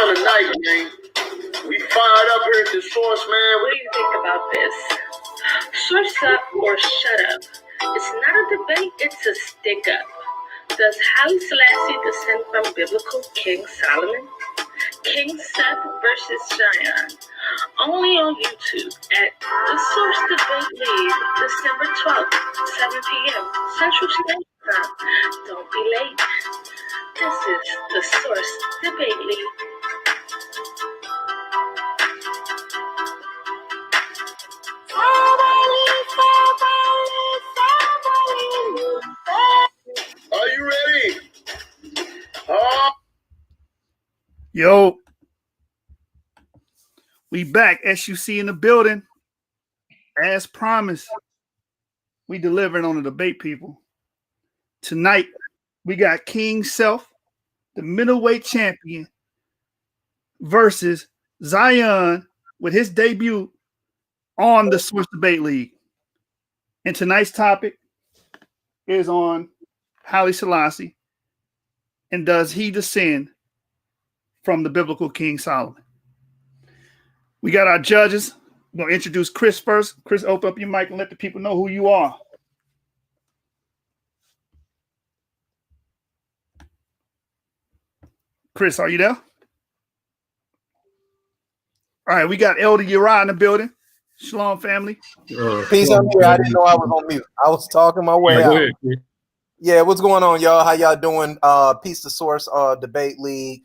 time tonight, man. We fired up here at the source, man. What do you think about this? Source up or shut up? It's not a debate, it's a stick up. Does Halie Selassie descend from biblical King Solomon? Kyng Seth versus Xion. Only on YouTube at The Source Debate League, December 12th, 7 p.m. Central Standard Time. Don't be late. This is The Source Debate League. Are you ready? Yo, we back. SUC in the building. As promised, we delivering on the debate, people. Tonight, we got Kyng Seth, the middleweight champion, versus Xion with his debut on the Source Debate League. And tonight's topic is on Halie Selassie, and does he descend from the biblical King Solomon? We got our judges. We're going to introduce Chris first. Chris, open up your mic and let the people know who you are. Chris, are you there? All right, we got Elder Uriah in the building. Shalom, family. Peace, I'm here. I didn't know I was on mute. I was talking my way out. Yeah, what's going on, y'all? How y'all doing? Peace to Source Debate League.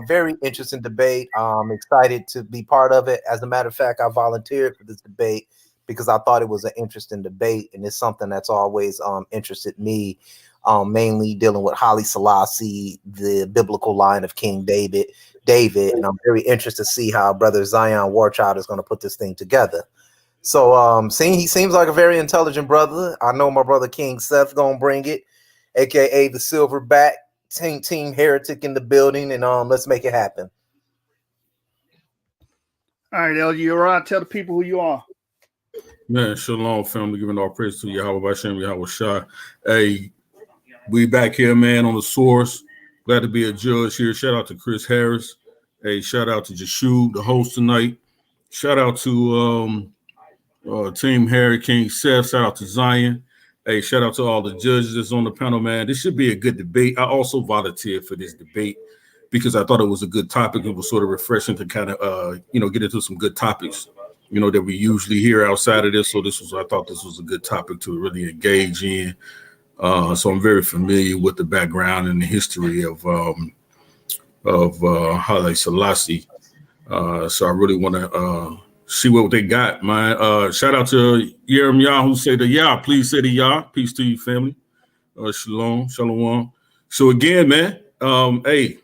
Very interesting debate. I'm excited to be part of it. As a matter of fact, I volunteered for this debate because I thought it was an interesting debate, and it's something that's always interested me, mainly dealing with Halie Selassie, the biblical line of King David, and I'm very interested to see how Brother Xion Warchild is going to put this thing together. So he seems like a very intelligent brother. I know my brother Kyng Seth gonna bring it, aka the Silverback. Team Heretic in the building, and let's make it happen. All right, Elder Uriah, tell the people who you are. Man, shalom, family. Giving all praise to Yahweh Bashem, Yahweh Shai. Hey, we back here, man, on the Source. Glad to be a judge here. Shout out to Chris Harris. Hey, shout out to Jeshu, the host tonight. Shout out to Team Harry, Kyng Seth. Shout out to Xion. Hey, shout out to all the judges that's on the panel, man. This should be a good debate. I also volunteered for this debate because I thought it was a good topic. It was sort of refreshing to kind of, get into some good topics, that we usually hear outside of this. So I thought this was a good topic to really engage in. So I'm very familiar with the background and the history of Halie Selassie. So I really want to see what they got, man. Shout out to Yeremiah who say the Yah. Please say the Yah. Peace to you, family. Shalom. So again, man, hey,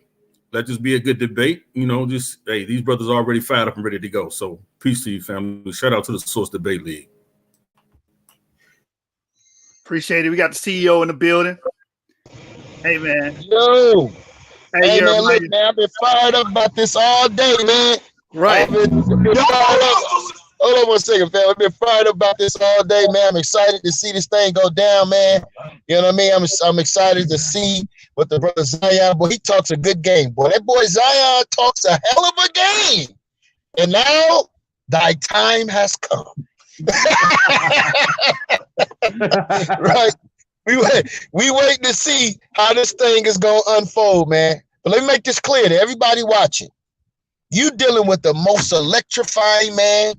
let this be a good debate. These brothers are already fired up and ready to go. So peace to you, family. Shout out to the Source Debate League. Appreciate it. We got the CEO in the building. Hey, man. Yo. Hey, man, look, man, I've been fired up about this all day, man. Right. Hold on 1 second, fam. I've been fired up about this all day, man. I'm excited to see this thing go down, man. You know what I mean? I'm excited to see what the brother Xion, boy, he talks a good game, boy. That boy Xion talks a hell of a game. And now thy time has come. Right. We wait to see how this thing is gonna unfold, man. But let me make this clear to everybody watching. You dealing with the most electrifying man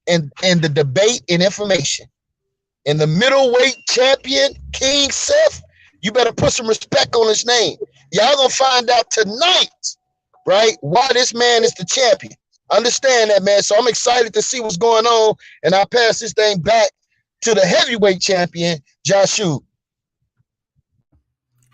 in the debate and information. And the middleweight champion, Kyng Seth, you better put some respect on his name. Y'all gonna find out tonight, right, why this man is the champion. Understand that, man. So I'm excited to see what's going on. And I'll pass this thing back to the heavyweight champion, Jeshu.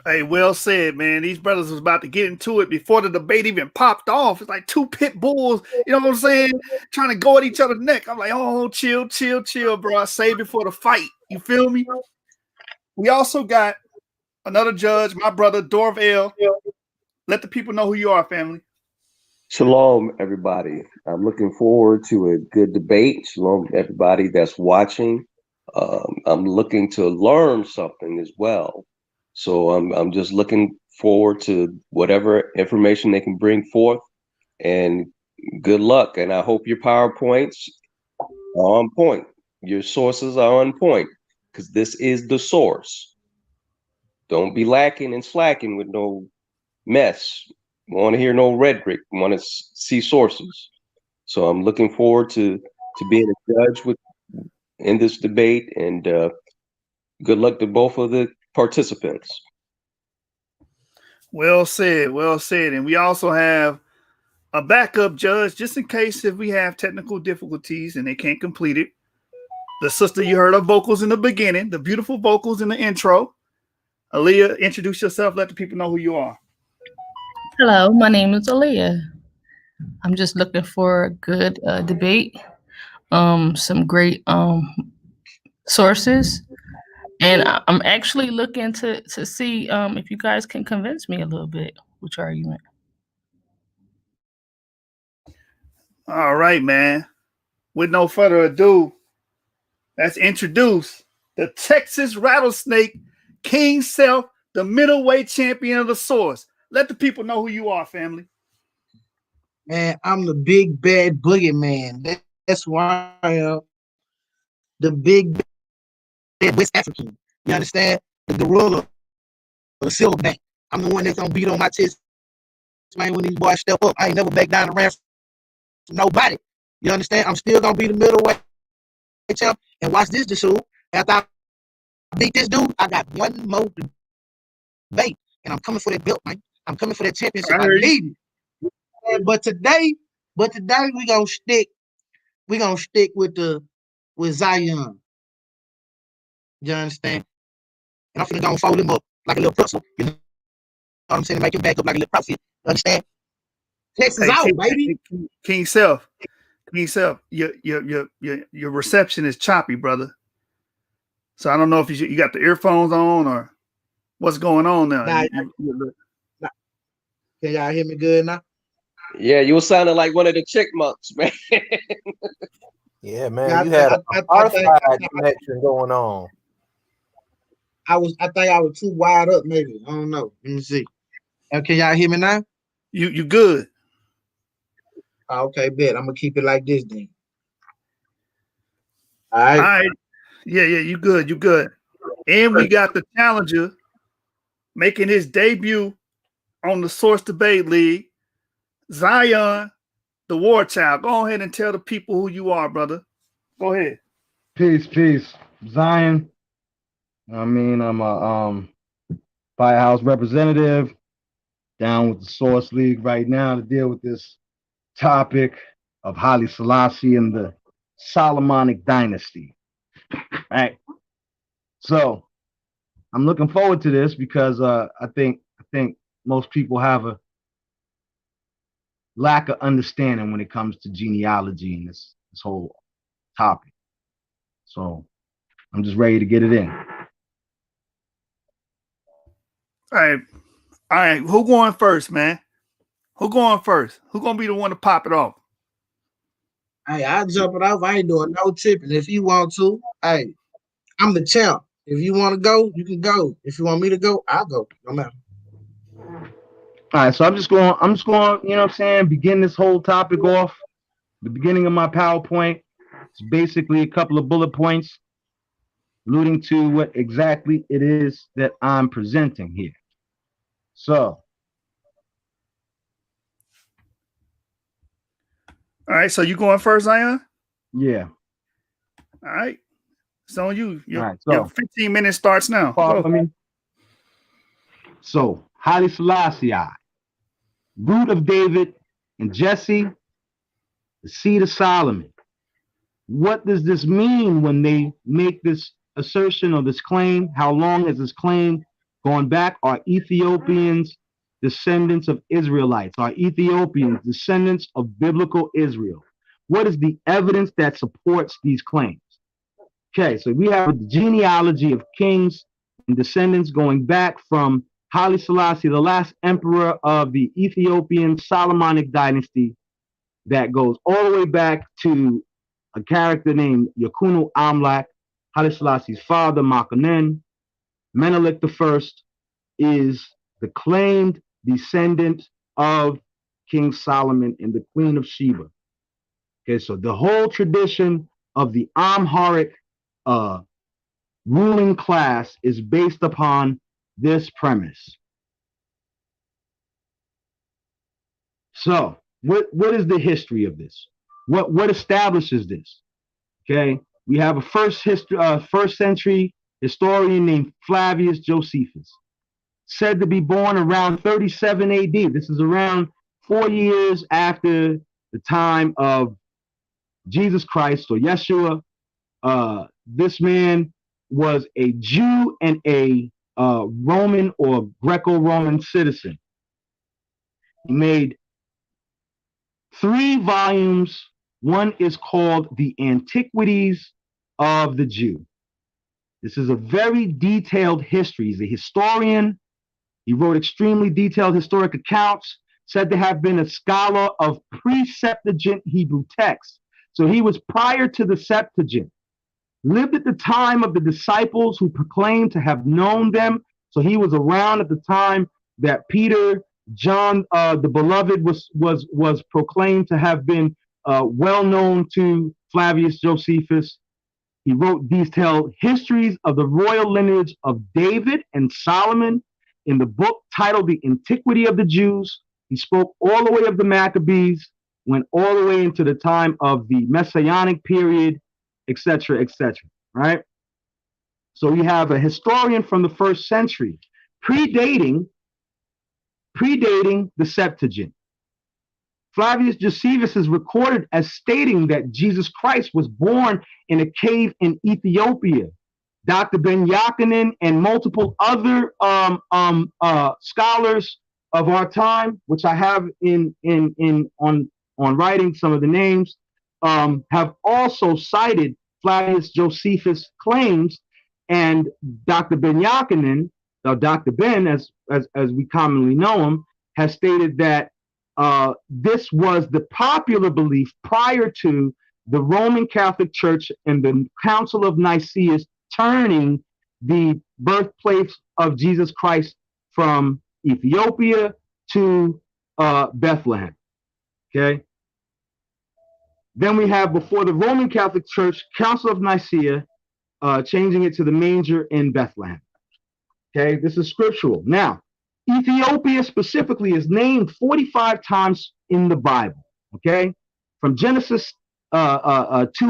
Hey, well said, man. These brothers was about to get into it before the debate even popped off. It's like two pit bulls, you know what I'm saying, trying to go at each other's neck. I'm like, oh, chill, bro. I saved it for the fight. You feel me? We also got another judge, my brother, Dorval. Let the people know who you are, family. Shalom, everybody. I'm looking forward to a good debate. Shalom, everybody that's watching. I'm looking to learn something as well. So I'm just looking forward to whatever information they can bring forth and good luck. And I hope your PowerPoints are on point. Your sources are on point, because this is the source. Don't be lacking and slacking with no mess. Want to hear no rhetoric. Want to see sources. So I'm looking forward to being a judge in this debate, and good luck to both of the participants. Well said, well said. And we also have a backup judge just in case if we have technical difficulties and they can't complete it. The sister you heard her vocals in the beginning, the beautiful vocals in the intro. Aaliyah, introduce yourself. Let the people know who you are. Hello, my name is Aaliyah. I'm just looking for a good debate, some great sources, and I'm actually looking to see if you guys can convince me a little bit with your argument. All right, man. With no further ado, let's introduce the Texas Rattlesnake, Kyng Seth, the middleweight champion of the Source. Let the people know who you are, family. Man, I'm the big bad boogeyman. That's why I am. The big bad West African. You understand? The gorilla, the silverback. I'm the one that's gonna beat on my chest, man. When these boys step up, I ain't never back down and ran from nobody. You understand? I'm still gonna be the middleweight champ. And watch this, Jashu. After I beat this dude, I got one more debate, and I'm coming for that belt, man. I'm coming for that championship. I need it. But today we gonna stick with Xion. You understand? And I'm finna go and fold him up like a little pretzel. You know what I'm saying? Make him back up like a little prophet. You understand? Texas out, baby. Kyng Seth. Kyng Seth, your reception is choppy, brother. So I don't know if you got the earphones on or what's going on now. Nah. Can y'all hear me good now? Yeah, you were sounding like one of the chickmunks, man. Yeah, man, you had a Earthside connection going on. I think I was too wide up, maybe. I don't know. Let me see. Can y'all hear me now? You good. Okay, bet. I'm gonna keep it like this then. All All right. right. Yeah, you good. You good. And we got the challenger making his debut on the Source Debate League, Xion, the War Child. Go ahead and tell the people who you are, brother. Go ahead. Peace. Xion. I mean, I'm a Firehouse representative down with the Source League right now to deal with this topic of Halie Selassie and the Solomonic dynasty. Right. So I'm looking forward to this because I think most people have a lack of understanding when it comes to genealogy and this whole topic. So I'm just ready to get it in. All right. Who going first, man? Who going first? Who gonna be the one to pop it off? Hey, I'll jump it off. I ain't doing no tripping. If you want to, hey, I'm the champ. If you want to go, you can go. If you want me to go, I'll go. No matter. All right, so I'm just going, you know what I'm saying, begin this whole topic off. The beginning of my PowerPoint is basically a couple of bullet points alluding to what exactly it is that I'm presenting here. So. All right, so you going first, Xion? Yeah. All right. So you, your 15 minutes starts now. Follow me. So, Halie Selassie, root of David and Jesse, the seed of Solomon. What does this mean when they make this assertion or this claim? How long is this claim going back? Are Ethiopians descendants of Israelites? Are Ethiopians descendants of biblical Israel? What is the evidence that supports these claims? Okay, so we have the genealogy of kings and descendants going back from Halie Selassie, the last emperor of the Ethiopian Solomonic dynasty, that goes all the way back to a character named Yakunu Amlak, Halie Selassie's father, Makonnen. Menelik I is the claimed descendant of King Solomon and the Queen of Sheba. Okay, so the whole tradition of the Amharic ruling class is based upon this premise. So, what is the history of this? What establishes this? Okay, we have a first century historian named Flavius Josephus, said to be born around 37 AD. This is around 4 years after the time of Jesus Christ or Yeshua. This man was a Jew and a Roman or Greco-Roman citizen. He made 3 volumes. One is called The Antiquities of the Jew. This is a very detailed history. He's a historian. He wrote extremely detailed historic accounts, said to have been a scholar of pre-Septuagint Hebrew texts. So he was prior to the Septuagint. Lived at the time of the disciples who proclaimed to have known them. So he was around at the time that Peter, John, the beloved, was proclaimed to have been well known to Flavius Josephus. He wrote detailed histories of the royal lineage of David and Solomon in the book titled The Antiquity of the Jews. He spoke all the way of the Maccabees, went all the way into the time of the Messianic period, etc., etc. Right? So we have a historian from the 1st century, predating the Septuagint. Flavius Josephus is recorded as stating that Jesus Christ was born in a cave in Ethiopia. Dr. Ben Yakinen and multiple other scholars of our time, which I have on writing some of the names, have also cited Flavius Josephus' claims, and Dr. Ben Yakinen, or Dr. Ben, as we commonly know him, has stated that this was the popular belief prior to the Roman Catholic Church and the Council of Nicaea turning the birthplace of Jesus Christ from Ethiopia to Bethlehem. Okay. Then we have, before the Roman Catholic Church, Council of Nicaea, changing it to the manger in Bethlehem. Okay, this is scriptural. Now, Ethiopia specifically is named 45 times in the Bible. Okay, from Genesis 2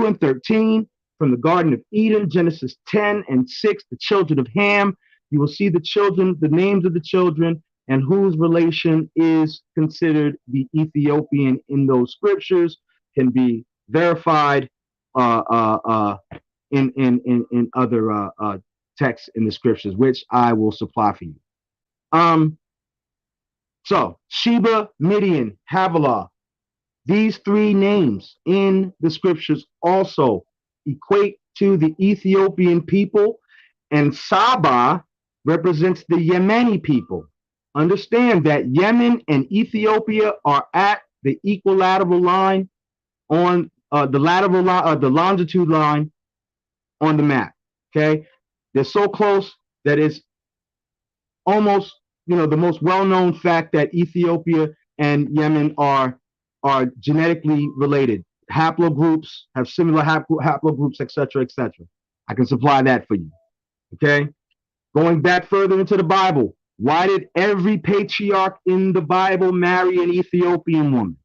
and 13, from the Garden of Eden, Genesis 10 and 6, the children of Ham. You will see the children, the names of the children, and whose relation is considered the Ethiopian in those scriptures can be verified in other texts in the scriptures, which I will supply for you. So Sheba, Midian, Havilah, these 3 names in the scriptures also equate to the Ethiopian people, and Saba represents the Yemeni people. Understand that Yemen and Ethiopia are at the equilateral line on the longitude line on the map. Okay, they're so close that it's almost, the most well-known fact that Ethiopia and Yemen are genetically related. Haplogroups have similar haplogroups, etc., etc. I can supply that for you. Okay, going back further into the Bible, why did every patriarch in the Bible marry an Ethiopian woman?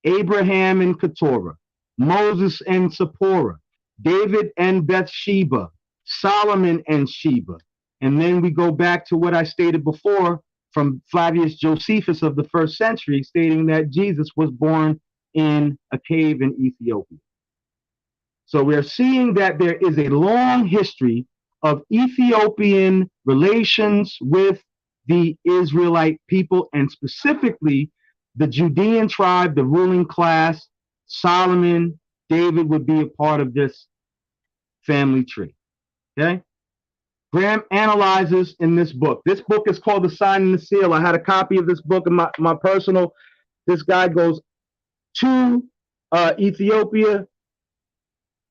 Abraham and Keturah, Moses and Zipporah, David and Bathsheba, Solomon and Sheba. And then we go back to what I stated before from Flavius Josephus of the 1st century, stating that Jesus was born in a cave in Ethiopia. So we're seeing that there is a long history of Ethiopian relations with the Israelite people, and specifically the Judean tribe, the ruling class. Solomon, David would be a part of this family tree. Okay? Graham analyzes in this book. This book is called The Sign and the Seal. I had a copy of this book in my personal. This guy goes to Ethiopia,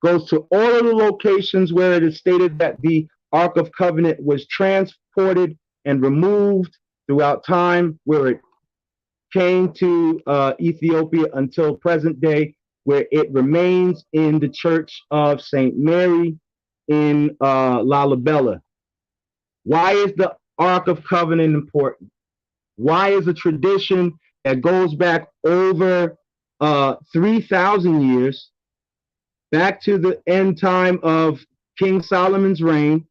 goes to all of the locations where it is stated that the Ark of Covenant was transported and removed throughout time, where it came to Ethiopia until present day, where it remains in the Church of St. Mary in Lalibela. Why is the Ark of Covenant important? Why is a tradition that goes back over 3,000 years, back to the end time of King Solomon's reign,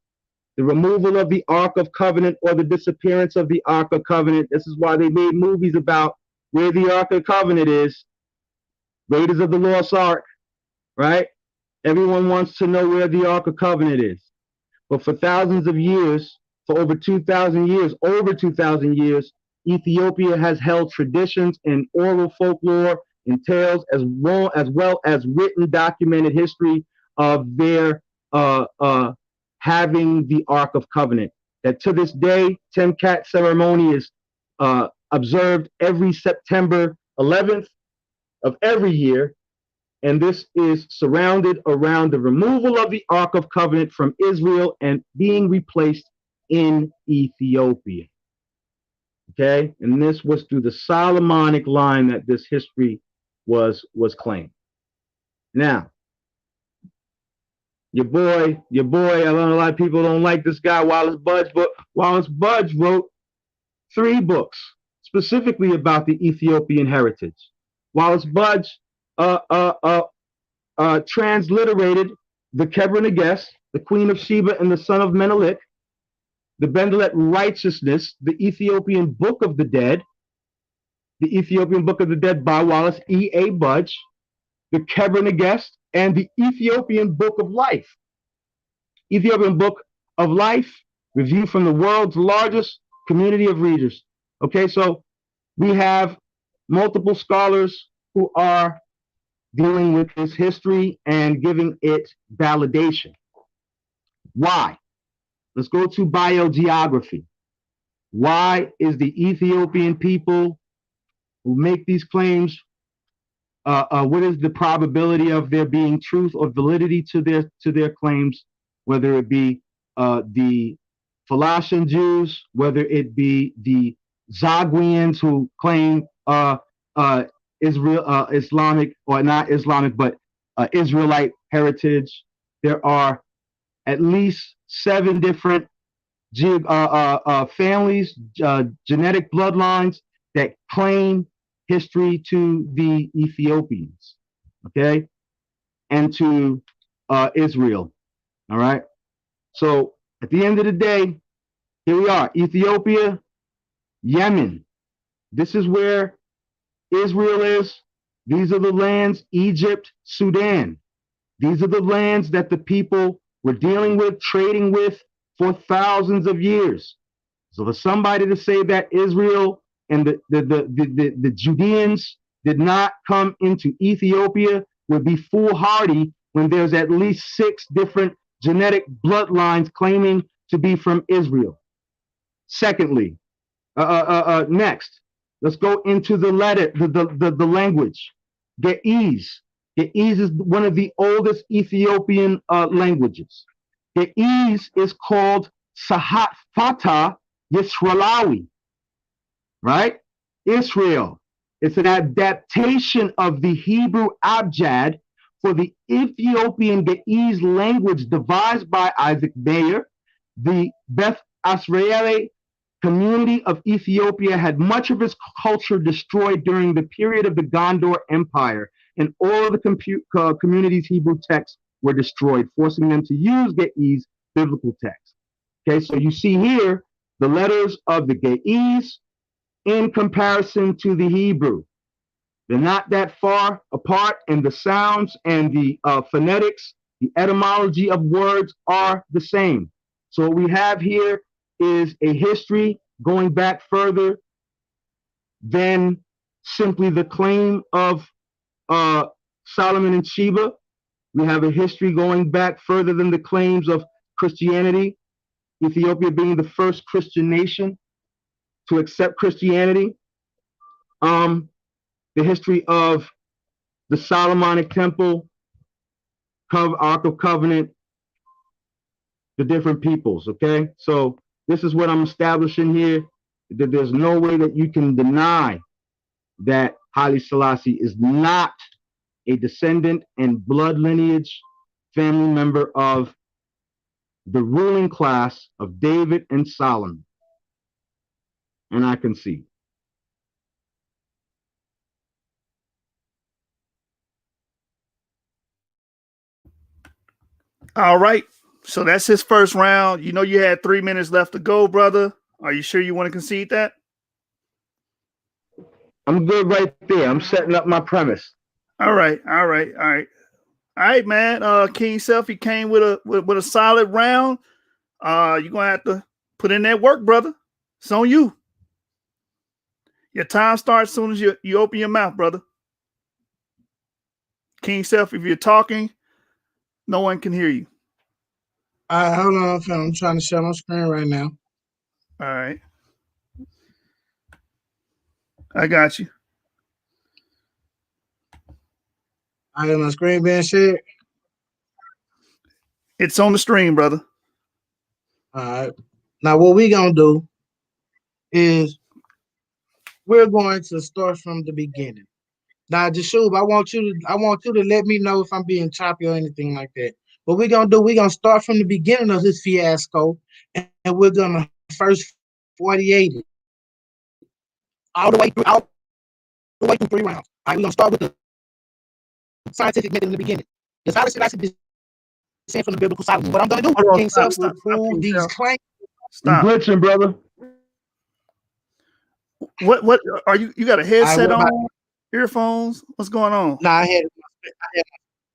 the removal of the Ark of Covenant or the disappearance of the Ark of Covenant? This is why they made movies about where the Ark of Covenant is. Raiders of the Lost Ark, right? Everyone wants to know where the Ark of Covenant is. But for thousands of years, for over 2,000 years, Ethiopia has held traditions and oral folklore and tales as well as written documented history of their having the Ark of Covenant. That to this day, Temkat ceremony is observed every September 11th of every year, and this is surrounded around the removal of the Ark of Covenant from Israel and being replaced in Ethiopia. Okay, and this was through the Solomonic line that this history was claimed. Now, your boy, I know a lot of people don't like this guy, Wallace Budge, but Wallace Budge wrote 3 books specifically about the Ethiopian heritage. Wallace Budge transliterated the Kebra Nagast, the Queen of Sheba and the Son of Menelik, the Bendelet Righteousness, the Ethiopian Book of the Dead by Wallace E.A. Budge, the Kebra Nagast, and the Ethiopian Book of Life. Ethiopian Book of Life, review from the world's largest community of readers. Okay, so we have multiple scholars who are dealing with this history and giving it validation. Why? Let's go to biogeography. Why is the Ethiopian people who make these claims, what is the probability of there being truth or validity to their claims, whether it be the Falashan Jews, whether it be the Zagweans who claim Islamic, or not Islamic, but Israelite heritage. There are at least 7 different families, genetic bloodlines that claim history to the Ethiopians, okay, and to Israel. All right. So at the end of the day, here we are, Ethiopia, Yemen. This is where Israel is. These are the lands, Egypt, Sudan. These are the lands that the people were dealing with, trading with for thousands of years. So for somebody to say that Israel and the Judeans did not come into Ethiopia would be foolhardy when there's at least 6 different genetic bloodlines claiming to be from Israel. Secondly, next, let's go into the language. Ge'ez. Ge'ez is one of the oldest Ethiopian languages. Ge'ez is called Sahat Fatah Yisraelawi, right? Israel. It's an adaptation of the Hebrew abjad for the Ethiopian Ge'ez language devised by Isaac Bayer. The Beth Asraeli community of Ethiopia had much of its culture destroyed during the period of the Gondor Empire, and all of the community's Hebrew texts were destroyed, forcing them to use Ge'ez biblical text. Okay, so you see here the letters of the Ge'ez in comparison to the Hebrew. They're not that far apart, and the sounds and the phonetics, the etymology of words are the same. So what we have here is a history going back further than simply the claim of Solomon and Sheba. We have a history going back further than the claims of Christianity, Ethiopia being the first Christian nation to accept Christianity. The history of the Solomonic Temple, Ark of Covenant, the different peoples, okay? So this is what I'm establishing here, that there's no way that you can deny that Haile Selassie is not a descendant and blood lineage family member of the ruling class of David and Solomon. And I concede. All right. So that's his first round. You know you had 3 minutes left to go, brother. Are you sure you want to concede that? I'm good right there. I'm setting up my premise. All right. All right, man. Kyng Seth, he came with a solid round. You're gonna have to put in that work, brother. It's on you. Your time starts as soon as you open your mouth, brother. Kyng Seth, if you're talking, no one can hear you. All right, hold on, fam. I'm trying to share my screen right now. All right. I got you. I got my screen being shared. It's on the stream, brother. All right. Now what we gonna do is we're going to start from the beginning. Now, Jashub, I want you to let me know if I'm being choppy or anything like that. What we're gonna do, we're gonna start from the beginning of this fiasco, and we're gonna first 48 it all the way through 3 rounds. All right, we're gonna start with the scientific method in the beginning. Does Haile Selassie descend from the biblical Solomon? What I'm gonna do, Kyng Seth, will prove these claims. Stop. You glitching, brother. What are you? You got a headset on? Earphones? What's going on? Nah, I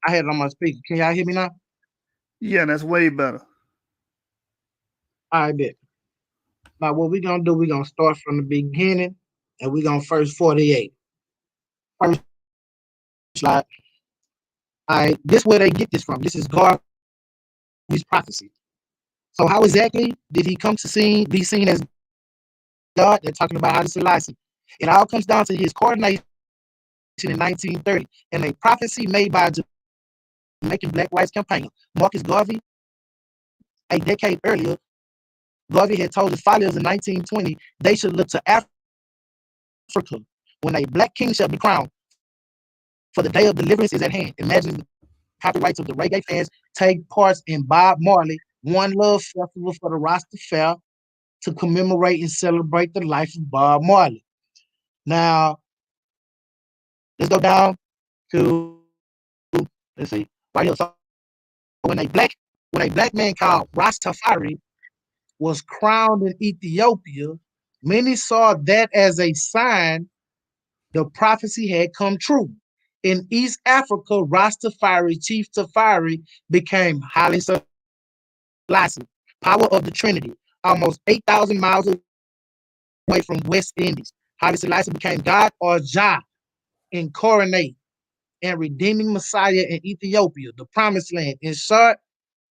had it on my speaker. Can y'all hear me now? Yeah, that's way better. All right, bet. Now, what we're gonna do, we're gonna start from the beginning, and we're gonna first 48. First slide. All right, this is where they get this from. This is God's prophecy. So, how exactly did he come to be seen as God? They're talking about Haile Selassie. It all comes down to his coronation in 1930 and a prophecy made by Jamaican Black Rights campaigner Marcus Garvey. A decade earlier, Garvey had told his followers in 1920 they should look to Africa when a black king shall be crowned, for the day of deliverance is at hand. Imagine the copyrights of the reggae fans take part in Bob Marley One Love Festival for the Rastafari to commemorate and celebrate the life of Bob Marley. Now, let's go down to, let's see, right here. So when a black man called Rastafari was crowned in Ethiopia, many saw that as a sign the prophecy had come true. In East Africa, Rastafari, Chief Tafari, became Haile Selassie, power of the Trinity, almost 8,000 miles away from West Indies. Haile Selassie became God or Jah, incarnate and redeeming Messiah in Ethiopia, the promised land. In short,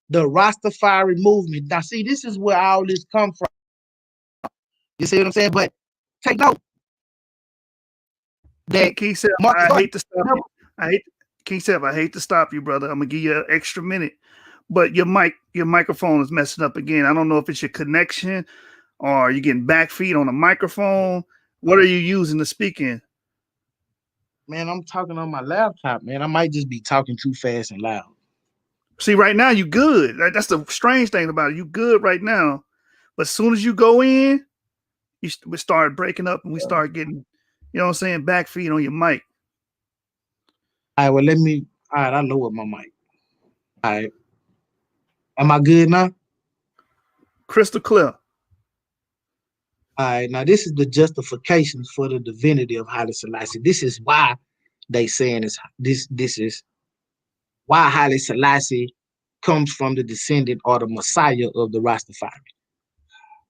the Rastafari movement. Now, see, this is where all this comes from. You see what I'm saying? But take note. Kyng Seth, I hate to stop you. Kyng Seth, I hate to stop you, brother. I'm gonna give you an extra minute, but your microphone is messing up again. I don't know if it's your connection or you're getting back feed on the microphone. What are you using to speak in? Man, I'm talking on my laptop, man. I might just be talking too fast and loud. See, right now you good. That's the strange thing about it. You good right now, but as soon as you go in, we start breaking up and we start getting, you know what I'm saying, back feed on your mic. All right, well, all right, I lowered my mic. All right. Am I good now? Crystal clear. All right, now this is the justifications for the divinity of Haile Selassie. This is why they saying this is why Haile Selassie comes from the descendant or the Messiah of the Rastafari.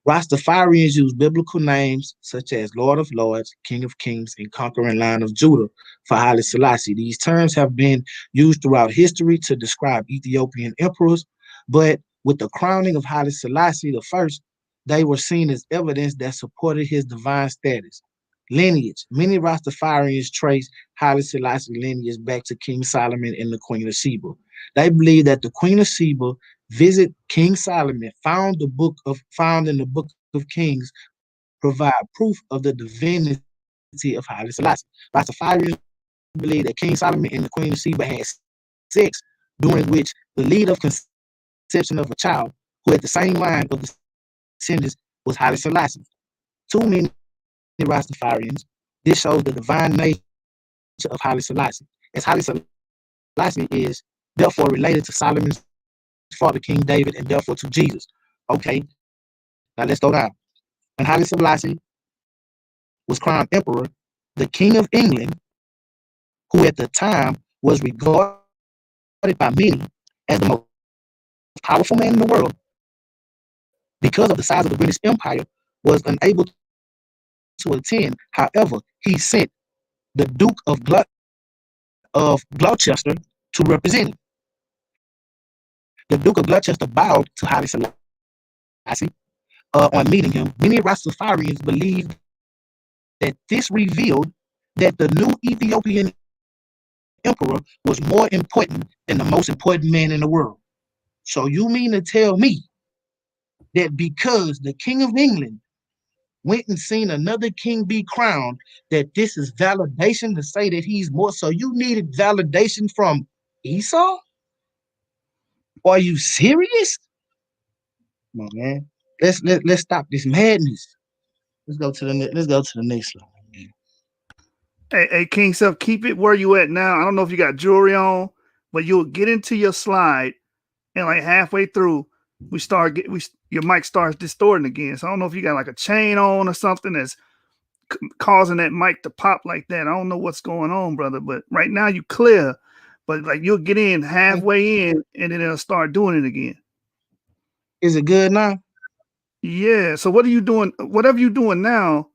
Rastafarians use biblical names such as Lord of Lords, King of Kings, and Conquering Lion of Judah for Haile Selassie. These terms have been used throughout history to describe Ethiopian emperors, but with the crowning of Haile Selassie I, they were seen as evidence that supported his divine status. Lineage. Many Rastafarians trace Haile Selassie lineage back to King Solomon and the Queen of Sheba. They believe that the Queen of Sheba visit King Solomon, found in the book of Kings, provide proof of the divinity of Halie Selassie. Rastafarians believe that King Solomon and the Queen of Sheba had sex, during which the lead of conception of a child who had the same line of descendants was Halie Selassie. Too many Rastafarians, this shows the divine nature of Halie Selassie, as Halie Selassie is therefore related to Solomon's father, King David, and therefore to Jesus. Okay, now let's go down. When Halie Selassie was crowned emperor, the King of England, who at the time was regarded by many as the most powerful man in the world, because of the size of the British Empire, was unable to attend. However, he sent the Duke of Gloucester to represent him. The Duke of Gloucester bowed to Halie Selassie on meeting him. Many Rastafarians believed that this revealed that the new Ethiopian emperor was more important than the most important man in the world. So you mean to tell me that because the King of England went and seen another king be crowned, that this is validation to say that he's more? So you needed validation from Esau? Are you serious? Come on, man. Let's stop this madness. Let's go to the next slide. Man. Hey, Kyng Seth, keep it where you at now. I don't know if you got jewelry on, but you'll get into your slide, and like halfway through, your mic starts distorting again. So I don't know if you got like a chain on or something that's causing that mic to pop like that. I don't know what's going on, brother. But right now you clear, but like you'll get in halfway in, and then it'll start doing it again. Is it good now? Yeah. So what are you doing? Whatever you're doing now,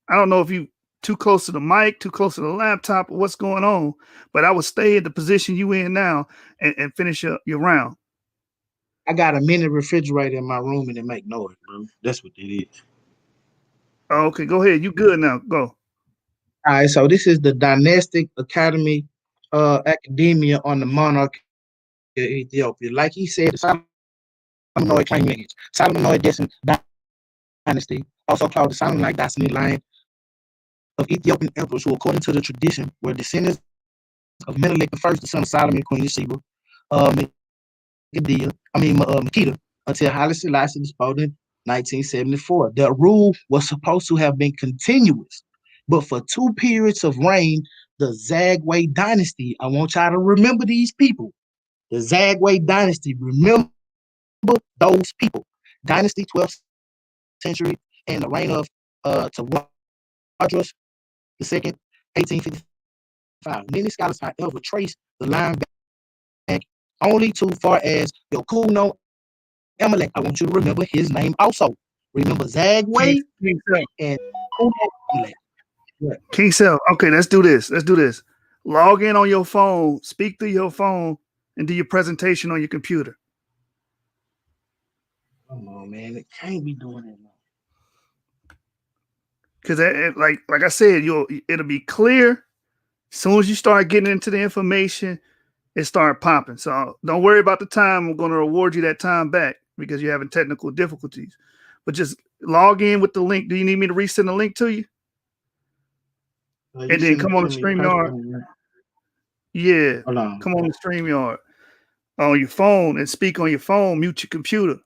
I don't know if you too close to the mic, too close to the laptop, or what's going on. But I would stay at the position you in now and finish your round. I got a mini refrigerator in my room and it make noise, bro. That's what it is. Oh, okay, go ahead. You good now? Go. All right. So this is the Dynastic Academy Academia on the Monarch of Ethiopia. Like he said, the Solomonic claim lineage. Solomonic descendant dynasty, also called the Solomonic dynasty line of Ethiopian emperors who, according to the tradition, were descendants of Menelik I, the son of Solomon, Queen of Sheba, Makeda, until Haile Selassie disposed in 1974. The rule was supposed to have been continuous, but for 2 periods of reign, the Zagwe dynasty, I want y'all to remember these people. The Zagwe dynasty, remember those people. Dynasty, 12th century, and the reign of Tawadros II, 1855. Many scholars, however, trace the line back only too far as Yokuno Amalek. I want you to remember his name also. Remember Zagwe and Amalek. Kyng Seth, okay, let's do this. Log in on your phone, speak through your phone, and do your presentation on your computer. Come on, man. It can't be doing it now. Because like I said, it'll be clear. As soon as you start getting into the information, it start popping. So don't worry about the time. I'm going to reward you that time back because you're having technical difficulties. But just log in with the link. Do you need me to resend the link to you? And then come on the StreamYard. Yeah, come on the StreamYard on your phone and speak on your phone. Mute your computer.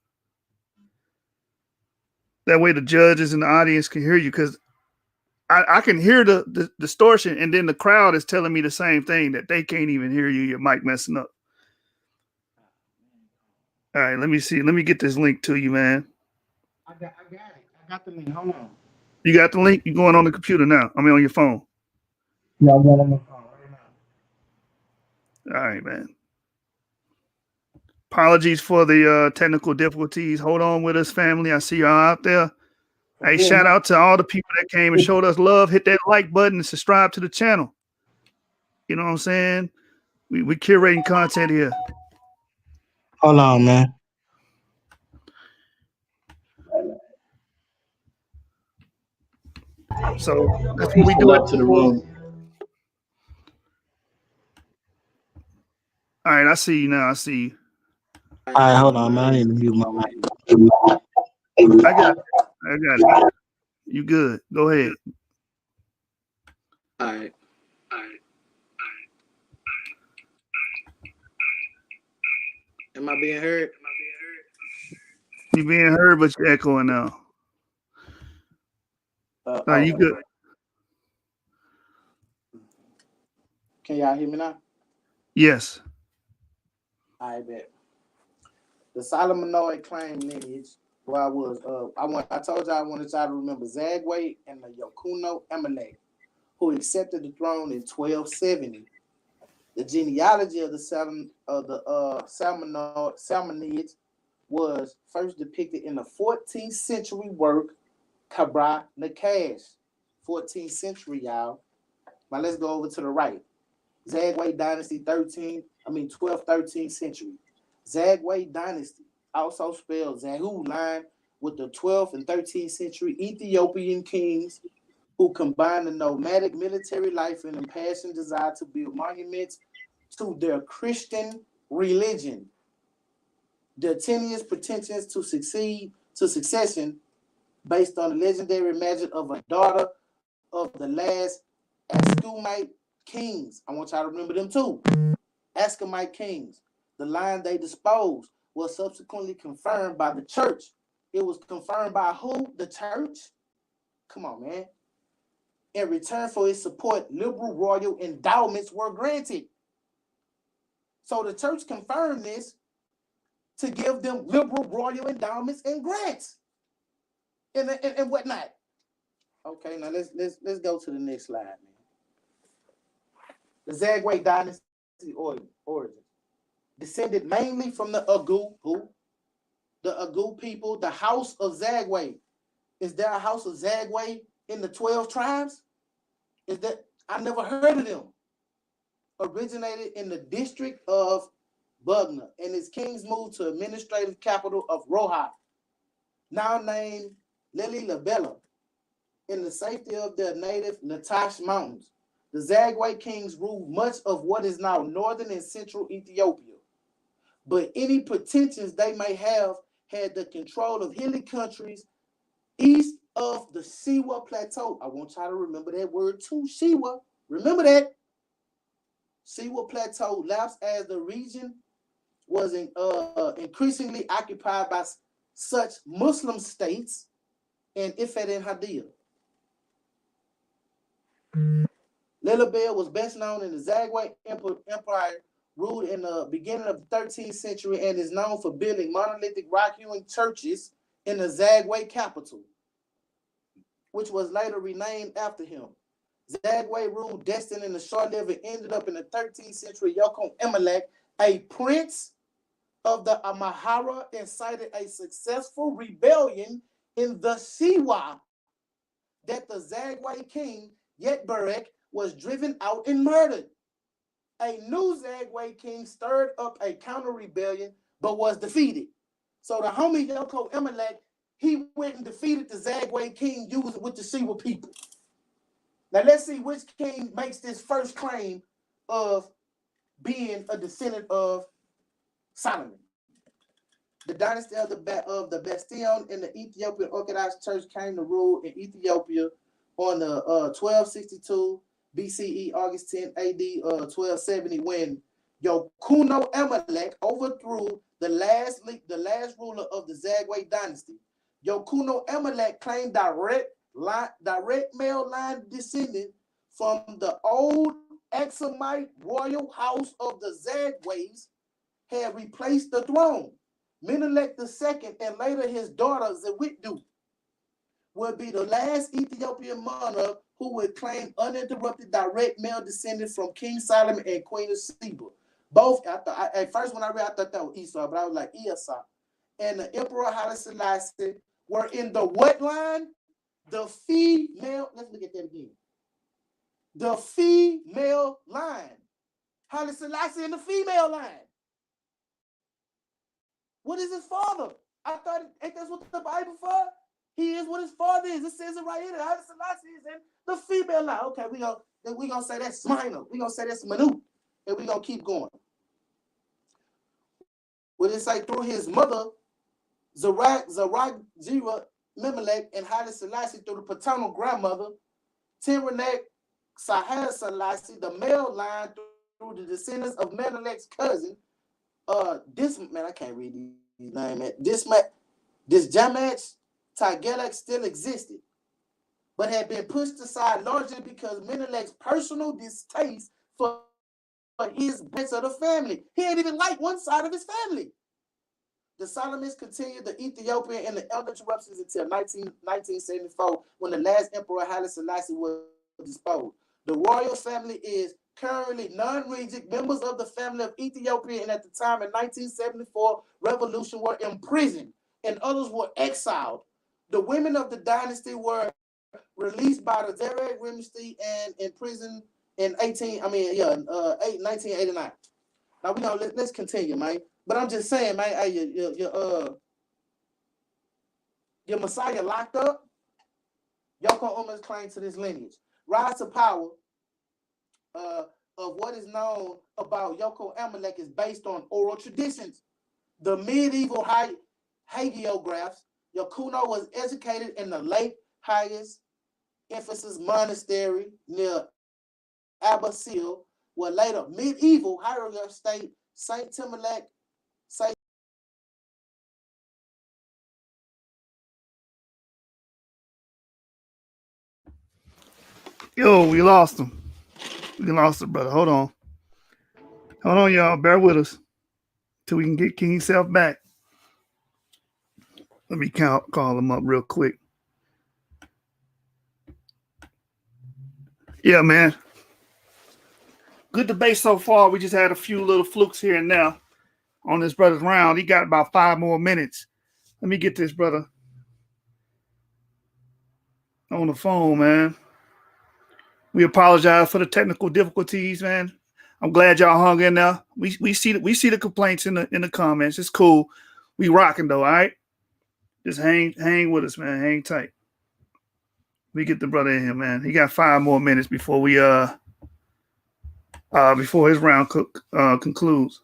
That way the judges and the audience can hear you, because I can hear the distortion, and then the crowd is telling me the same thing, that they can't even hear you. Your mic messing up. All right, let me see. Let me get this link to you, man. I got it. I got the link. Hold on. You got the link? You going on the computer now? I mean, on your phone. Yeah, I'm going on my phone right now. All right, man. Apologies for the technical difficulties. Hold on with us, family. I see y'all out there. Hey, shout out to all the people that came and showed us love. Hit that like button and subscribe to the channel. You know what I'm saying? We curating content here. Hold on, man. So that's what we do up to the room. All right, I see you now. I see you. All right, hold on, man. I need to mute my mic. I got it. You good. Go ahead. All right. Am I being heard? You being heard, but you're echoing now. Are you good? Can y'all hear me now? Yes. I bet. The Solomonic claim lineage. Where I was, I told y'all I wanted y'all to remember Zagwe and the Yokuno Emelech, who accepted the throne in 1270. The genealogy of the Salmonids was first depicted in the 14th century work Kabra Nakash. 14th century, y'all. Now let's go over to the right. Zagwe dynasty 12th, 13th century. Zagwe dynasty, also spelled Zahu line, with the 12th and 13th century Ethiopian kings who combined the nomadic military life and impassioned desire to build monuments to their Christian religion. Their tenuous pretensions to succession based on the legendary magic of a daughter of the last Ascomite kings. I want y'all to remember them too. Ascomite kings. The line they disposed was subsequently confirmed by the church. It was confirmed by who? The church? Come on, man. In return for its support, liberal royal endowments were granted. So the church confirmed this to give them liberal royal endowments and grants and whatnot. Okay, now let's go to the next slide, man. The Zagwe dynasty origin. Descended mainly from the Agu, the Agu people, the house of Zagwe. Is there a house of Zagwe in the 12 tribes? I never heard of them. Originated in the district of Bugna, and its kings moved to administrative capital of Roha, now named Lili Labella, in the safety of their native Latash Mountains. The Zagwe kings ruled much of what is now northern and central Ethiopia, but any pretensions they may have had the control of hilly countries east of the Siwa Plateau. I want y'all to remember that word too, Siwa. Remember that. Siwa Plateau lapsed as the region was increasingly occupied by such Muslim states and Ifed and Hadir. Lilibel was best known in the Zagwe Empire, ruled in the beginning of the 13th century, and is known for building monolithic rock-hewn churches in the Zagwe capital, which was later renamed after him. Zagwe ruled destined in the short-lived and ended up in the 13th century. Yokon Emelech, a prince of the Amahara, incited a successful rebellion in the Siwa that the Zagwe king Yetberek was driven out and murdered. A new Zagwe king stirred up a counter-rebellion but was defeated. So the homie Yoko Emelech, he went and defeated the Zagwe king using with the Siwa people. Now let's see which king makes this first claim of being a descendant of Solomon. The dynasty of the Bastion in the Ethiopian Orthodox Church came to rule in Ethiopia on the 1262 BCE, August 10 AD 1270, when Yokuno Emelech overthrew the last ruler of the Zagwe dynasty. Yokuno Emelech claimed direct male line descendant from the old Axumite royal house of the Zagwes had replaced the throne. Menelik II and later his daughter Zewitdu would be the last Ethiopian monarch who would claim uninterrupted direct male descendant from King Solomon and Queen of Sheba. Both, at first when I read, I thought that was Esau, but I was like Esau. And the Emperor Halie Selassie were in the what line? The female, let's look at that again. The female line. Halie Selassie in the female line. What is his father? I thought, ain't that's what the Bible for? He is what his father is. It says it right here. Halie Selassie is in the female line. Okay, we gonna say that's minor. We gonna say that's minute, and we gonna keep going. What it say through his mother, Zerag Memelech, and Halie Selassie through the paternal grandmother, Timranek Halie Selassie, the male line through the descendants of Menelek's cousin. This man, I can't read these names. This Jamatch Tagelek still existed, but had been pushed aside largely because Menelek's personal distaste for his bits of the family. He ain't even like one side of his family. The Solomons continued the Ethiopian and the elder interruptions until 1974, when the last emperor Haile Selassie was disposed. The royal family is currently non-regic members of the family of Ethiopia, and at the time in 1974 revolution were imprisoned and others were exiled. The women of the dynasty were released by the Zereg dynasty and imprisoned in 1989. Now we know. Let's continue, man. But I'm just saying, man. Your Messiah locked up. Yoko Ono's claim to this lineage. Rise to power of what is known about Yoko Amalek is based on oral traditions. The medieval hagiographs. Yakuno was educated in the late highest Ephesus monastery near Abbasil, where later medieval hieroglyphs state Saint Timelech, Saint. Yo, we lost him. We lost him, brother. Hold on, y'all. Bear with us till we can get Kyng Seth back. Let me call him up real quick. Yeah, man. Good debate so far. We just had a few little flukes here and there on this brother's round. He got about 5 more minutes. Let me get this brother on the phone, man. We apologize for the technical difficulties, man. I'm glad y'all hung in there. We see the complaints in the comments. It's cool. We rocking though, all right? Just hang with us, man. Hang tight. We get the brother in here, man. He got 5 more minutes before we before his round concludes.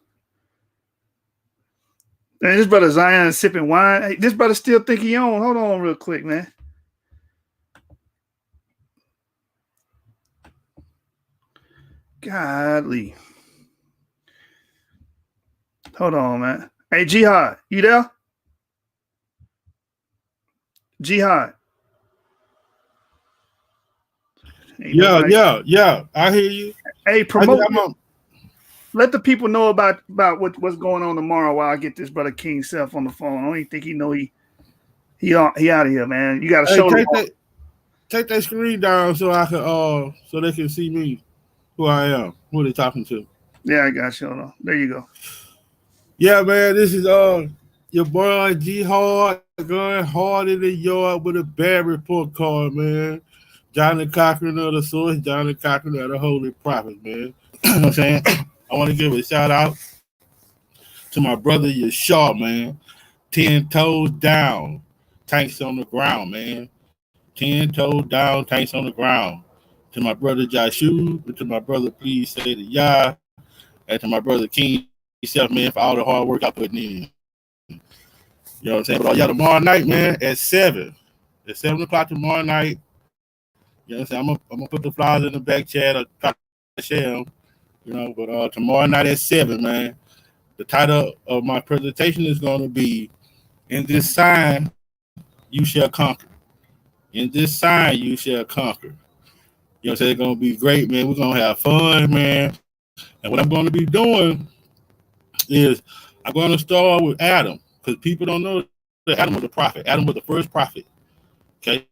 And this brother Xion is sipping wine. Hey, this brother still think he on. Hold on real quick, man. Godly. Hold on, man. Hey, Jihad, you there? Jihad. Yeah. I hear you. Hey, promote. Let the people know about what's going on tomorrow while I get this brother Kyng Seth on the phone. I don't even think he know he out of here, man. You got to show take that screen down so I can so they can see me, who I am, who they talking to. Yeah, I got you. Hold on. There you go. Yeah, man. This is your boy Jihad going hard in the yard with a bad report card, man. Johnny Cochran of the source, Johnny Cochran of the Holy Prophet, man. You know what I'm saying? I want to give a shout out to my brother Yashar, man. 10 toes down, tanks on the ground, man. 10 toes down, tanks on the ground. To my brother Joshua, to my brother Please Say the Yah, and to my brother Kyng Seth, man, for all the hard work I put in. You know what I'm saying? But tomorrow night, man, at 7 o'clock tomorrow night. You know what I'm saying? I'm gonna put the flyers in the back chat or try to share them. You know, but tomorrow night at 7, man, the title of my presentation is going to be, "In this sign, you shall conquer. In this sign, you shall conquer." You know what I'm saying? It's going to be great, man. We're going to have fun, man. And what I'm going to be doing is I'm going to start with Adam, because people don't know that Adam was a prophet. Adam was the first prophet. Okay?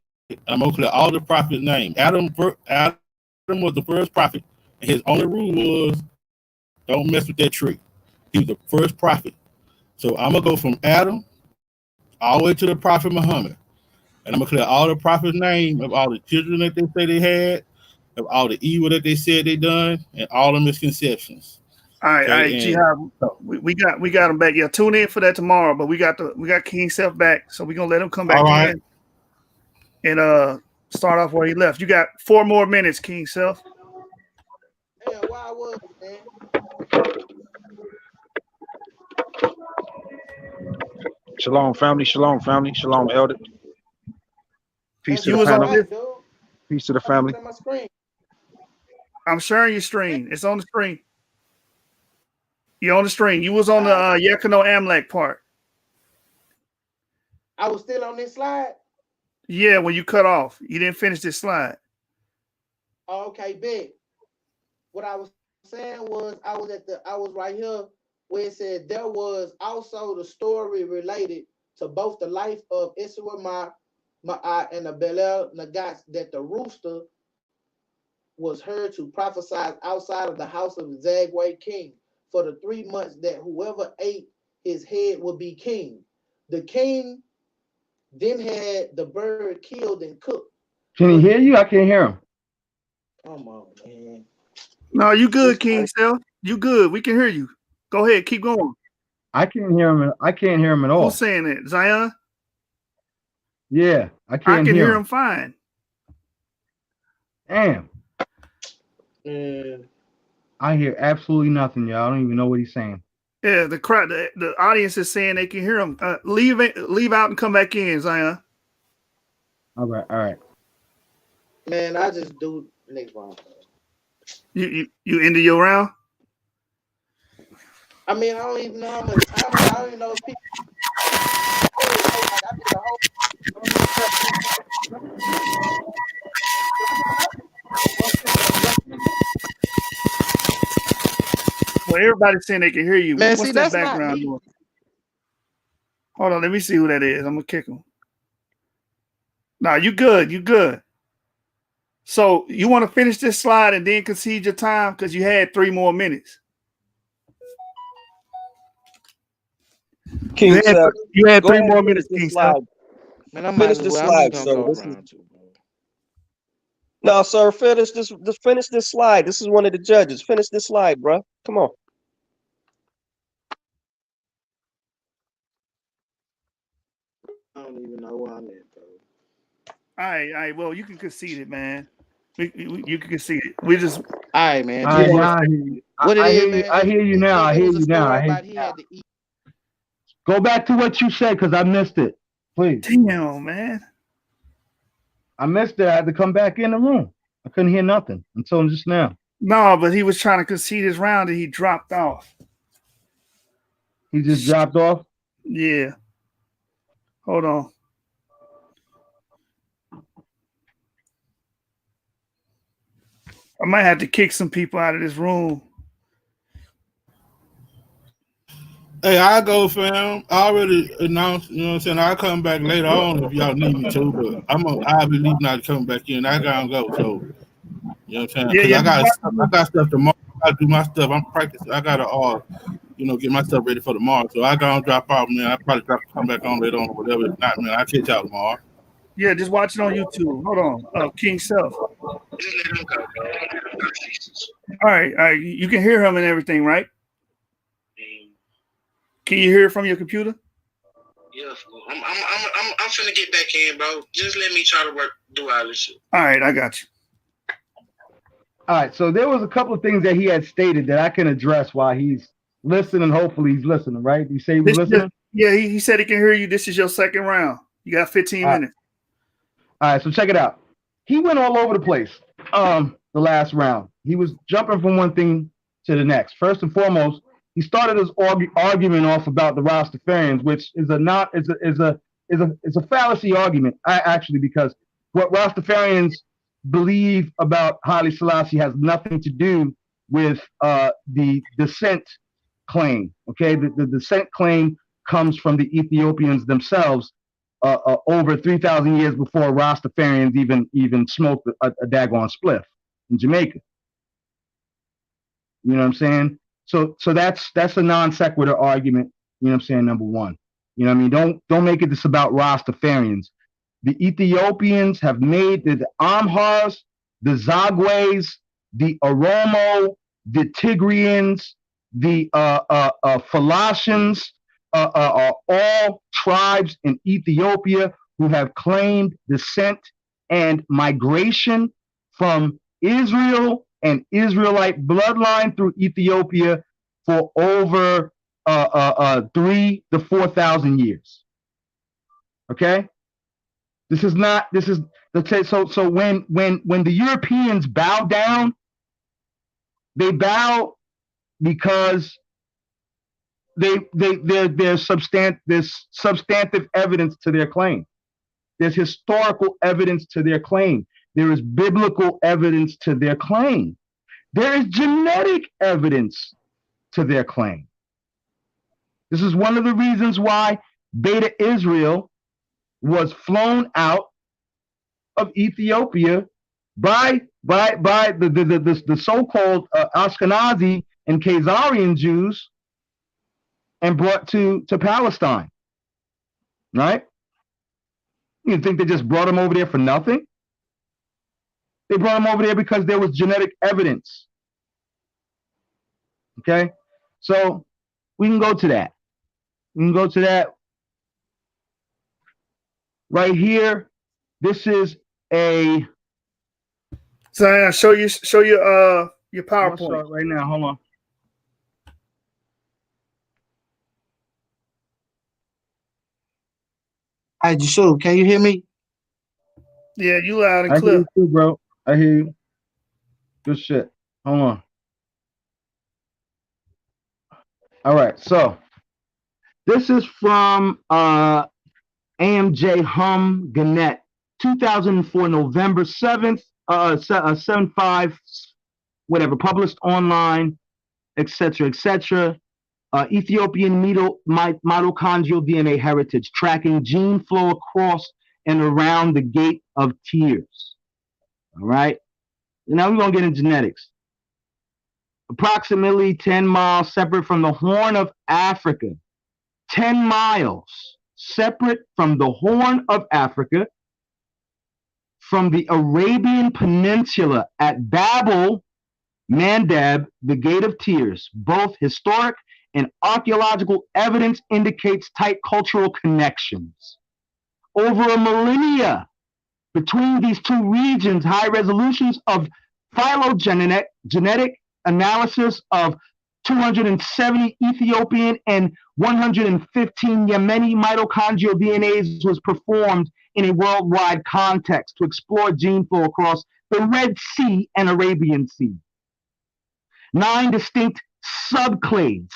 I'm going to clear all the prophets' names. Adam was the first prophet. And his only rule was, don't mess with that tree. He was the first prophet. So I'm going to go from Adam all the way to the prophet Muhammad. And I'm going to clear all the prophets' names of all the children that they say they had, of all the evil that they said they done, and all the misconceptions. All right, Jihad, we got him back. Yeah, tune in for that tomorrow. But we got Kyng Seth back, so we're gonna let him come back in and start off where he left. You got 4 more minutes, Kyng Seth. Yeah, why was man? Shalom, family. Shalom, family. Shalom, elder. Peace to the panel. Peace to the family. I'm sharing your screen. It's on the screen. You're on the screen. You was on the Yekino Amlek part. I was still on this slide. Yeah, when you cut off, you didn't finish this slide. Okay, big. What I was saying was I was right here where it said there was also the story related to both the life of Issachar Ma'at and the Belel Nagats that the rooster was heard to prophesy outside of the house of Zagwe king for the 3 months that whoever ate his head would be king. The king then had the bird killed and cooked. Can he hear you? I can't hear him. Come on, man. No, you good, Kyng Seth. You good. We can hear you. Go ahead. Keep going. I can't hear him. I can't hear him at all. Who's saying it? Xion? Yeah, I can't I can hear him fine. Damn. I hear absolutely nothing, y'all. I don't even know what he's saying. Yeah, the crowd, the audience is saying they can hear him. Leave out and come back in, Xion. All right. Man, I just do next round. You ended your round? I mean, I don't even know how much time. I don't even know if people. Well, everybody's saying they can hear you. Man, What's see, that that's background doing? Hold on, let me see who that is. I'm gonna kick him. No, you good. You good. So you want to finish this slide and then concede your time because you had 3 more minutes. Kyng Seth, you had go 3 ahead more and minutes, finish Kyng this Seth. slide. Man, I'm Finish this slide, sir. No, sir, finish this. Just finish this slide. This is one of the judges. Finish this slide, bro. Come on. I don't even know where I'm at, bro. All right. Well, you can concede it, man. You can concede it. We just. All right, man. What it is, man? I hear you now. I hear you now. Go back to what you said because I missed it. Please. Damn, man. I missed it. I had to come back in the room. I couldn't hear nothing until just now. No, but he was trying to concede his round and he dropped off. He just dropped off? Yeah. Hold on. I might have to kick some people out of this room. Hey, I go, fam. I already announced, you know what I'm saying? I'll come back later on if y'all need me to, but I'll be leaving out to come back in. I gotta go, so you know what I'm saying? Because I got stuff tomorrow. I gotta do my stuff. I'm practicing. I gotta get my stuff ready for tomorrow. So I gotta drop out, man. I probably come back on later on or whatever. If not, man, I'll catch y'all tomorrow. Yeah, just watch it on YouTube. Hold on. Kyng Seth. All right. You can hear him and everything, right? Can you hear it from your computer? Yeah, I'm finna get back in, bro. Just let me try to do all this shit. All right, I got you. All right, so there was a couple of things that he had stated that I can address while he's listening. Hopefully he's listening, right? You say he was listening? Yeah, he said he can hear you. This is your second round. You got 15 minutes. All right, so check it out. He went all over the place the last round. He was jumping from one thing to the next. First and foremost, he started his argument off about the Rastafarians, which is a fallacy argument, actually, because what Rastafarians believe about Halie Selassie has nothing to do with the descent claim. Okay, the descent claim comes from the Ethiopians themselves over 3,000 years before Rastafarians even smoked a daggone spliff in Jamaica. You know what I'm saying? So that's a non sequitur argument. You know what I'm saying? Number one. You know what I mean? Don't make it this about Rastafarians. The Ethiopians have made the Amhars, the Zagwes, the Oromo, the Tigrians, the Falashans, are all tribes in Ethiopia who have claimed descent and migration from Israel and Israelite bloodline through Ethiopia for over 3,000 to 4,000 years. Okay, this is so when the Europeans bow down They bow because there's substantive evidence to their claim. There's historical evidence to their claim. There is biblical evidence to their claim. There is genetic evidence to their claim. This is one of the reasons why Beta Israel was flown out of Ethiopia by the so-called Ashkenazi and Khazarian Jews and brought to Palestine, right? You think they just brought them over there for nothing? They brought them over there because there was genetic evidence. Okay, so we can go to that. We can go to that right here. This is a. So show you your PowerPoint right now. Hold on. All right, Yeshua, can you hear me? Yeah, you loud and I clear. hear you too, bro. I hear you. Good shit. Hold on. All right, so this is from AMJ Hum Gannett, 2004, November 7th, 7/5, whatever, published online, etc., etc. Ethiopian mitochondrial DNA heritage, tracking gene flow across and around the gate of tears. All right. Now we're going to get into genetics. Approximately 10 miles separate from the Horn of Africa. 10 miles separate from the Horn of Africa, from the Arabian Peninsula at Babel Mandab, the Gate of Tears. Both historic and archaeological evidence indicates tight cultural connections. Over a millennia between these two regions, high resolutions of phylogenetic analysis of 270 Ethiopian and 115 Yemeni mitochondrial DNAs was performed in a worldwide context to explore gene flow across the Red Sea and Arabian Sea. 9 distinct subclades,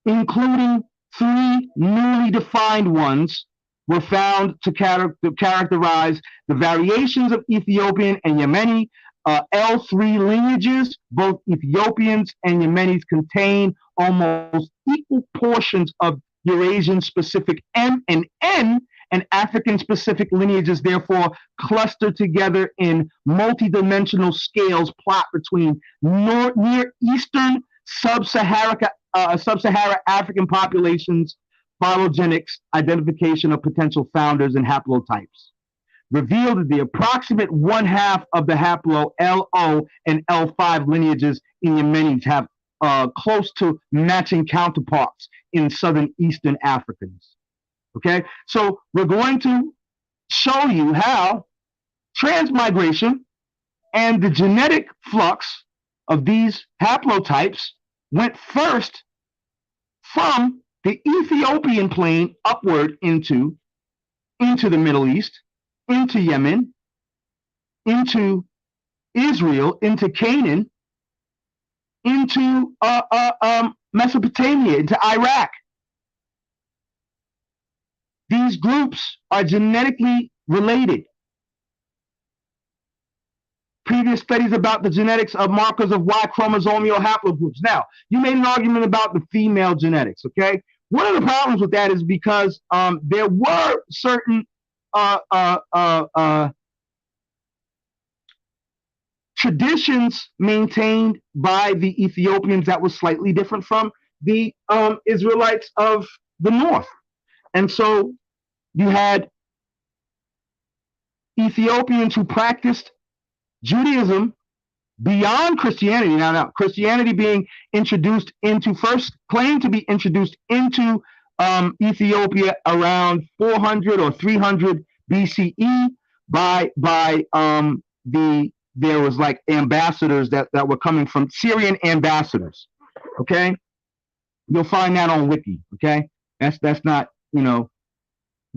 including 3 newly defined ones, were found to characterize the variations of Ethiopian and Yemeni L3 lineages. Both Ethiopians and Yemenis contain almost equal portions of Eurasian-specific M and N, and African-specific lineages therefore cluster together in multidimensional scales plot between Near Eastern Sub-Saharan African populations, phylogenics, identification of potential founders and haplotypes. Revealed that the approximate 1/2 of the haplo LO and L5 lineages in Yemenis have close to matching counterparts in Southern Eastern Africans. Okay, so we're going to show you how transmigration and the genetic flux of these haplotypes went first from the Ethiopian plain upward into the Middle East, into Yemen, into Israel, into Canaan, into Mesopotamia, into Iraq. These groups are genetically related. Previous studies about the genetics of markers of Y chromosomal haplogroups. Now, you made an argument about the female genetics, okay? One of the problems with that is because there were certain traditions maintained by the Ethiopians that was slightly different from the Israelites of the north. And so you had Ethiopians who practiced Judaism beyond Christianity. Now, Christianity being introduced into, first claimed to be introduced into Ethiopia around 400 or 300 BCE by there was like ambassadors that were coming from Syrian ambassadors. Okay, you'll find that on Wiki. Okay, that's not, you know,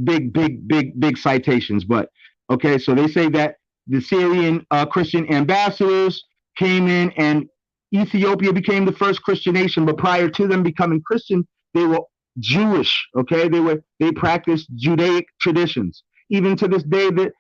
big citations, but okay. So they say that the Syrian Christian ambassadors came in and Ethiopia became the first Christian nation, but prior to them becoming Christian, they were Jewish. Okay, they practiced Judaic traditions. Even to this day, the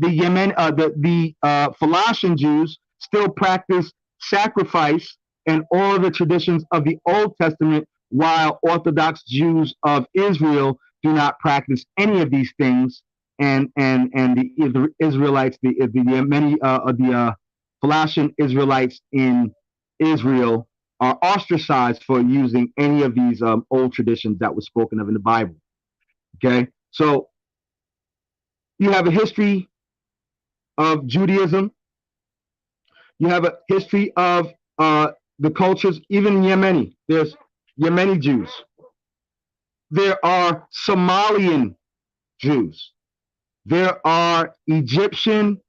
Yemen, the Falasian Jews still practice sacrifice and all of the traditions of the Old Testament, while Orthodox Jews of Israel do not practice any of these things. And the Israelites, the Falasian Israelites in Israel are ostracized for using any of these old traditions that were spoken of in the Bible. Okay, so you have a history of Judaism. You have a history of the cultures, even Yemeni. There's Yemeni Jews. There are Somalian Jews. There are Egyptian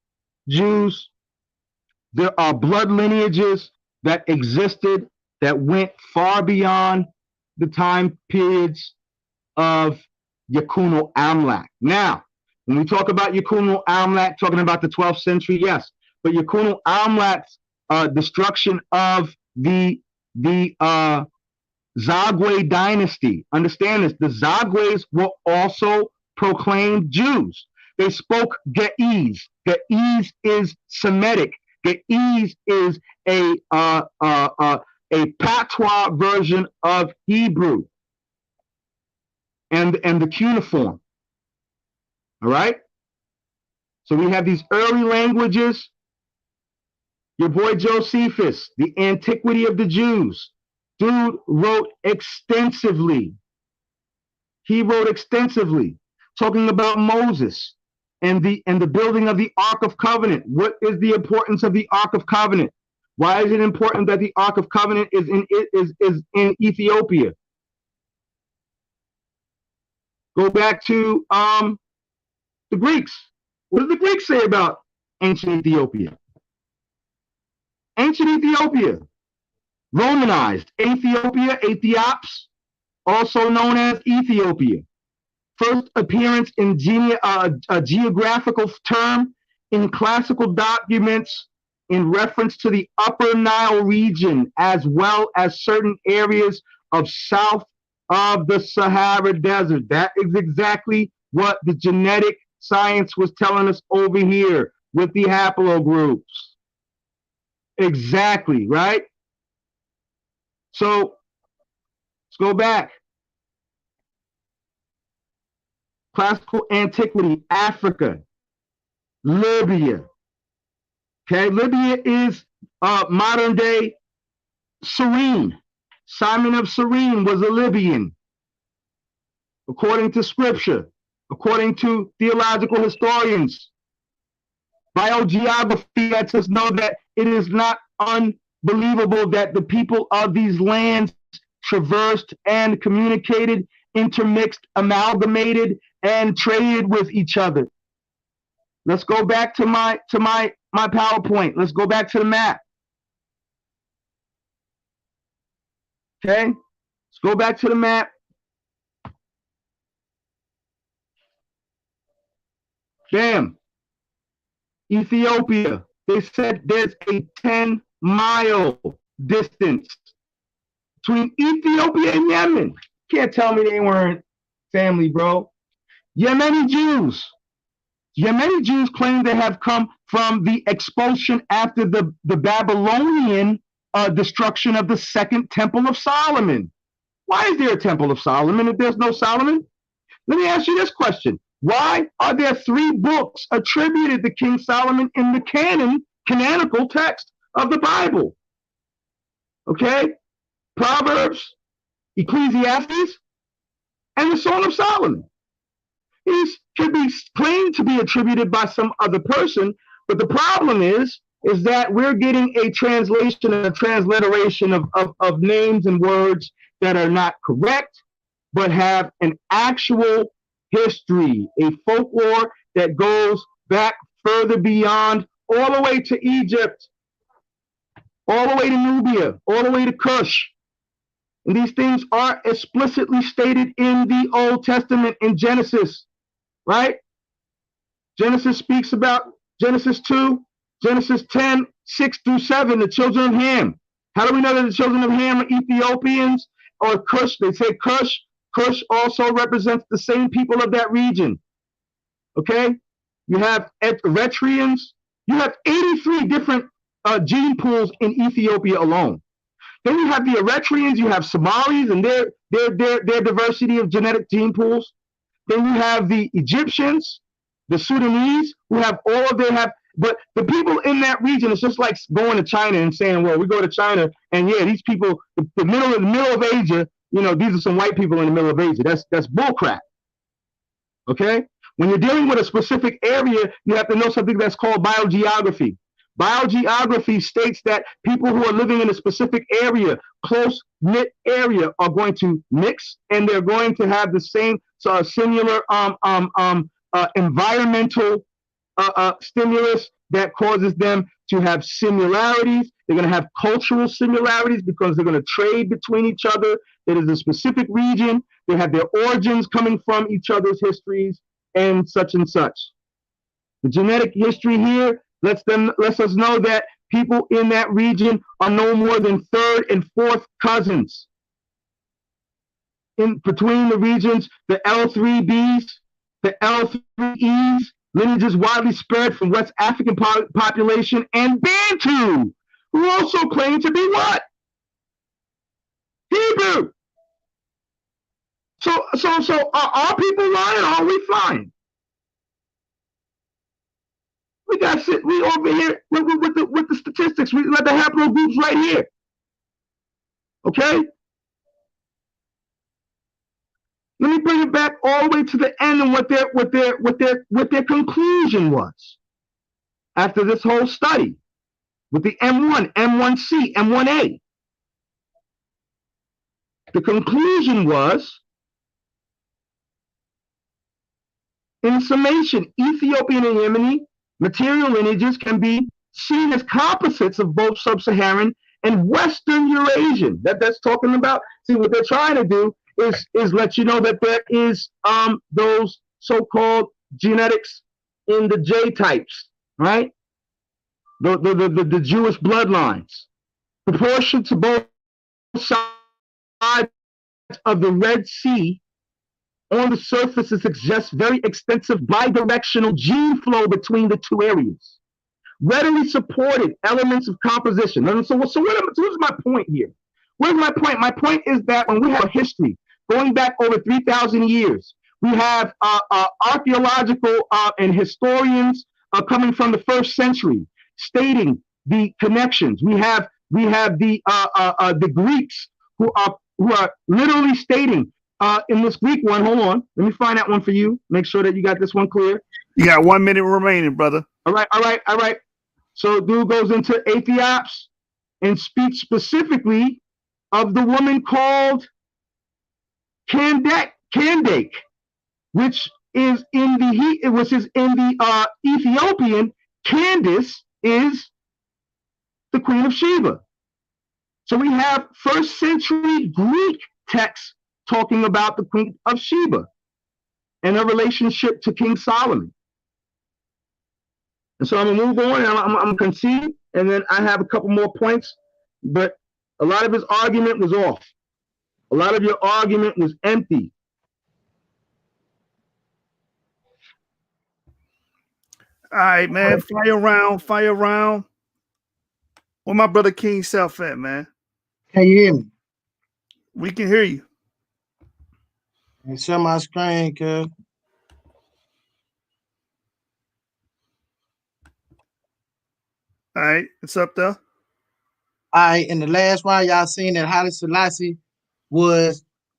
Jews. There are blood lineages that existed that went far beyond the time periods of Yakuno Amlak. Now, when we talk about Yakuno Amlak, talking about the 12th century, yes, but Yakuno Amlak's destruction of the Zagwe dynasty. Understand this: the Zagwes were also proclaimed Jews. They spoke Ge'ez. Ge'ez is Semitic. Ge'ez is a patois version of Hebrew and the cuneiform. All right. So we have these early languages. Your boy Josephus, The Antiquity of the Jews. Dude wrote extensively. He wrote extensively talking about Moses and the building of the Ark of Covenant. What is the importance of the Ark of Covenant? Why is it important that the Ark of Covenant is in Ethiopia? Go back to the Greeks. What did the Greeks say about ancient Ethiopia? Ancient Ethiopia, Romanized Ethiopia, Ethiops, also known as Ethiopia. First appearance in a geographical term in classical documents in reference to the Upper Nile region, as well as certain areas of south of the Sahara Desert. That is exactly what the genetic science was telling us over here with the haplogroups. Exactly, right? So let's go back. Classical antiquity, Africa, Libya. Okay, Libya is modern day Cyrene. Simon of Cyrene was a Libyan, according to scripture, according to theological historians. Biogeography lets us know that it is not unbelievable that the people of these lands traversed and communicated, intermixed, amalgamated, and traded with each other. Let's go back to my PowerPoint. Let's go back to the map. Okay, let's go back to the map. Bam. Ethiopia. They said there's a 10-mile distance between Ethiopia and Yemen. Can't tell me they weren't family, bro. Yemeni Jews. Yemeni Jews claim they have come from the expulsion after the Babylonian destruction of the second Temple of Solomon. Why is there a Temple of Solomon if there's no Solomon? Let me ask you this question. Why are there 3 books attributed to King Solomon in the canonical text of the Bible? Okay? Proverbs, Ecclesiastes, and the Song of Solomon. These could be claimed to be attributed by some other person, but the problem is that we're getting a translation and a transliteration of names and words that are not correct, but have an actual history, a folklore that goes back further beyond, all the way to Egypt, all the way to Nubia, all the way to Kush. And these things are explicitly stated in the Old Testament in Genesis, right? Genesis speaks about Genesis 2, Genesis 10, 6 through 7, the children of Ham. How do we know that the children of Ham are Ethiopians or Cush? They say Cush. Cush also represents the same people of that region. Okay? You have Eritreans. You have 83 different gene pools in Ethiopia alone. Then you have the Eritreans, you have Somalis and their diversity of genetic gene pools. Then you have the Egyptians, the Sudanese, who have all of their but the people in that region, it's just like going to China and saying, well, we go to China and yeah, these people, the middle of Asia, these are some white people in the middle of Asia. That's bullcrap. Okay? When you're dealing with a specific area, you have to know something that's called biogeography. Biogeography states that people who are living in a specific area, close-knit area, are going to mix, and they're going to have the same similar environmental stimulus that causes them to have similarities. They're going to have cultural similarities because they're going to trade between each other. It is a specific region. They have their origins coming from each other's histories and such and such. The genetic history here lets us know that people in that region are no more than third and fourth cousins. In between the regions, the L3Bs, the L3Es, lineages widely spread from West African population and Bantu, who also claim to be what? Hebrew. So are our people lying or are we flying? We over here with the statistics. We let the haplogroups right here. Okay? Let me bring it back all the way to the end and what their conclusion was after this whole study with the M1, M1C, M1A. The conclusion was, in summation, Ethiopian and Yemeni material lineages can be seen as composites of both sub-Saharan and Western Eurasian. That's talking about, see, what they're trying to do is let you know that there is those so-called genetics in the J types, right? The Jewish bloodlines. Proportion to both sides of the Red Sea on the surface suggests very extensive bidirectional gene flow between the two areas. Readily supported elements of composition. And so what's my point here? Where's my point? My point is that when we have a history going back over 3,000 years, we have archaeological and historians coming from the 1st century stating the connections. We have the Greeks who are literally stating in this Greek one. Hold on, let me find that one for you. Make sure that you got this one clear. You got 1 minute remaining, brother. All right. So dude goes into Aethiops and speaks specifically of the woman called Candake, which is in the Ethiopian. Candace is the Queen of Sheba. So we have 1st century Greek texts talking about the Queen of Sheba and her relationship to King Solomon. And so I'm gonna move on and I'm gonna concede, and then I have a couple more points, but a lot of his argument was off. A lot of your argument was empty. All right, man. Fire round. Where my brother Kyng Seth at, man? Can you hear me? We can hear you. And share my screen, cuz. All right, it's up there. All right, in the last round, y'all seen that Halie Selassie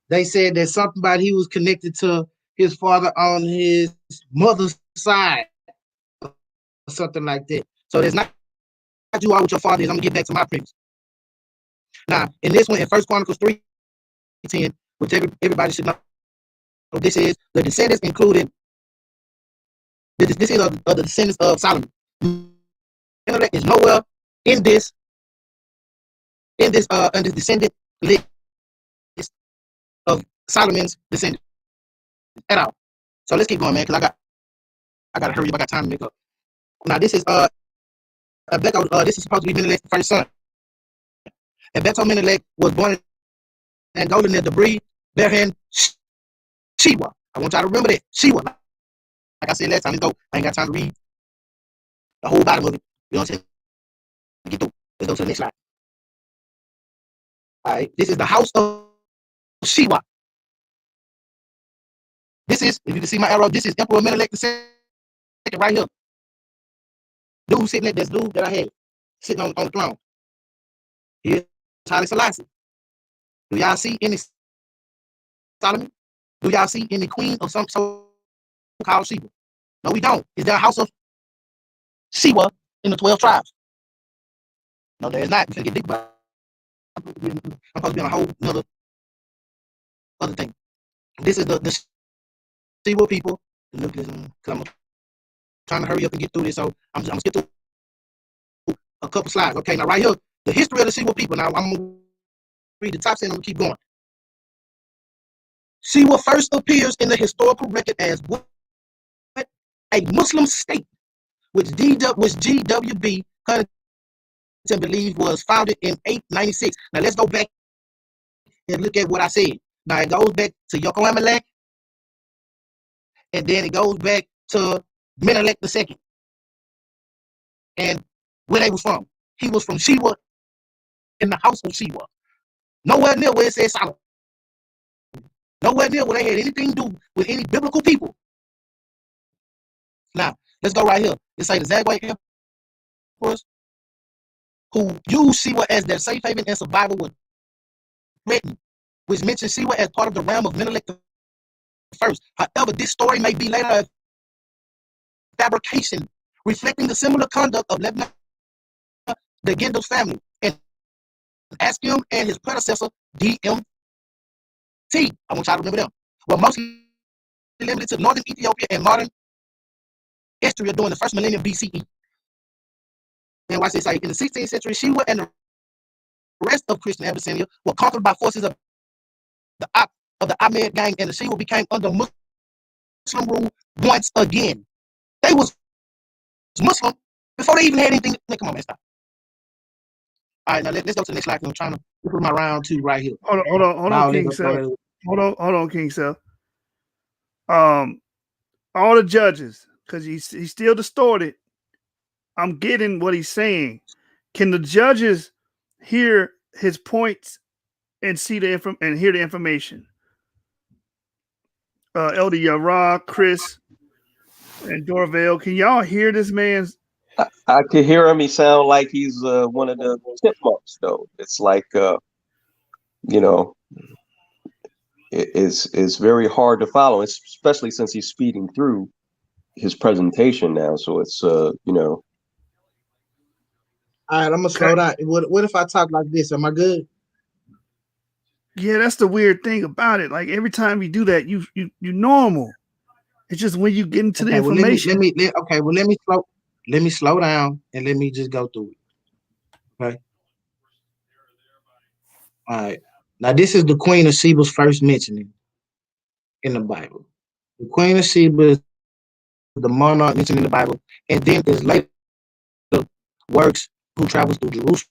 they said that something about he was connected to his father on his mother's side, or something like that. So there's not you are with your father is. I'm gonna get back to my premise. Now, in this one, in 1 Chronicles 3:10, which everybody should know, this is the descendants included. This is the descendants of Solomon. Is nowhere in this descendant list of Solomon's descendants at all. So let's keep going, man, because I gotta hurry up. I got time to make up. Now this is this is supposed to be Menelek's first son. And Beto Menelik was born in Angola near the breed Berhan Shiwa. I want y'all to remember that. Shiwa. Like I said last time, let's go. I ain't got time to read the whole bottom of it. You know what I'm saying? Get through. Let's go to the next slide. All right. This is the house of Shiwa. This is, if you can see my arrow, this is Emperor Menelik II right here. Dude sitting at this dude that I had sitting on the throne. Here's Halie Selassie. Do y'all see any Solomon? Do y'all see any queen of some so-called Sheba? No, we don't. Is there a house of Sheba in the 12 tribes? No, there is not. We're going to get deep about it. I'm supposed to be on a whole other thing. This is the Sheba people. Look, I'm trying to hurry up and get through this, so I'm going to skip through a couple slides. Okay, now right here, the history of the Sheba people. Now I'm going to read the top 10 and I'm going to keep going. Sheba first appears in the historical record as what? A Muslim state, which GWB Huntington believed was founded in 896. Now let's go back and look at what I said. Now it goes back to Yokoamalek, and then it goes back to Menelik II. And where they was from. He was from Sheba, in the house of Sheba. Nowhere near where it says Solomon. Nowhere near where they had anything to do with any biblical people. Now, let's go right here. It say the Zagwe emperors who used Sheba as their safe haven and survival was written, which mentions Sheba as part of the realm of Menelik I. However, this story may be later a fabrication, reflecting the similar conduct of Lebanon, the Gendel family, and Askim and his predecessor, DMT. I want y'all to remember them. Were mostly limited to northern Ethiopia and modern Istria during the first millennium BCE. Then watch this. In the 16th century, Sheba and the rest of Christian Abyssinia were conquered by forces of the Ahmed gang, and the Sheba became under Muslim rule once again. They was Muslim before they even had anything. Come on, man, stop. All right, now let's go to the next slide. I'm trying to put my round two right here. Hold on, Kyng Seth. Hold on, Kyng Seth. All the judges, because he's still distorted. I'm getting what he's saying. Can the judges hear his points and see and hear the information? Elder Yara, Chris, and Dorvale, can y'all hear this man's? I can hear him. He sound like he's one of the chipmunks, though. It's like it's very hard to follow, especially since he's speeding through his presentation now. So it's All right, I'm gonna slow down. What if I talk like this? Am I good? Yeah, that's the weird thing about it. Like every time you do that, you normal. It's just when you get into the information. Let me slow down and let me just go through it. Okay. All right. Now this is the Queen of Sheba's first mentioning in the Bible. The Queen of Sheba is the monarch mentioned in the Bible, and then there's later works who travels through Jerusalem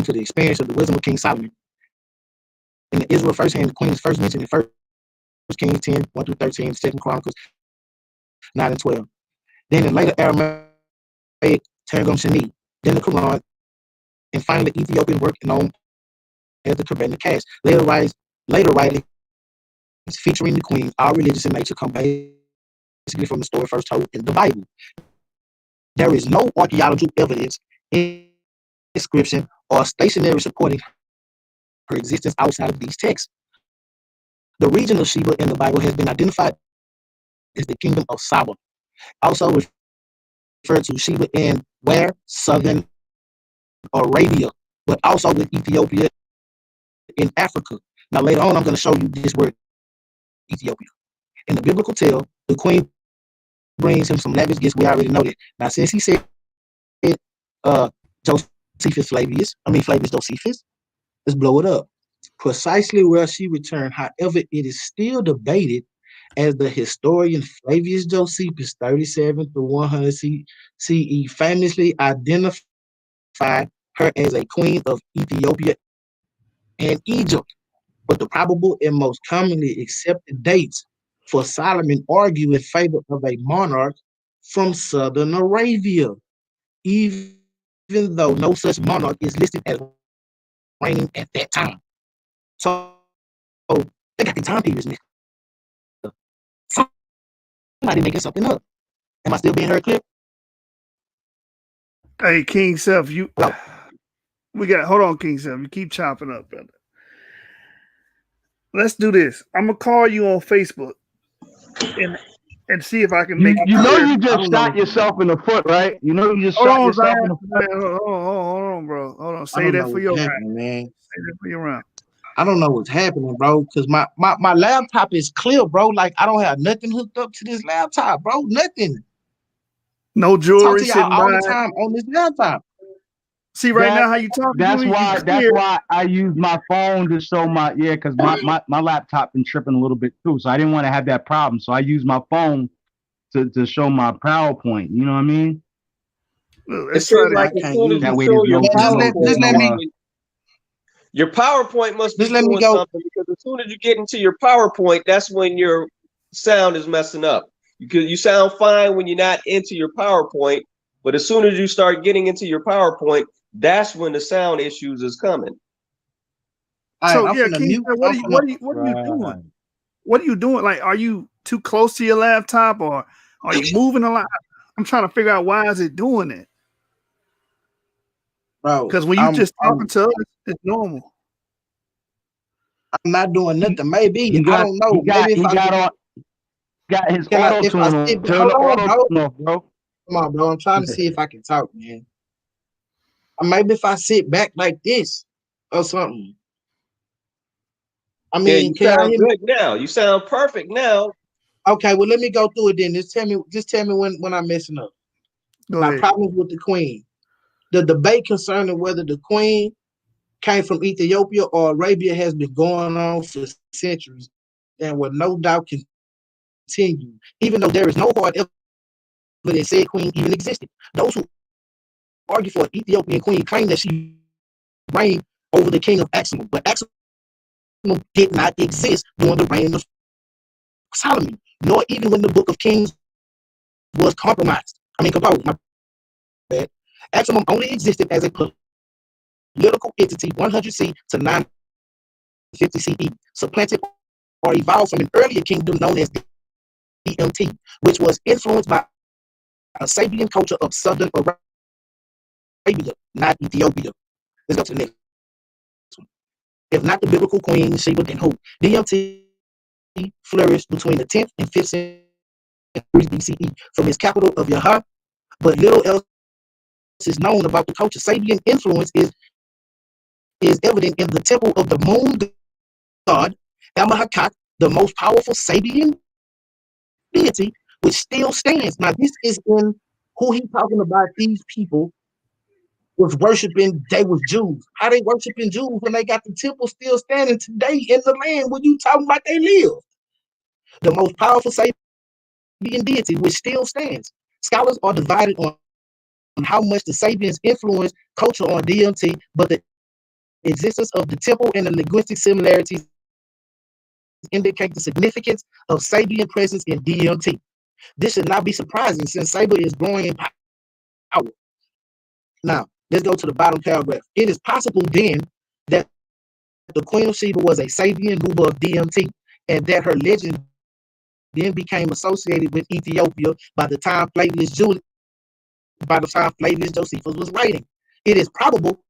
to the experience of the wisdom of King Solomon. In the Israel first hand, the Queen is first mentioned in 1 Kings 10, 1 through 13, 2 Chronicles 9 and 12. Then in later Aramaic, Targum Shani, then the Quran, and finally the Ethiopian work known as the Quran Cash. Later writings featuring the Queen, all religious in nature, come basically from the story first told in the Bible. There is no archaeological evidence, inscription, or stationery supporting her existence outside of these texts. The region of Sheba in the Bible has been identified as the kingdom of Saba, also referred to Sheba in where? Southern Arabia, but also with Ethiopia in Africa. Now later on, I'm going to show you this word, Ethiopia. In the biblical tale, the queen brings him some lavish gifts. We already know that. Now, since he said Flavius Josephus, let's blow it up. Precisely where she returned, however, it is still debated, as the historian Flavius Josephus, 37 to 100 CE, famously identified her as a queen of Ethiopia and Egypt. But the probable and most commonly accepted dates for Solomon argue in favor of a monarch from southern Arabia, even though no such monarch is listed as reigning at that time. So they got the time periods mixed up. Somebody making something up. Am I still being heard clear? Hey, Kyng Seth, Hello? hold on, Kyng Seth. You keep chopping up, brother. Let's do this. I'm gonna call you on Facebook and see if I can make it You know clear. you just shot yourself in the foot, right? You know you just Hold shot on, yourself Zion. in the foot. Hold on, bro. Hold on. I Say don't that know for what's your round. happening, man. Say that for your round. I don't know what's happening, bro, because my laptop is clear, bro. Like, I don't have nothing hooked up to this laptop, bro. Nothing. No I talk jewelry to y'all sitting all by. the time on this laptop. See, right now how you talking That's to me? why. You That's clear. why I use my phone to show my because my laptop been tripping a little bit too. So I didn't want to have that problem. So I use my phone to show my PowerPoint. You know what I mean? Look, It let's try seems to. like I as can't soon as use That you way show there's your no just let me PowerPoint, your PowerPoint must be just let me doing go. something, because as soon as you get into your PowerPoint, that's when your sound is messing up. Because you sound fine when you're not into your PowerPoint, but as soon as you start getting into your PowerPoint, that's when the sound issues is coming. So I'm yeah, finna Kyng mute. Seth, what are you doing? What are you doing? Like, are you too close to your laptop, or are you moving a lot? I'm trying to figure out why is it doing it. Bro, Because when you just talking to us, it's normal. I'm not doing nothing. Maybe I don't know. He got Maybe if I got his can auto if I tune sit on. back, Turn hold the on, auto bro. tune off, bro. Come on, bro. I'm trying to see if I can talk, man. Or maybe if I sit back like this or something. I Yeah, mean, you can y'all sound hear me? good now. You sound perfect now. Okay, well, let me go through it then. Just tell me when I'm messing up. Go Now, ahead. problems with the queen. The debate concerning whether the queen came from Ethiopia or Arabia has been going on for centuries and will no doubt continue, even though there is no hard evidence said queen even existed. Those who argue for an Ethiopian queen claim that she reigned over the king of Axum, but Axum did not exist during the reign of Solomon, nor even when the book of Kings was compromised. Composed. My bad. Axum only existed as a political entity 100 C to 950 CE, supplanted or evolved from an earlier kingdom known as DMT, which was influenced by a Sabian culture of southern Arabia, not Ethiopia. Let's go to the next one. If not the biblical queen Sheba, then who? DMT flourished between the 10th and 5th century BCE from its capital of Yaha, but little else is known about the culture. Sabian influence is evident in the temple of the moon god Amahakat, the most powerful Sabian deity, which still stands. Now, this is in who he talking about. These people was worshiping, they was Jews. How they worshiping Jews when they got the temple still standing today in the land where you talking about they live? The most powerful Sabian deity, which still stands. Scholars are divided on how much the Sabians influenced culture on DMT, but the existence of the temple and the linguistic similarities indicate the significance of Sabian presence in DMT. This should not be surprising since Saber is growing in power. Now, let's go to the bottom paragraph. It is possible then that the Queen of Sheba was a Sabian ruler of DMT, and that her legend then became associated with Ethiopia by the time Flavius Josephus was writing. It is probable,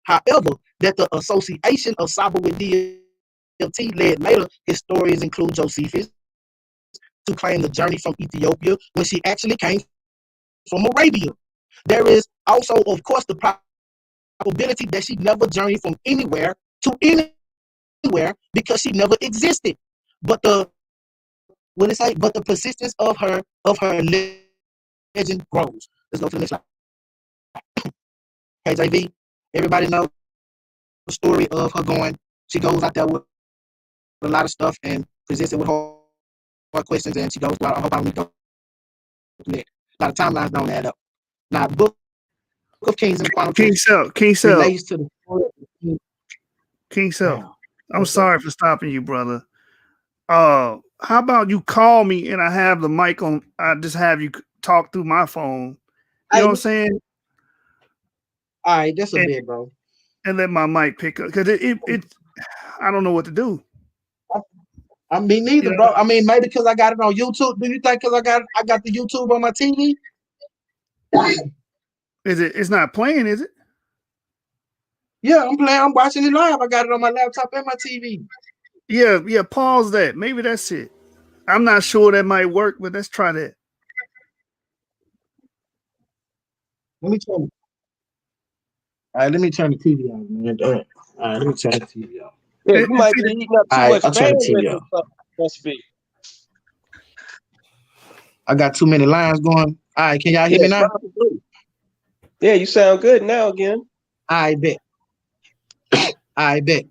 however, that the association of Saba with DMT led later historians include Josephus to claim the journey from Ethiopia when she actually came from Arabia. There is also, of course, the probability that she never journeyed from anywhere to anywhere because she never existed. But the persistence of her legend grows. Let's go to the next slide. KJV, everybody knows the story of her going. She goes out there with a lot of stuff and presents it with hard questions, and she goes, well, I hope I don't go through that. A lot of timelines don't add up. Now, book of Kings and King Chronicles Seth, King Seth, relates to the story of the king. King Seth. Wow. I'm What's up? sorry for stopping you, brother. How about you call me and I have the mic on? I just have you talk through my phone. You know what I'm saying? All right, that's a And, bit, bro. and let my mic pick up because it I don't know what to do. I mean, neither, You know? bro. I mean, maybe because I got it on YouTube. Do you think because I got the YouTube on my TV? It's not playing, is it? Yeah, I'm playing. I'm watching it live. I got it on my laptop and my TV. Yeah. Pause that. Maybe that's it. I'm not sure that might work, but let's try that. Let me turn it. All right, let me turn the TV on, man. All right, let me turn the TV on. Yeah, you might be eating up too much I'll turn the TV bandwidth. off. Must be. I got too many lines going. All right, can y'all hear me now? Probably. Yeah, you sound good now again. I bet. I bet.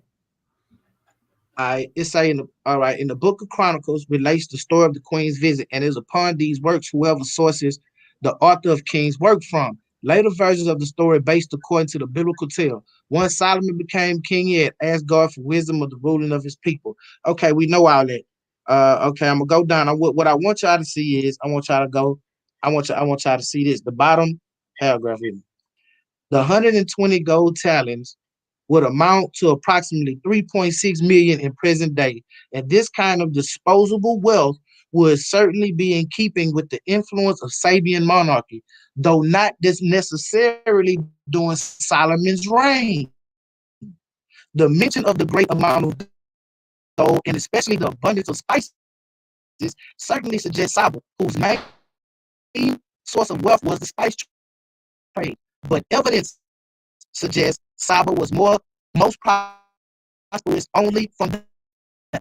It's saying, all right, in the Book of Chronicles relates the story of the queen's visit, and is upon these works whoever sources the author of King's work from. Later versions of the story based according to the biblical tale. Once Solomon became king, he had asked God for wisdom of the ruling of his people. Okay, we know all that. Okay, I'm gonna go down. What I want y'all to see is I want y'all to see this. The bottom paragraph here. The 120 gold talents would amount to approximately 3.6 million in present day. And this kind of disposable wealth would certainly be in keeping with the influence of Sabian monarchy, though not necessarily during Solomon's reign. The mention of the great amount of gold, and especially the abundance of spices, certainly suggests Saba, whose main source of wealth was the spice trade. But evidence suggests Saba was most prosperous only from the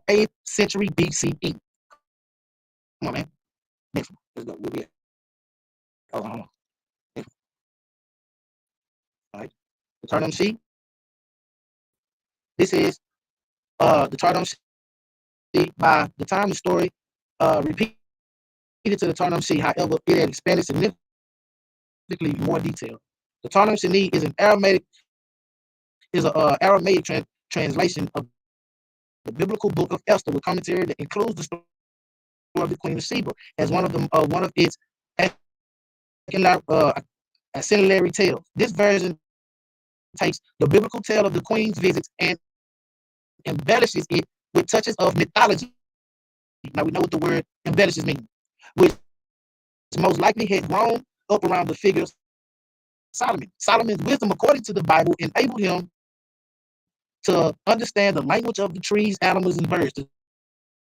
8th century BCE. Come on, man. Next one. Let's go. We'll be hold on. Next one. All right. The chart on the sheet. This is the chart on the sheet. By the time the story repeated to the chart on the sheet, however, it had expanded significantly more detail. The chart on the sheet is an Aramaic translation of the biblical book of Esther with commentary that includes the story of the Queen of Sheba as one of its ancillary tales. This version takes the biblical tale of the Queen's visits and embellishes it with touches of mythology. Now we know what the word embellishes means, which most likely had grown up around the figure of Solomon. Solomon's wisdom, according to the Bible, enabled him to understand the language of the trees, animals, and birds. The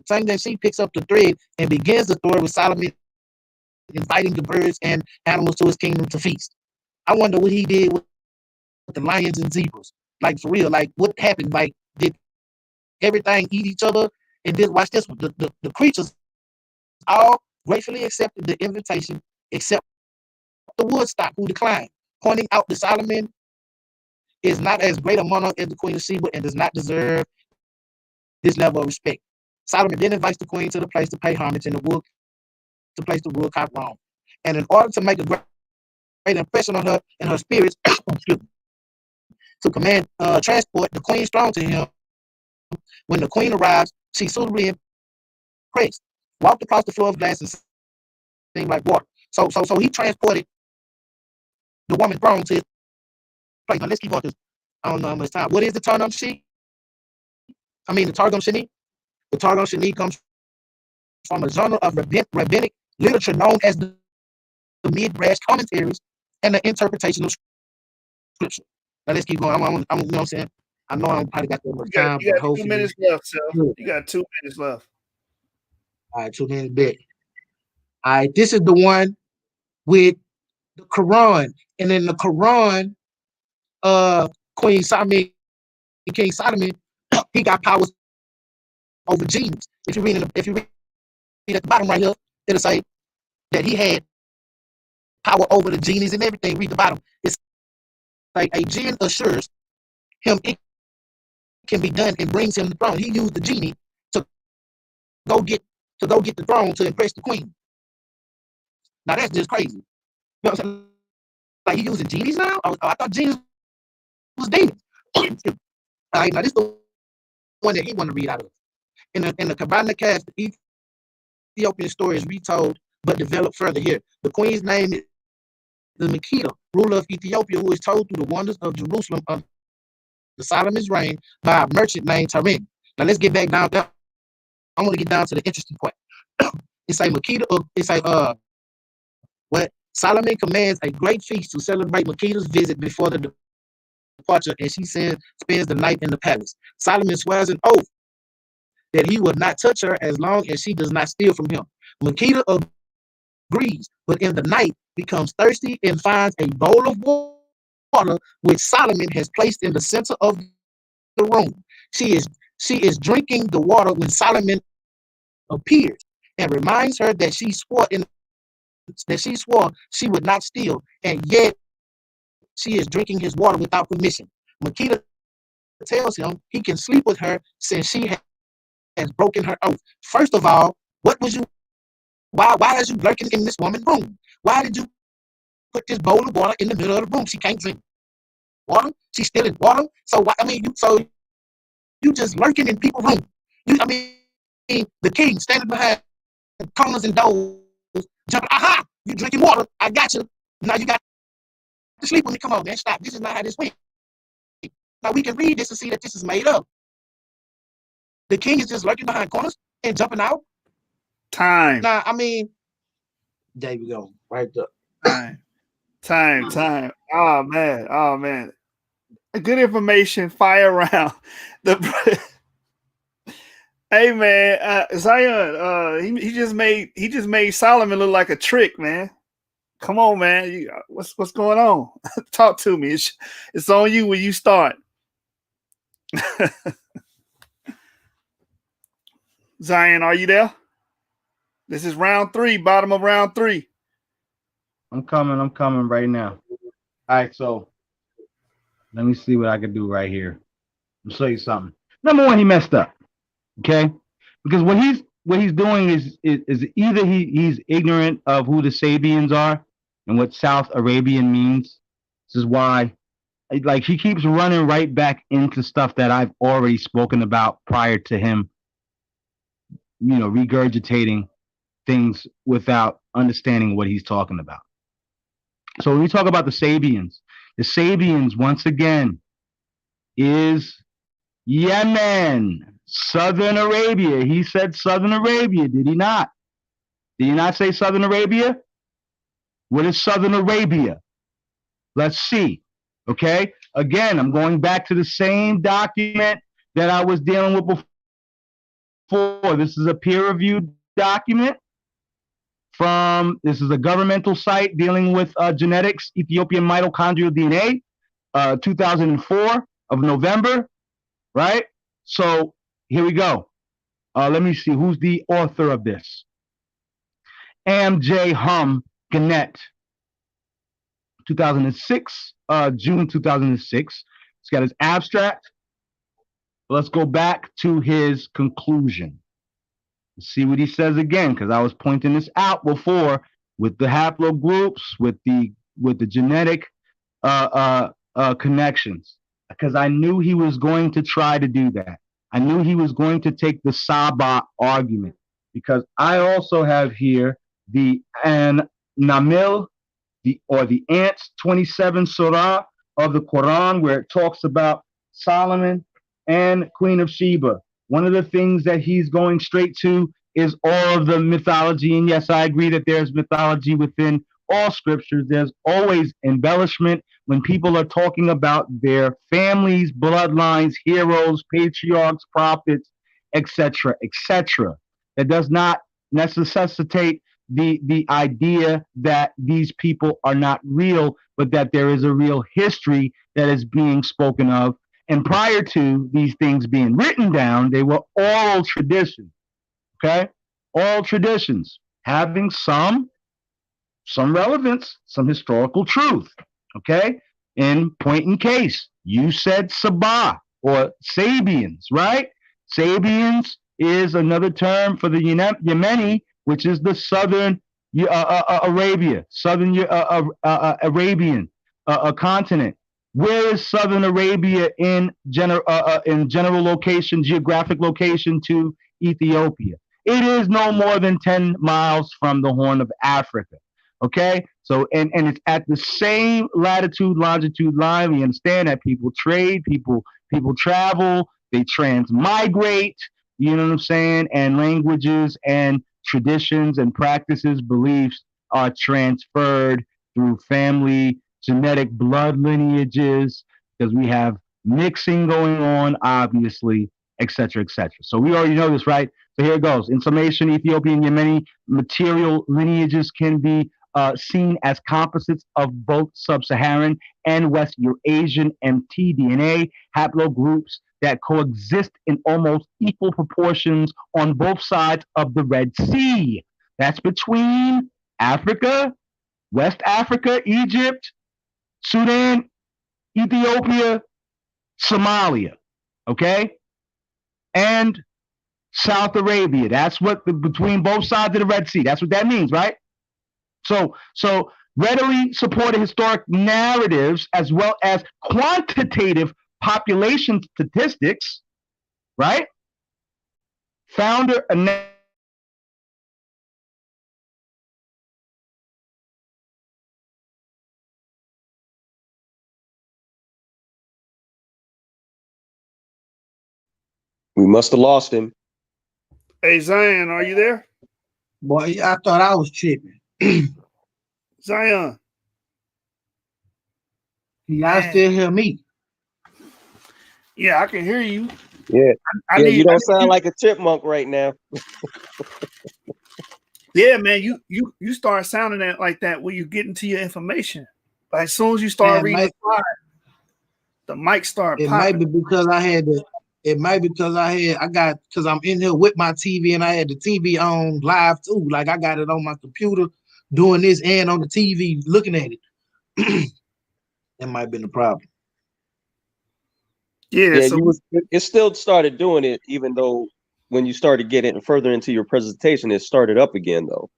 same that she picks up the thread and begins the story with Solomon inviting the birds and animals to his kingdom to feast. I wonder what he did with the lions and zebras. Like, for real, like, what happened? Like, did everything eat each other? And then watch this one. The creatures all gratefully accepted the invitation, except the woodstock, who declined, pointing out that Solomon is not as great a monarch as the Queen of Sheba and does not deserve this level of respect. Solomon then invites the queen to the place to pay homage and to place the woodcock wrong. And in order to make a great impression on her and her spirits, to command transport the queen's throne to him, when the queen arrives, she's suitably impressed, walked across the floor of glass and seemed like water. So he transported the woman's throne to his place. Now let's keep on this. I don't know how much time. What is the Targum sheet? The Targum Shani. The Targum Shani comes from a genre of rabbinic literature known as the midrash commentaries and the interpretation of scripture. Now let's keep going. I'm you know what I'm saying? I know I probably got that much time, You but got 2 hopefully. minutes left, Seth. You got 2 minutes left. All right, 2 minutes bit. All right, this is the one with the Quran. And in the Quran, King Solomon, he got powers over genies. If you read at the bottom right here, it'll say that he had power over the genies and everything. Read the bottom. It's like a jinn assures him it can be done and brings him the throne. He used the genie to go get the throne to impress the queen. Now that's just crazy. You know what I'm saying? like he using genies now? I thought genies was demons. All right, now this is the one that he want to read out of. In the Kabbalah cast, the Ethiopian story is retold but developed further here. The queen's name is the Makeda, ruler of Ethiopia, who is told through the wonders of Jerusalem of the Solomon's reign by a merchant named Tarim. Now let's get back down there. I want to get down to the interesting part. It's a Makeda. It's a what Solomon commands a great feast to celebrate Makeda's visit before the departure, and she spends the night in the palace. Solomon swears an oath that he will not touch her as long as she does not steal from him. Makeda agrees, but in the night becomes thirsty and finds a bowl of water which Solomon has placed in the center of the room. She is drinking the water when Solomon appears and reminds her that she swore she would not steal, and yet she is drinking his water without permission. Makeda tells him he can sleep with her since she has broken her oath. First of all, why is you lurking in this woman's room? Why did you put this bowl of water in the middle of the room? She can't drink water. She's stealing water. So you just lurking in people's room. The king standing behind corners and doors, jumping. Aha! You drinking water? I got you. Now you got to sleep with me. Come on, man. Stop. This is not how this went. Now we can read this and see that this is made up. The king is just lurking behind corners and jumping out. Time. Now, there we go. Right there. Time. Oh man. Good information. Fire around. Hey man, Xion, he just made Solomon look like a trick, man. Come on, man. What's going on? Talk to me. It's on you when you start. Xion, are you there? This is round 3, bottom of round 3. I'm coming right now. All right, so let me see what I can do right here. I'll show you something. Number one, he messed up. Okay, because what he's doing is either he's ignorant of who the Sabians are and what South Arabian means. This is why, like, he keeps running right back into stuff that I've already spoken about prior to him, regurgitating things without understanding what he's talking about. So when we talk about the Sabians once again is Yemen. Southern Arabia. He said Southern Arabia, did he not? Did he not say Southern Arabia? What is Southern Arabia? Let's see. Okay. Again, I'm going back to the same document that I was dealing with before. This is a peer-reviewed document this is a governmental site dealing with genetics, Ethiopian mitochondrial DNA, 2004 of November, right? So here we go. Let me see. Who's the author of this? M.J. Gannett, 2006, June 2006. He's got his abstract. Let's go back to his conclusion. Let's see what he says again, because I was pointing this out before with the haplogroups, with the genetic connections, because I knew he was going to try to do that. I knew he was going to take the Saba argument, because I also have here the Namil, the Ants 27 Surah of the Quran, where it talks about Solomon and Queen of Sheba. One of the things that he's going straight to is all of the mythology. And yes, I agree that there's mythology within all scriptures. There's always embellishment when people are talking about their families, bloodlines, heroes, patriarchs, prophets, etc., etc. That does not necessitate the idea that these people are not real, but that there is a real history that is being spoken of. And prior to these things being written down, they were oral traditions. Okay? Oral traditions having some relevance, some historical truth. Okay? In point in case, you said Sabah or Sabians, right? Sabians is another term for the Yemeni, which is the southern Arabia, southern Arabian continent. Where is southern Arabia in general location, geographic location to Ethiopia? It is no more than 10 miles from the Horn of Africa. Okay, so and it's at the same latitude longitude line. We understand that people trade, people travel, they transmigrate. You know what I'm saying? And languages and traditions and practices, beliefs are transferred through family, genetic blood lineages, because we have mixing going on, obviously, etc., etc. So we already know this, right? So here it goes. In summation, Ethiopian Yemeni material lineages can be seen as composites of both sub-Saharan and West Eurasian mtDNA haplogroups that coexist in almost equal proportions on both sides of the Red Sea. That's between Africa, West Africa, Egypt, Sudan, Ethiopia, Somalia, okay? And South Arabia. That's what between both sides of the Red Sea. That's what that means, right? So readily supported historic narratives as well as quantitative population statistics, right? Founder We must have lost him. Hey, Zion, are you there? Boy, I thought I was tripping. Zion. Y'all still hear me? Yeah, I can hear you. Yeah, you don't sound like a chipmunk right now. Yeah, man, you start sounding like that when you get into your information. Like as soon as you start reading the mic start It popping. might be because I had the. It might be because because I'm in here with my TV and I had the TV on live too. Like I got it on my computer doing this and on the TV looking at it. That might have been the problem. Yeah, so it still started doing it, even though when you started getting further into your presentation, it started up again though.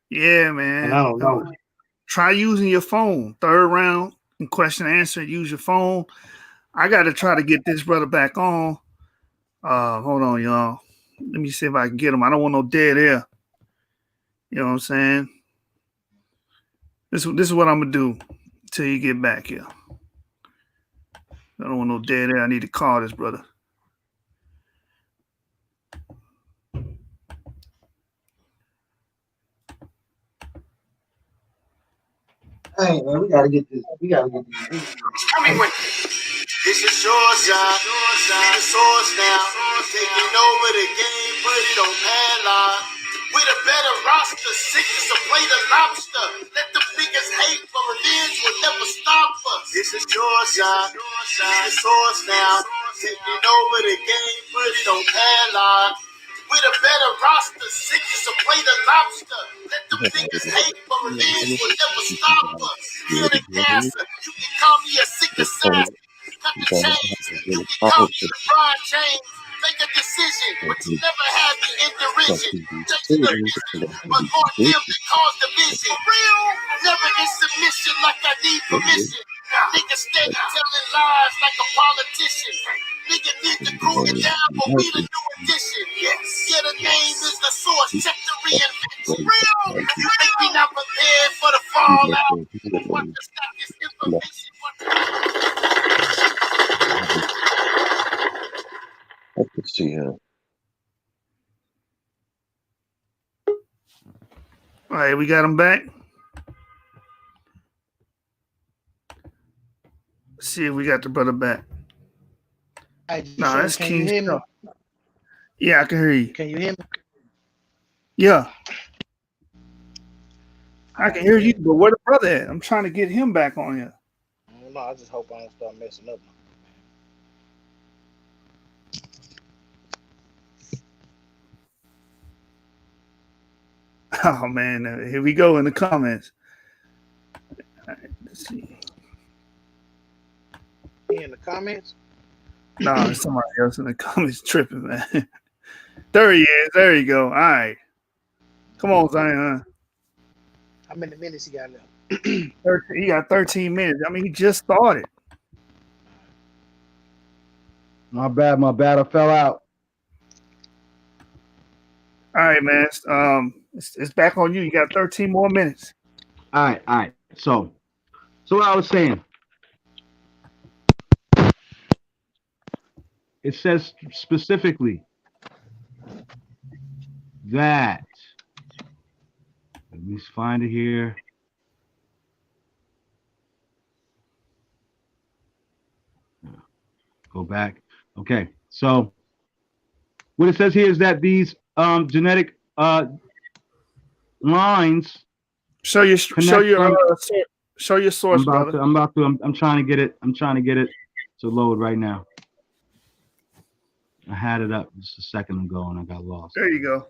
Yeah, man. And I don't know. Try using your phone. Third round and question and answer. Use your phone. I got to try to get this brother back on. Hold on, y'all. Let me see if I can get him. I don't want no dead air. You know what I'm saying? This is what I'm gonna do until you get back here. I don't want no dead air. I need to call this brother. Hey man, we gotta get this. We gotta get this. This is your job. See the source now. Taking over the game, put it on padlock. With a better roster, sick as a plate of lobster. Let the biggest hate for revenge will never stop us. This is your job. See the source now. Taking over the game, put it on padlock. With a better roster, sick as a plate of lobster. Let the biggest hate for revenge will never stop us. You're the cancer. You can call me a sick assassin. Cut the chains. You can call me LeBron James. Make a decision, but you never had me in derision. Chase the vision, but more give than cause division. Real, never in submission like I need permission. Nigga steady telling lies like a politician. Nigga need to cool it down, but we the new edition. Yes, yeah, the name is the source. Check the reinvention. Real, you think we not prepared for the fallout? Want to stop this information? Let's see here. All right, we got him back. Let's see if we got the brother back. That's Kyng Seth. Yeah, I can hear you. Can you hear me? Yeah. I can hear you, but where the brother at? I'm trying to get him back on here. I don't know. I just hope I don't start messing up. Oh man, here we go in the comments. All right, let's see. In the comments? No, there's somebody else in the comments tripping, man. There he is. There you go. All right. Come on, Zion. How many minutes he got left? 13, he got 13 minutes. I mean, he just started. My bad. I fell out. All right, man. It's back on you. You got 13 more minutes. All right. So what I was saying. It says specifically that. Let me find it here. Go back. Okay. So what it says here is that these genetic lines. Show your source, brother. I'm trying to get it. I'm trying to get it to load right now. I had it up just a second ago and I got lost. There you go.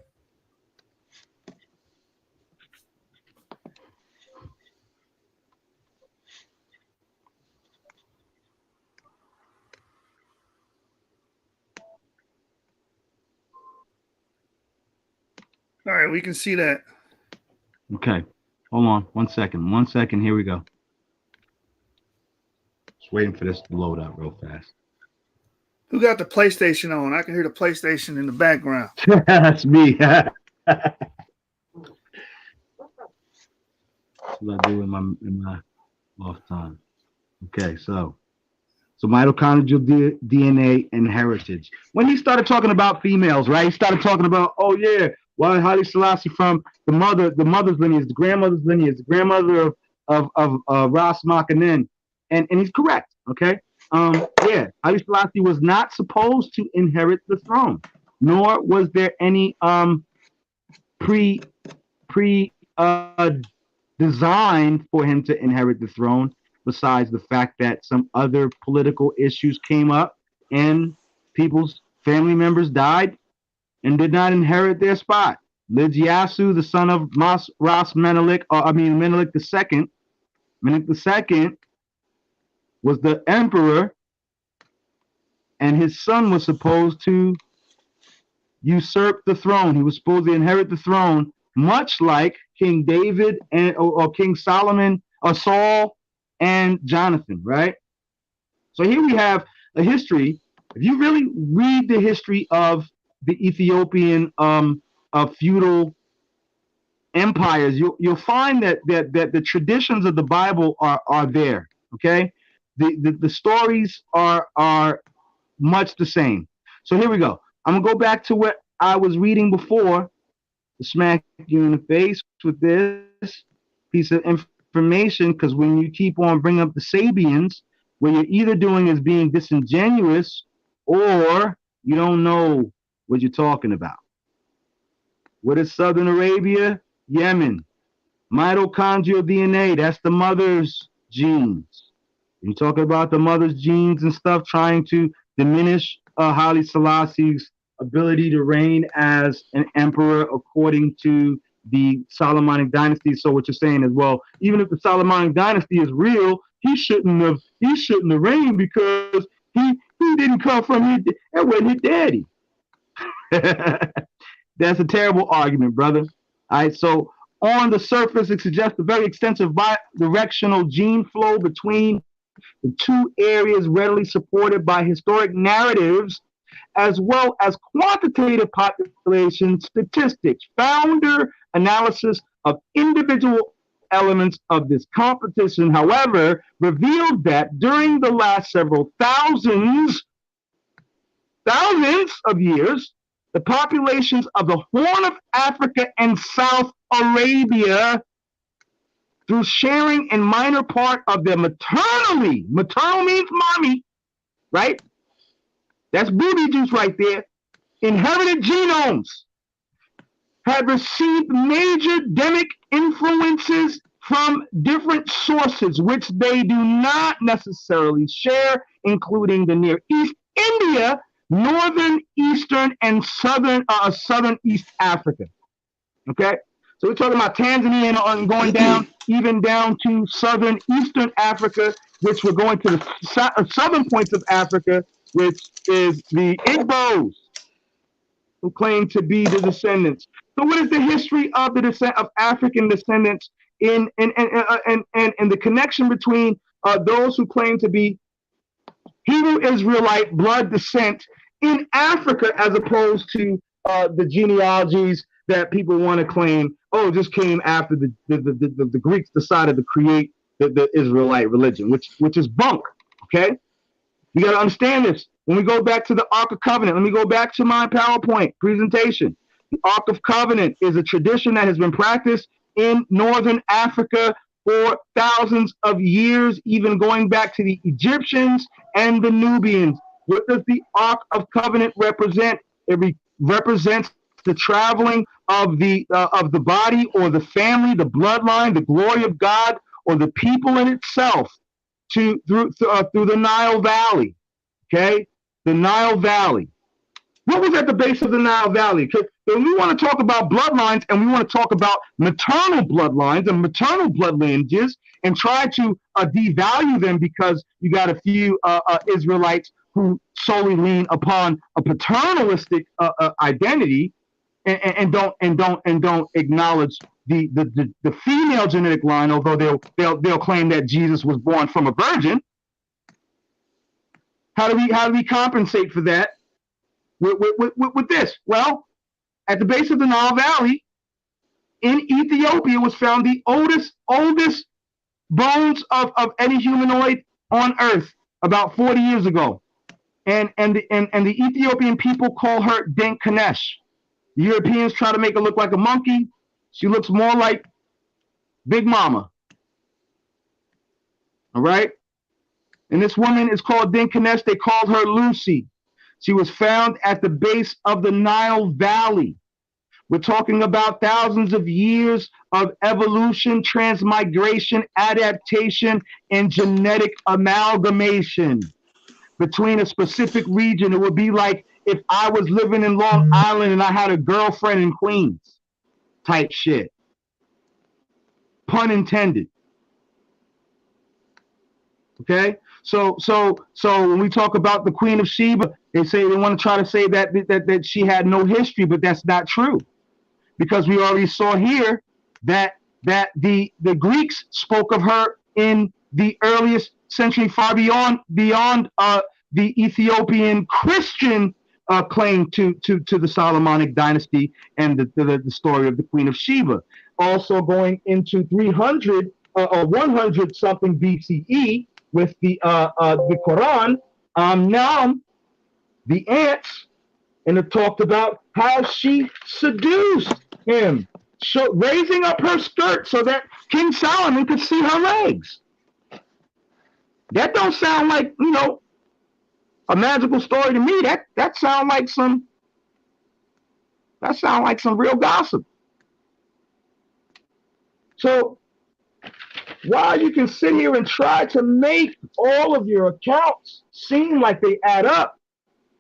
All right, we can see that. Okay. Hold on. 1 second. 1 second. Here we go. Just waiting for this to load up real fast. Who got the PlayStation on? I can hear the PlayStation in the background. That's me. That's what I do in my off time. Okay, so mitochondrial DNA and heritage. When he started talking about females, right? He started talking about, oh yeah, well, Halie Selassie from the mother's lineage, the grandmother's lineage, the grandmother of Ras Makanen, and he's correct. Okay. Yeah, Halie Selassie was not supposed to inherit the throne, nor was there any designed for him to inherit the throne, besides the fact that some other political issues came up and people's family members died and did not inherit their spot. Lidyasu, the son of Ras Menelik, Menelik II. Menelik II was the emperor, and his son was supposed to usurp the throne. He was supposed to inherit the throne, much like King David or King Solomon or Saul and Jonathan, right? So here we have a history. If you really read the history of the Ethiopian feudal empires, you'll find that the traditions of the Bible are there. Okay, the stories are much the same. So here we go. I'm gonna go back to what I was reading before to smack you in the face with this piece of information, because when you keep on bringing up the Sabians, what you're either doing is being disingenuous or you don't know what you're talking about. What is Southern Arabia? Yemen. Mitochondrial DNA, that's the mother's genes. You're talking about the mother's genes and stuff, trying to diminish Halie Selassie's ability to reign as an emperor according to the Solomonic dynasty. So what you're saying is, well, even if the Solomonic dynasty is real, he shouldn't have reigned because he didn't come from that wasn't his daddy. That's a terrible argument, brother. All right, so on the surface, it suggests a very extensive bi-directional gene flow between the two areas, readily supported by historic narratives, as well as quantitative population statistics. Founder analysis of individual elements of this competition, however, revealed that during the last several thousands of years, the populations of the Horn of Africa and South Arabia, through sharing in minor part of their maternal means mommy, right? That's booby juice right there. Inherited genomes had received major demic influences from different sources, which they do not necessarily share, including the Near East, India, Northern, Eastern, and Southern East Africa. Okay? So we're talking about Tanzania and going down, even down to Southern Eastern Africa, which we're going to the southern points of Africa, which is the Igbos, who claim to be the descendants. So what is the history of the descent of African descendants in the connection between those who claim to be Hebrew Israelite blood descent in Africa, as opposed to the genealogies that people want to claim, oh, just came after the Greeks decided to create the Israelite religion, which is bunk. Okay, you got to understand this. When we go back to the Ark of Covenant, let me go back to my PowerPoint presentation. The Ark of Covenant is a tradition that has been practiced in Northern Africa for thousands of years, even going back to the Egyptians and the Nubians. What does the Ark of Covenant represent? It represents the traveling of the body or the family, the bloodline, the glory of God, or the people in itself through the Nile Valley. Okay, the Nile Valley. What was at the base of the Nile Valley? Because when we want to talk about bloodlines and we want to talk about maternal bloodlines and maternal blood lineages and try to devalue them because you got a few Israelites who solely lean upon a paternalistic identity and don't acknowledge the female genetic line, although they'll claim that Jesus was born from a virgin. How do we compensate for that with this? Well, at the base of the Nile Valley in Ethiopia was found the oldest bones of any humanoid on Earth about 40 years ago, and the Ethiopian people call her Dinkanesh. The Europeans try to make her look like a monkey. She looks more like Big Mama. All right. And this woman is called Dinkanesh. They called her Lucy. She was found at the base of the Nile Valley. We're talking about thousands of years of evolution, transmigration, adaptation, and genetic amalgamation between a specific region. It would be like if I was living in Long Island and I had a girlfriend in Queens type shit. Pun intended. Okay? So when we talk about the Queen of Sheba, they want to try to say that she had no history, but that's not true, because we already saw here that the Greeks spoke of her in the earliest century, far beyond the Ethiopian Christian claim to the Solomonic dynasty and the story of the Queen of Sheba. Also going into 300 or 100 something BCE. With the Quran, now the ants, and it talked about how she seduced him, raising up her skirt so that King Solomon could see her legs. That don't sound like, a magical story to me. That sound like some real gossip. So while you can sit here and try to make all of your accounts seem like they add up,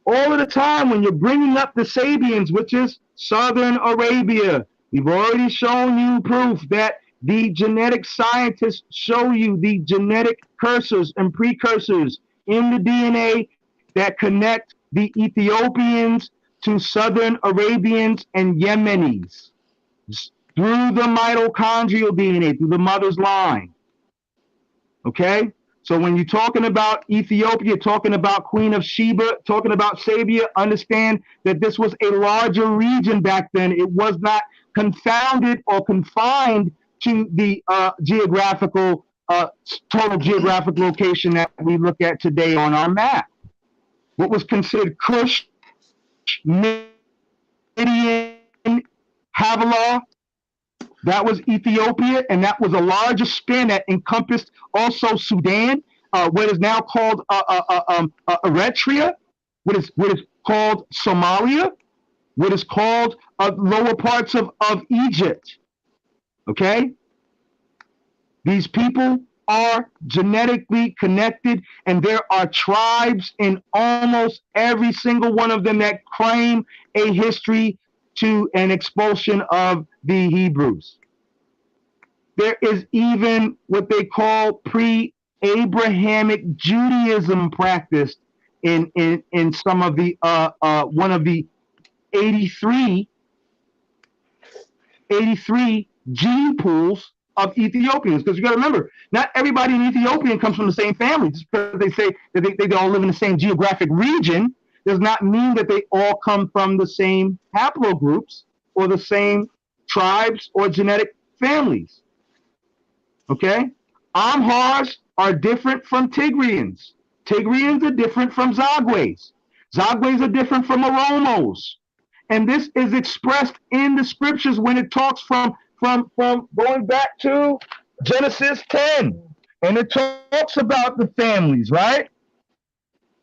all of the time when you're bringing up the Sabians, which is Southern Arabia, we've already shown you proof that the genetic scientists show you the genetic cursors and precursors in the DNA that connect the Ethiopians to Southern Arabians and Yemenis through the mitochondrial DNA, through the mother's line. Okay? So when you're talking about Ethiopia, talking about Queen of Sheba, talking about Sabia, understand that this was a larger region back then. It was not confounded or confined to the total geographic location that we look at today on our map. What was considered Kush, Midian, Havilah, that was Ethiopia, and that was a larger span that encompassed also Sudan, what is now called Eritrea, what is called Somalia, what is called lower parts of Egypt. Okay? These people are genetically connected, and there are tribes in almost every single one of them that claim a history to an expulsion of the Hebrews. There is even what they call pre-Abrahamic Judaism practiced in some of the one of the 83 83 gene pools of Ethiopians. Because you got to remember, not everybody in Ethiopia comes from the same family. Just because they say that they all live in the same geographic region does not mean that they all come from the same haplogroups or the same tribes or genetic families. Okay? Amhars are different from Tigrians. Tigrians are different from Zagwes. Zagwes are different from Oromos. And this is expressed in the scriptures when it talks from going back to Genesis 10. And it talks about the families, right?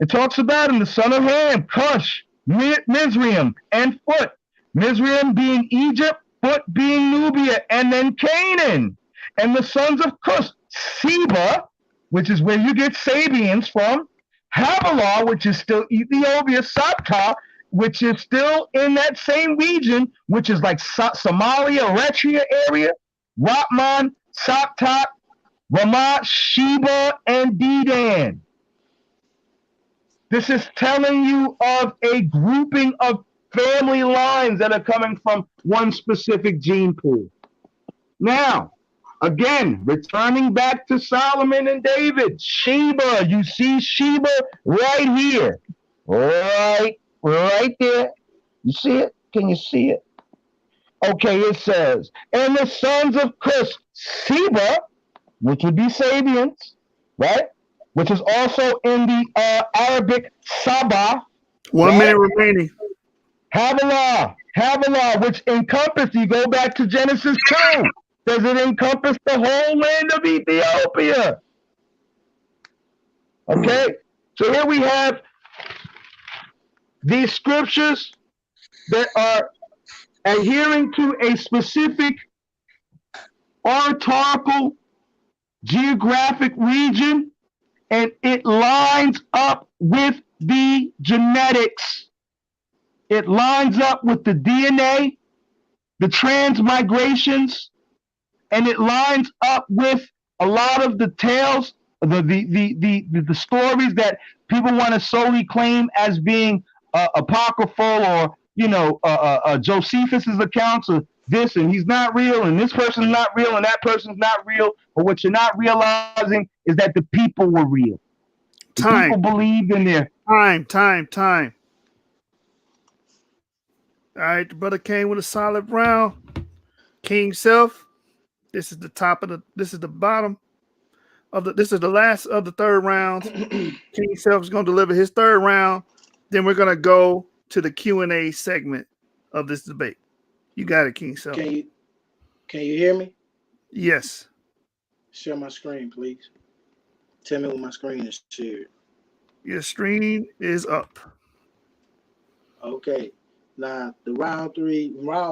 It talks about him, the son of Ham, Cush, Mizraim, and Phut. Mizraim being Egypt, Phut being Nubia, and then Canaan. And the sons of Cush, Seba, which is where you get Sabians from, Havilah, which is still Ethiopia, Sabta, which is still in that same region, which is like Somalia, Eritrea area, Ratman, Sabta, Ramat, Sheba, and Dedan. This is telling you of a grouping of family lines that are coming from one specific gene pool. Now, again, returning back to Solomon and David, Sheba, you see Sheba right here, right there. You see it? Can you see it? Okay, it says, and the sons of Cush, Seba, which would be Sabians, right? Which is also in the Arabic Saba. 1 minute remaining. Havilah, which encompassed, you go back to Genesis 2. Does it encompass the whole land of Ethiopia? Okay, so here we have these scriptures that are adhering to a specific oratorical geographic region, and it lines up with the genetics. It lines up with the DNA, the transmigrations, and it lines up with a lot of the tales, the stories that people want to solely claim as being apocryphal, or Josephus's accounts of this, and he's not real, and this person's not real, and that person's not real. But what you're not realizing is that the people were real. People believed in their time. All right, the brother came with a solid round. Kyng Seth, this is the bottom of this is the last of the third round. Kyng Seth is going to deliver his third round. Then we're going to go to the Q&A segment of this debate. You got it, Kyng Seth. Can you hear me? Yes. Share my screen, please. Tell me when my screen is shared. Your screen is up. Okay. Now the round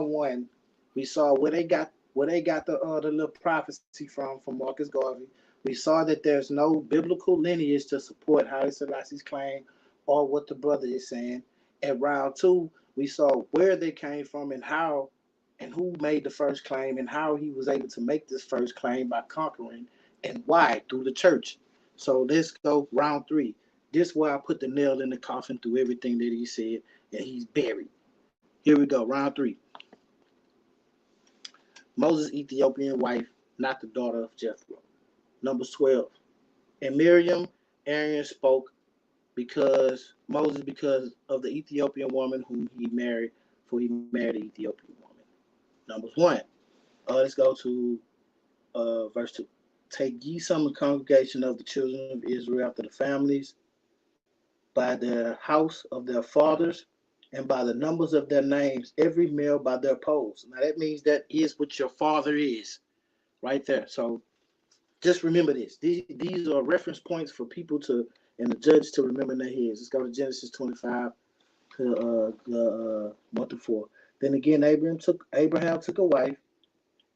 one, we saw where they got the little prophecy from Marcus Garvey. We saw that there's no biblical lineage to support Haile Selassie's claim or what the brother is saying. At round two, we saw where they came from and how and who made the first claim and how he was able to make this first claim by conquering and why through the church. So let's go round three. This is where I put the nail in the coffin through everything that he said, and he's buried. Here we go, round three. Moses' Ethiopian wife, not the daughter of Jethro. Numbers 12. And Miriam, Aaron spoke because of the Ethiopian woman whom he married, for he married the Ethiopian woman. Numbers 1. Let's go to verse 2. Take ye some of the congregation of the children of Israel after the families, by the house of their fathers, and by the numbers of their names, every male by their poles. Now that means that is what your father is, right there. So just remember this. These are reference points for people to and the judge to remember in their heads. Let's go to Genesis 25, 1-4. Then again, Abraham took a wife,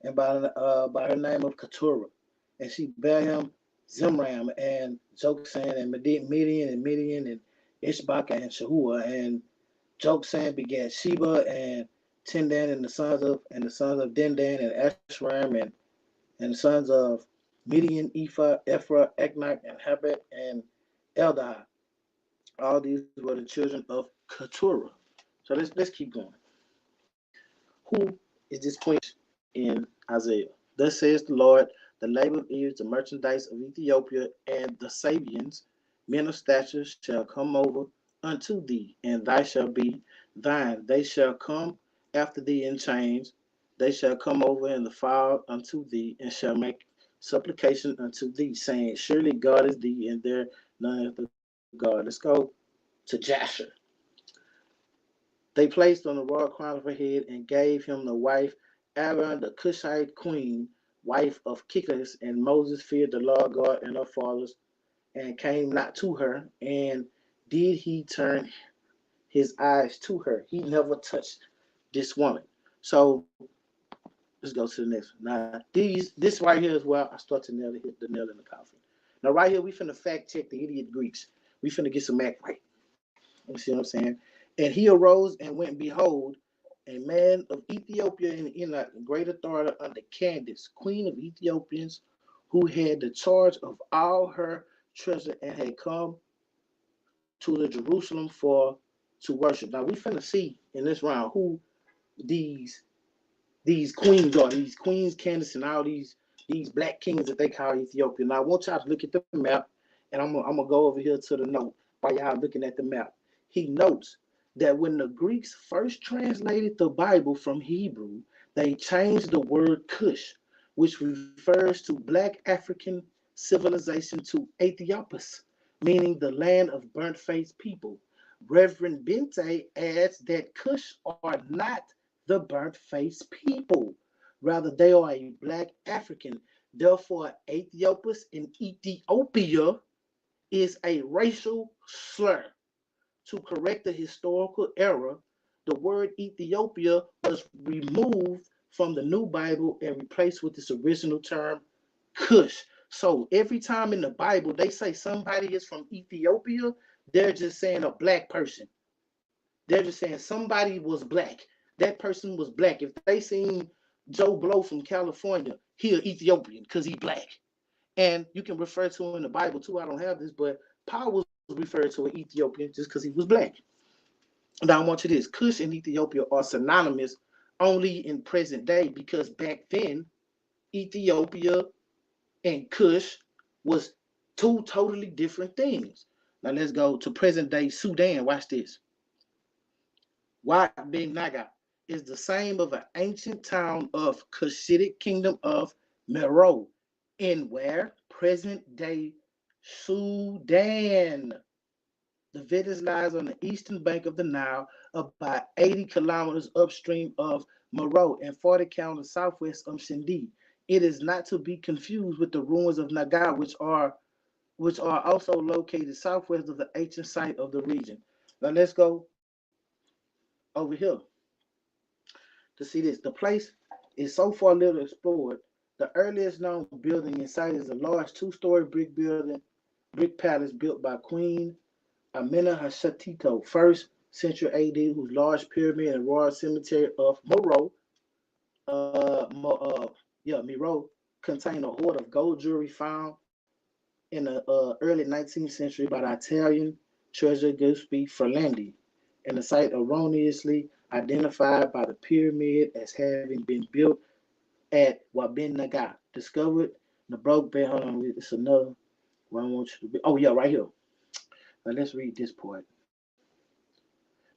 and by her name of Keturah, and she bare him Zimram and Joksan and Midian and Ishbak and Shahua, and Joksan begat Sheba and Tindan and the sons of Dendan and Ashram and the sons of Midian, Ephah, Eknak, and Habet and Eldai. All these were the children of Keturah. So let's keep going. Who is this queen? in Isaiah. Thus says the Lord, the labor of ears, the merchandise of Ethiopia, and the Sabians, men of stature, shall come over unto thee, and thy shall be thine. They shall come after thee in chains. They shall come over in the fire unto thee, and shall make supplication unto thee, saying, surely God is thee, and there none other God. Let's go to Jasher. They placed on the royal crown of her head and gave him the wife, Aaron the Cushite queen, wife of Kikis, and Moses feared the Lord God and her fathers, and came not to her, and did he turn his eyes to her. He never touched this woman. So let's go to the next one. Now, this right here is where I start to hit the nail in the coffin. Now, right here, we finna fact check the idiot Greeks. We finna get some act right. You see what I'm saying? And he arose and went, behold, a man of Ethiopia in a great authority under Candace, queen of Ethiopians, who had the charge of all her treasure and had come to the Jerusalem to worship. Now we finna see in this round who these queens are. These queens, Candace, and all these black kings that they call Ethiopia. Now I want y'all to look at the map, and I'm gonna go over here to the note while y'all looking at the map. He notes that when the Greeks first translated the Bible from Hebrew, they changed the word Cush, which refers to black African civilization, to Ethiopus, meaning the land of burnt-faced people. Reverend Bente adds that Cush are not the burnt-faced people. Rather, they are a black African. Therefore, Ethiopus in Ethiopia is a racial slur. To correct the historical error, the word Ethiopia was removed from the New Bible and replaced with its original term, Cush. So every time in the Bible they say somebody is from Ethiopia, they're just saying a black person. They're just saying somebody was black. That person was black. If they seen Joe Blow from California, he an Ethiopian because he black. And you can refer to him in the Bible too. I don't have this, but Paul was referred to an Ethiopian just because he was black. Now I want you this. Cush and Ethiopia are synonymous only in present day, because back then Ethiopia and Cush was two totally different things. Now let's go to present day Sudan. Watch this. Wat Ben Naga is the same of an ancient town of Cushitic kingdom of Meroe, in where present day Sudan. The village lies on the eastern bank of the Nile, about 80 kilometers upstream of Meroe and 40 kilometers southwest of Shindi. It is not to be confused with the ruins of Naga, which are also located southwest of the ancient site of the region. Now let's go over here to see this. The place is so far little explored. The earliest known building in sight is a large two-story brick palace built by Queen Amenemhat, first century AD, whose large pyramid and royal cemetery of Meroe, Meroe, contain a hoard of gold jewelry found in the early 19th century by the Italian treasure Giuseppe Ferlandi, and the site erroneously identified by the pyramid as having been built at Wabin Naga. Discovered the broke bed. Hold on, it's another one I want you to be. Oh yeah, right here. Now let's read this part.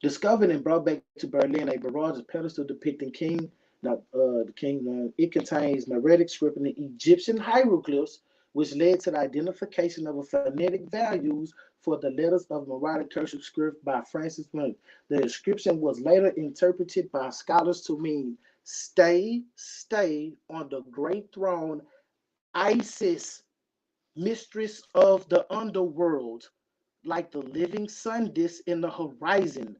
Discovered and brought back to Berlin, a barrage of pedestal depicting the king. It contains narrative script in the Egyptian hieroglyphs, which led to the identification of a phonetic values for the letters of Maradi cursive script by Francis Blunt. The inscription was later interpreted by scholars to mean "Stay, stay on the great throne, Isis, mistress of the underworld, like the living sun disk in the horizon.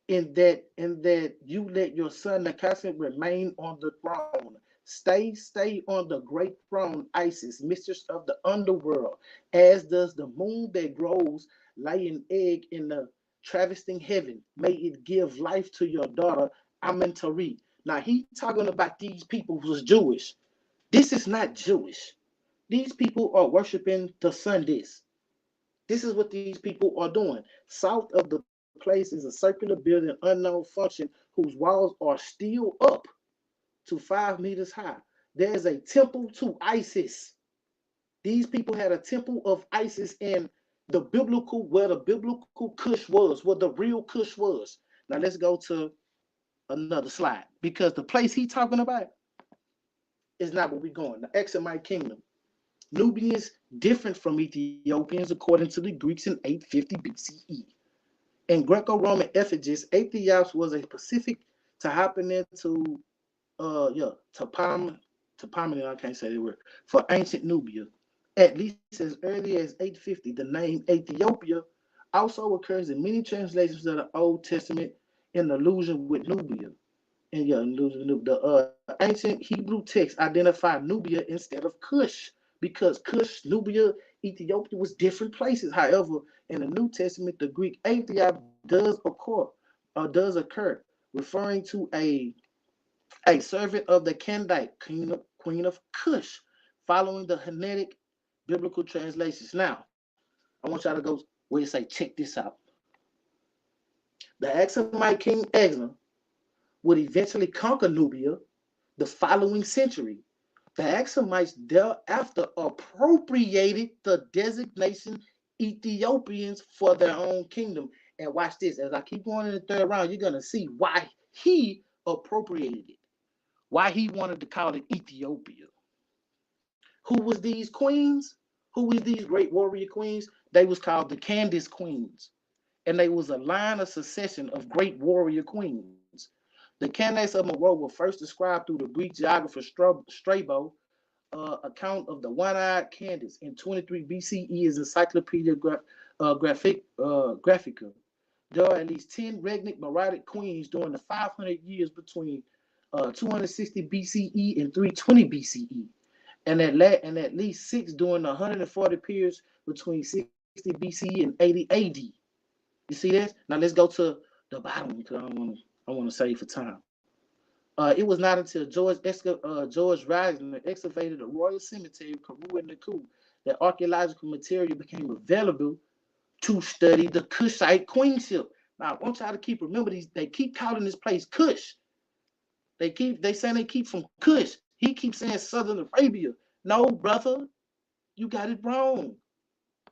In that you let your son Nakasa remain on the throne. Stay on the great throne, Isis, mistress of the underworld, as does the moon that grows, lay an egg in the travesting heaven. May it give life to your daughter, Amenemhat. Now he talking about these people who's Jewish. This is not Jewish. These people are worshiping the sun disk. This is what these people are doing. South of the place is a circular building, unknown function, whose walls are still up. to 5 meters high. There is a temple to Isis. These people had a temple of Isis in the biblical, where the biblical Kush was, where the real Kush was. Now let's go to another slide, because the place he's talking about is not where we're going. The Examite kingdom. Nubians different from Ethiopians according to the Greeks in 850 BCE. In Greco-Roman effigies, Aethiops was a specific to happen into toponomy, I can't say the word, for ancient Nubia. At least as early as 850, the name Ethiopia also occurs in many translations of the Old Testament in allusion with Nubia. And the ancient Hebrew texts identify Nubia instead of Cush, because Cush, Nubia, Ethiopia was different places. However, in the New Testament, the Greek Aethiop does occur, referring to a servant of the Candite, queen of Cush, following the Hannetic biblical translations. Now, I want y'all to go where it say, check this out. The Axumite king Exum would eventually conquer Nubia the following century. The Axumites thereafter appropriated the designation Ethiopians for their own kingdom. And watch this, as I keep going in the third round, you're going to see why he appropriated it, why he wanted to call it Ethiopia. Who was these queens? Who was these great warrior queens? They was called the Candace queens. And they was a line of succession of great warrior queens. The Candace of Meroe were first described through the Greek geographer Strabo, account of the one-eyed Candace in 23 BCE is Encyclopedia Graphica. There are at least 10 regnant Meroitic queens during the 500 years between 260 BCE and 320 BCE. And at least 6 during the 140 periods between 60 BCE and 80 AD. You see this? Now let's go to the bottom, because I want to save for time. It was not until George Reisner excavated the Royal Cemetery, Karoo and Naku, that archaeological material became available to study the Kushite queenship. Now I want y'all to keep remember these. They keep calling this place Kush. They saying they keep from Kush. He keeps saying Southern Arabia. No, brother, you got it wrong.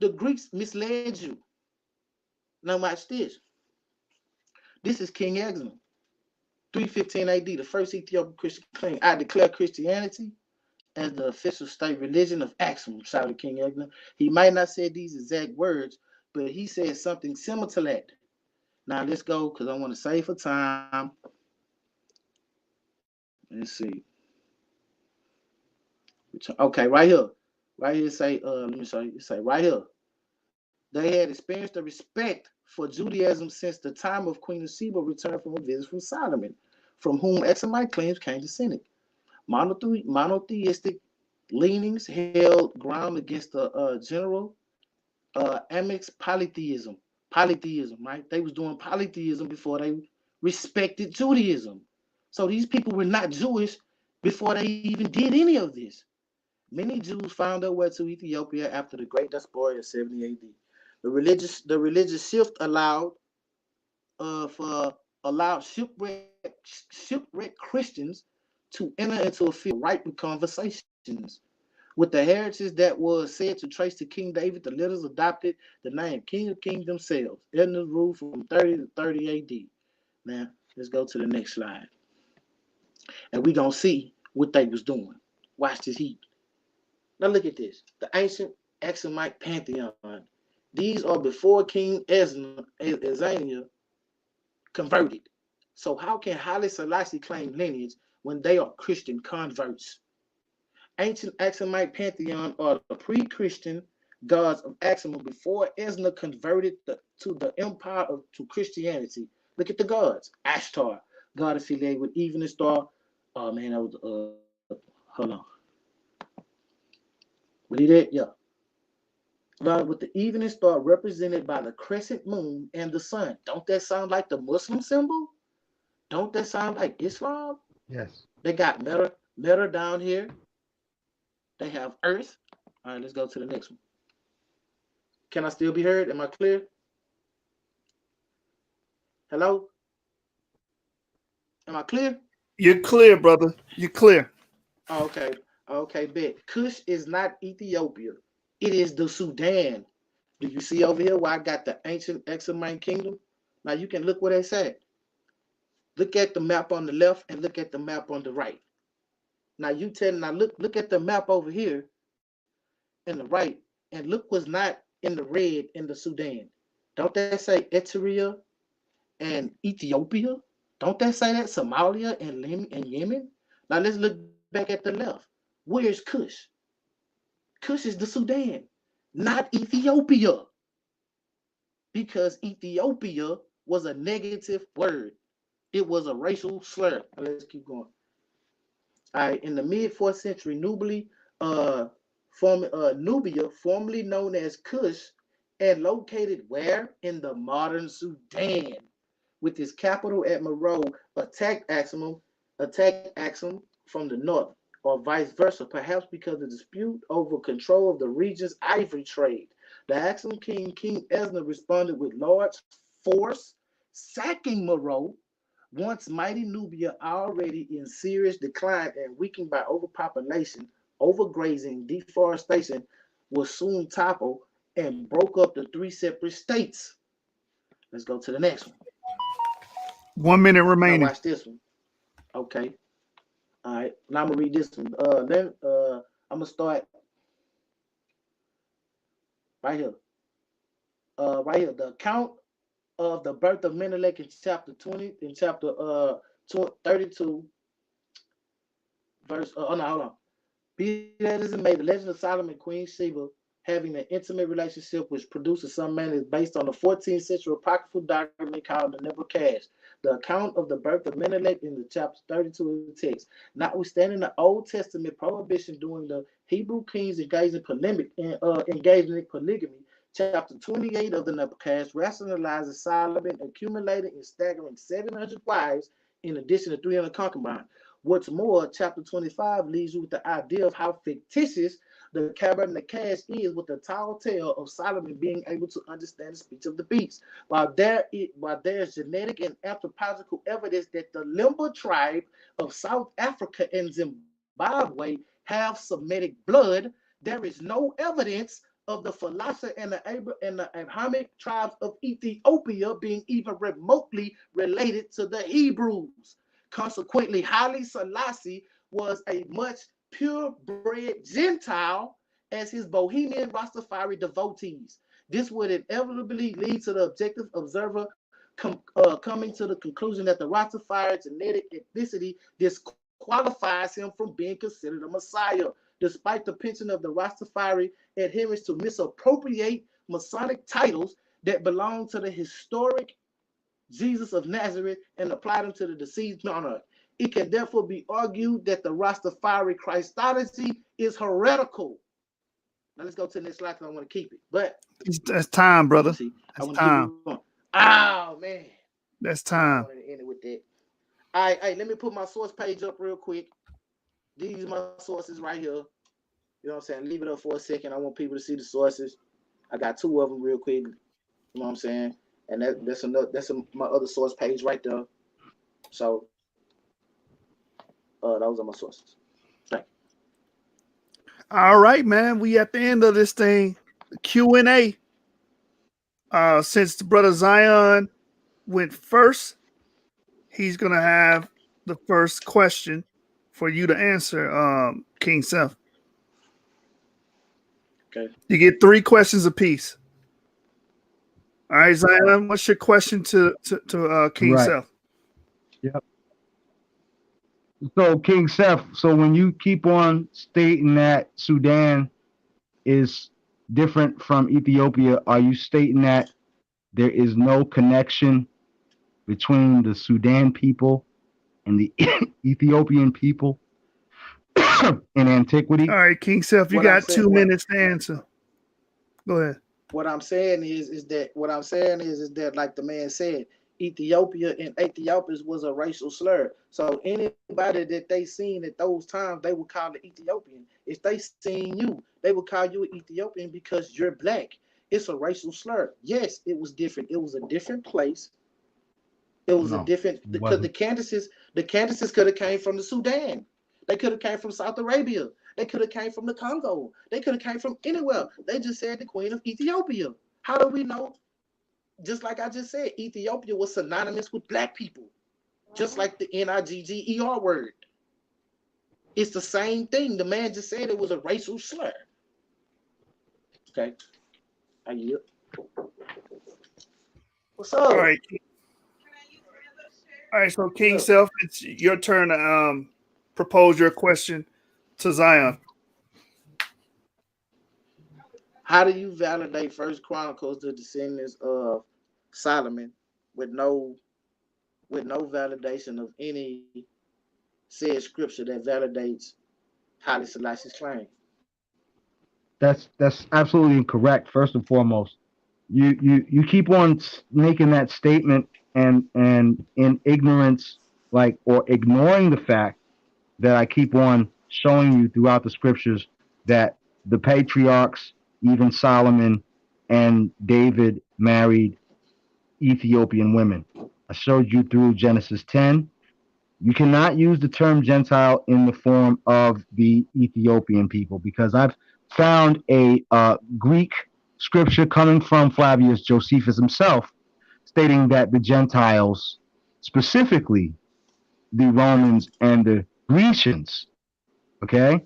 The Greeks misled you. Now watch this. This is King Exum, 315 AD, the first Ethiopian Christian claim. I declare Christianity as the official state religion of Axum, shouted King Exum. He might not say these exact words, but he said something similar to that. Now let's go, because I want to save for time. Let's see. Okay, right here. Right here say, let me show you. It say right here. They had experienced the respect for Judaism since the time of Queen Sheba returned from a visit from Solomon, from whom Exumite claims came descended. Monotheistic leanings held ground against the general Amix polytheism. Polytheism, right? They was doing polytheism before they respected Judaism. So these people were not Jewish before they even did any of this. Many Jews found their way to Ethiopia after the Great Diaspora of 70 AD. The religious shift allowed shipwrecked Christians to enter into a field ripe with conversations. With the heritage that was said to trace to King David, the letters adopted the name King of Kings themselves. Edna's rule from 30 to 30 AD. Now, let's go to the next slide. And we're going to see what they was doing. Watch this heat. Now look at this. The ancient Axumite pantheon. These are before King Ezania converted. So how can Halie Selassie claim lineage when they are Christian converts? Ancient Axumite pantheon are the pre-Christian gods of Axum before Ezna converted to the empire to Christianity. Look at the gods. Ashtar, god affiliated with Evening Star. Oh man, that was hold on. What he did? Yeah. God with the Evening Star represented by the crescent moon and the sun. Don't that sound like the Muslim symbol? Don't that sound like Islam? Yes. They got Meta down here. They have Earth. All right, let's go to the next one. Can I still be heard? Am I clear? Hello? Am I clear? You're clear, brother. You're clear. Okay, okay, bet. Kush is not Ethiopia. It is the Sudan. Do you see over here where I got the ancient Examine kingdom? Now you can look where they said. Look at the map on the left and look at the map on the right. Now look at the map over here in the right and look what's not in the red in the Sudan. Don't that say Eritrea and Ethiopia? Don't that say that Somalia and Yemen? Now let's look back at the left. Where's Kush? Kush is the Sudan, not Ethiopia, because Ethiopia was a negative word. It was a racial slur. Let's keep going. All right, in the mid 4th century, Nubia, formerly known as Kush, and located where? In the modern Sudan, with its capital at Meroe, attacked Axum from the north, or vice versa, perhaps because of dispute over control of the region's ivory trade. The Axum king, King Esna, responded with large force, sacking Meroe. Once mighty Nubia, already in serious decline and weakened by overpopulation, overgrazing, deforestation, was soon toppled and broke up the 3 separate states. Let's go to the next one. 1 minute remaining. Now watch this one. Okay. All right. Now I'm gonna read this one. I'm gonna start right here. Right here. The account of the birth of Menelik in chapter 20, in chapter 32, verse. Oh no, hold on. Be that as it may, the legend of Solomon, Queen Sheba, having an intimate relationship which produces some man is based on the 14th century apocryphal document called the Nebuchadnezzar. The account of the birth of Menelik in the chapter 32 of the text. Notwithstanding the Old Testament prohibition during the Hebrew kings engaged in polygamy, chapter 28 of the Nebuchadnezzar rationalizes Solomon accumulating and staggering 700 wives in addition to 300 concubines. What's more, chapter 25 leaves you with the idea of how fictitious the Nebuchadnezzar is, with the tall tale of Solomon being able to understand the speech of the beast. While there's genetic and anthropological evidence that the Limba tribe of South Africa and Zimbabwe have Semitic blood, there is no evidence of the Falasha and the Abrahamic tribes of Ethiopia being even remotely related to the Hebrews. Consequently, Halie Selassie was a much purebred Gentile as his Bohemian Rastafari devotees. This would inevitably lead to the objective observer coming to the conclusion that the Rastafari genetic ethnicity disqualifies him from being considered a Messiah, despite the penchant of the Rastafari adherents to misappropriate Masonic titles that belong to the historic Jesus of Nazareth and apply them to the deceased monarch. It can therefore be argued that the Rastafari Christology is heretical. Now let's go to the next slide because I want to keep it. But that's time, brother. That's time. Oh man, that's time. I wanted to end it with that. All right, hey, let me put my source page up real quick. These are my sources right here. You know what I'm saying? Leave it up for a second. I want people to see the sources. I got 2 of them real quick. You know what I'm saying? And that's my other source page right there. So those are my sources. Thank you. All right, man. We at the end of this thing. The Q&A. Since the brother Xion went first, he's gonna have the first question for you to answer, Kyng Seth. Okay. You get 3 questions apiece. All right, Xion, what's your question to Kyng Seth? Yep. So, Kyng Seth, so when you keep on stating that Sudan is different from Ethiopia, are you stating that there is no connection between the Sudan people and the Ethiopian people in antiquity? All right, Kyng Seth, you got 2 minutes to answer. Go ahead. What I'm saying is that like the man said, Ethiopia and Ethiopians was a racial slur. So anybody that they seen at those times, they would call it Ethiopian. If they seen you, they would call you Ethiopian because you're black. It's a racial slur. Yes, it was different. It was a different place. It was a different because the The Candaces could have came from the Sudan. They could have came from South Arabia. They could have came from the Congo. They could have came from anywhere. They just said the Queen of Ethiopia. How do we know? Just like I just said, Ethiopia was synonymous with black people. Just like the Nigger word. It's the same thing. The man just said it was a racial slur. Okay. I yield. What's up? All right. All right, so Kyng Seth, it's your turn to propose your question to Xion. How do you validate First Chronicles, the descendants of Solomon, with no validation of any said scripture that validates Halie Selassie's claim? That's absolutely incorrect. First and foremost, you keep on making that statement and in ignorance, like, or ignoring the fact that I keep on showing you throughout the scriptures that the patriarchs, even Solomon and David, married Ethiopian women. I showed you through Genesis 10. You cannot use the term Gentile in the form of the Ethiopian people, because I've found a Greek scripture coming from Flavius Josephus himself, stating that the Gentiles, specifically the Romans and the Grecians, okay?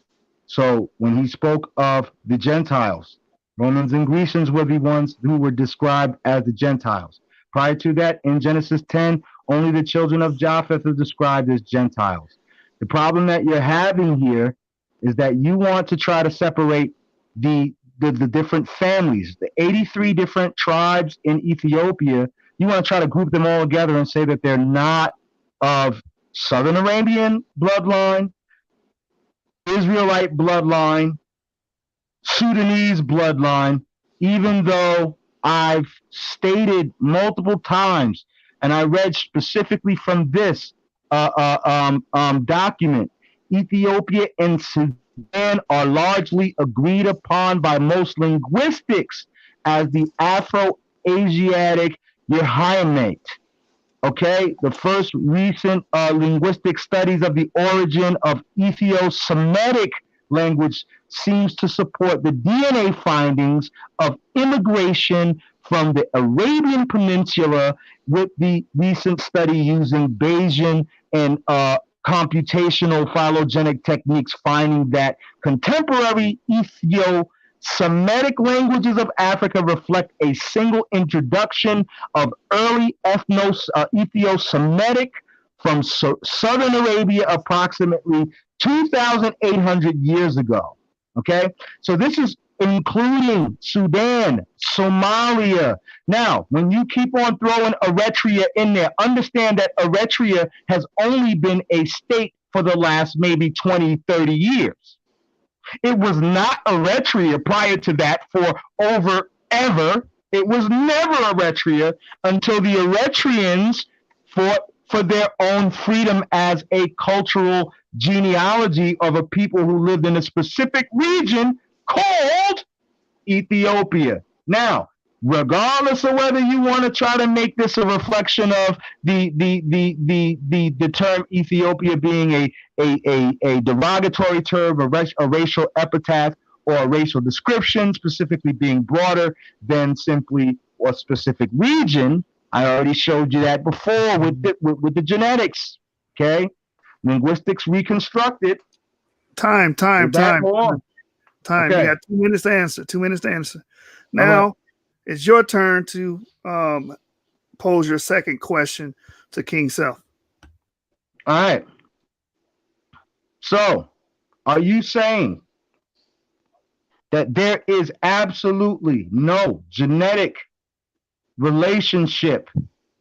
So when he spoke of the Gentiles, Romans and Grecians were the ones who were described as the Gentiles. Prior to that, in Genesis 10, only the children of Japheth are described as Gentiles. The problem that you're having here is that you want to try to separate the different families, the 83 different tribes in Ethiopia. You want to try to group them all together and say that they're not of Southern Arabian bloodline, Israelite bloodline, Sudanese bloodline, even though I've stated multiple times, and I read specifically from this document, Ethiopia and Sudan are largely agreed upon by most linguistics as the Afro-Asiatic Yerhaimate. Okay, the first recent linguistic studies of the origin of Ethio-Semitic language seems to support the DNA findings of immigration from the Arabian Peninsula, with the recent study using Bayesian and computational phylogenetic techniques finding that contemporary Ethio-Semitic languages of Africa reflect a single introduction of early Ethio-Semitic from Southern Arabia approximately 2,800 years ago. Okay, so this is including Sudan, Somalia. Now, when you keep on throwing Eritrea in there, understand that Eritrea has only been a state for the last maybe 20, 30 years. It was not Eritrea prior to that for ever. It was never Eritrea until the Eritreans fought for their own freedom as a cultural genealogy of a people who lived in a specific region called Ethiopia. Now, regardless of whether you want to try to make this a reflection of the term Ethiopia being a derogatory term, a racial epithet, or a racial description, specifically being broader than simply a specific region, I already showed you that before with the genetics. Okay, linguistics reconstructed. Time. Okay. You got 2 minutes to answer. 2 minutes to answer. Now it's your turn to pose your second question to Kyng Seth. All right. So, are you saying that there is absolutely no genetic relationship,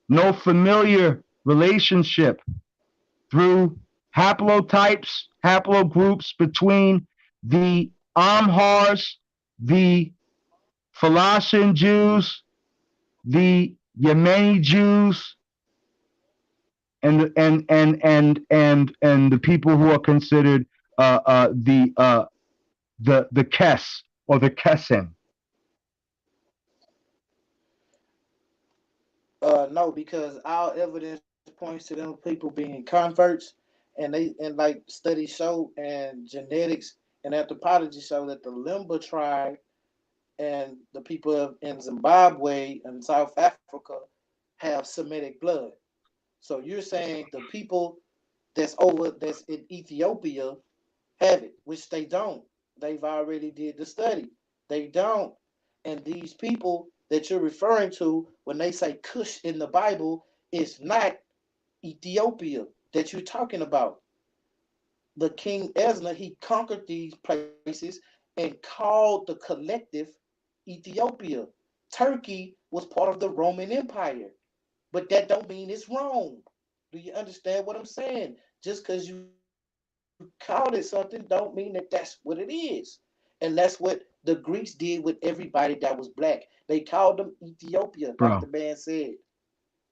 no familiar relationship through haplotypes, haplogroups between the Amhars, the Falashan Jews, the Yemeni Jews, and the people who are considered the Kes or the Kesen? No, because our evidence points to them people being converts, and like studies show and genetics and anthropology show that the Limba tribe and the people in Zimbabwe and South Africa have Semitic blood. So you're saying the people that's in Ethiopia have it, which they don't. They've already did the study. They don't. And these people that you're referring to, when they say Cush in the Bible, it's not Ethiopia that you're talking about. The King Ezra, he conquered these places and called the collective Ethiopia. Turkey was part of the Roman Empire, but that don't mean it's wrong. Do you understand what I'm saying? Just because you called it something don't mean that that's what it is. And that's what the Greeks did with everybody that was black. They called them Ethiopia, like the man said.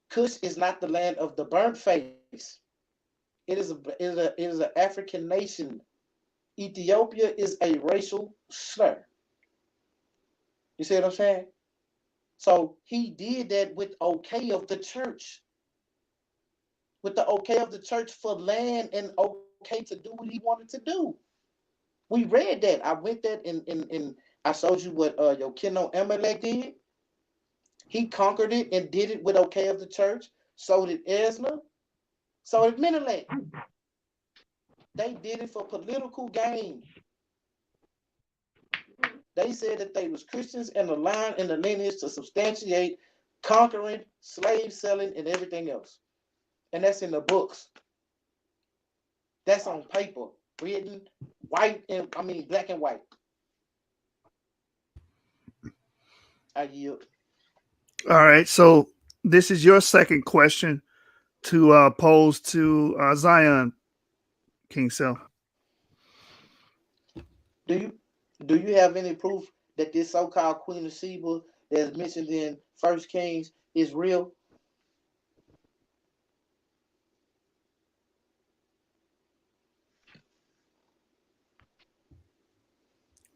Cush is not the land of the burnt face. It is an African nation. Ethiopia is a racial slur. You see what I'm saying? So he did that with okay of the church. With the okay of the church for land and okay to do what he wanted to do. We read that. I went that in I showed you what your Kino Amalek did. He conquered it and did it with okay of the church. So did Ezra. So did Menelik. They did it for political gain. They said that they was Christians and the line and the lineage to substantiate conquering, slave selling, and everything else. And that's in the books. That's on paper, written, black and white. I yield. All right. So this is your second question to pose to Xion, Kyng Seth. Do you have any proof that this so-called Queen of Sheba that's mentioned in First Kings is real?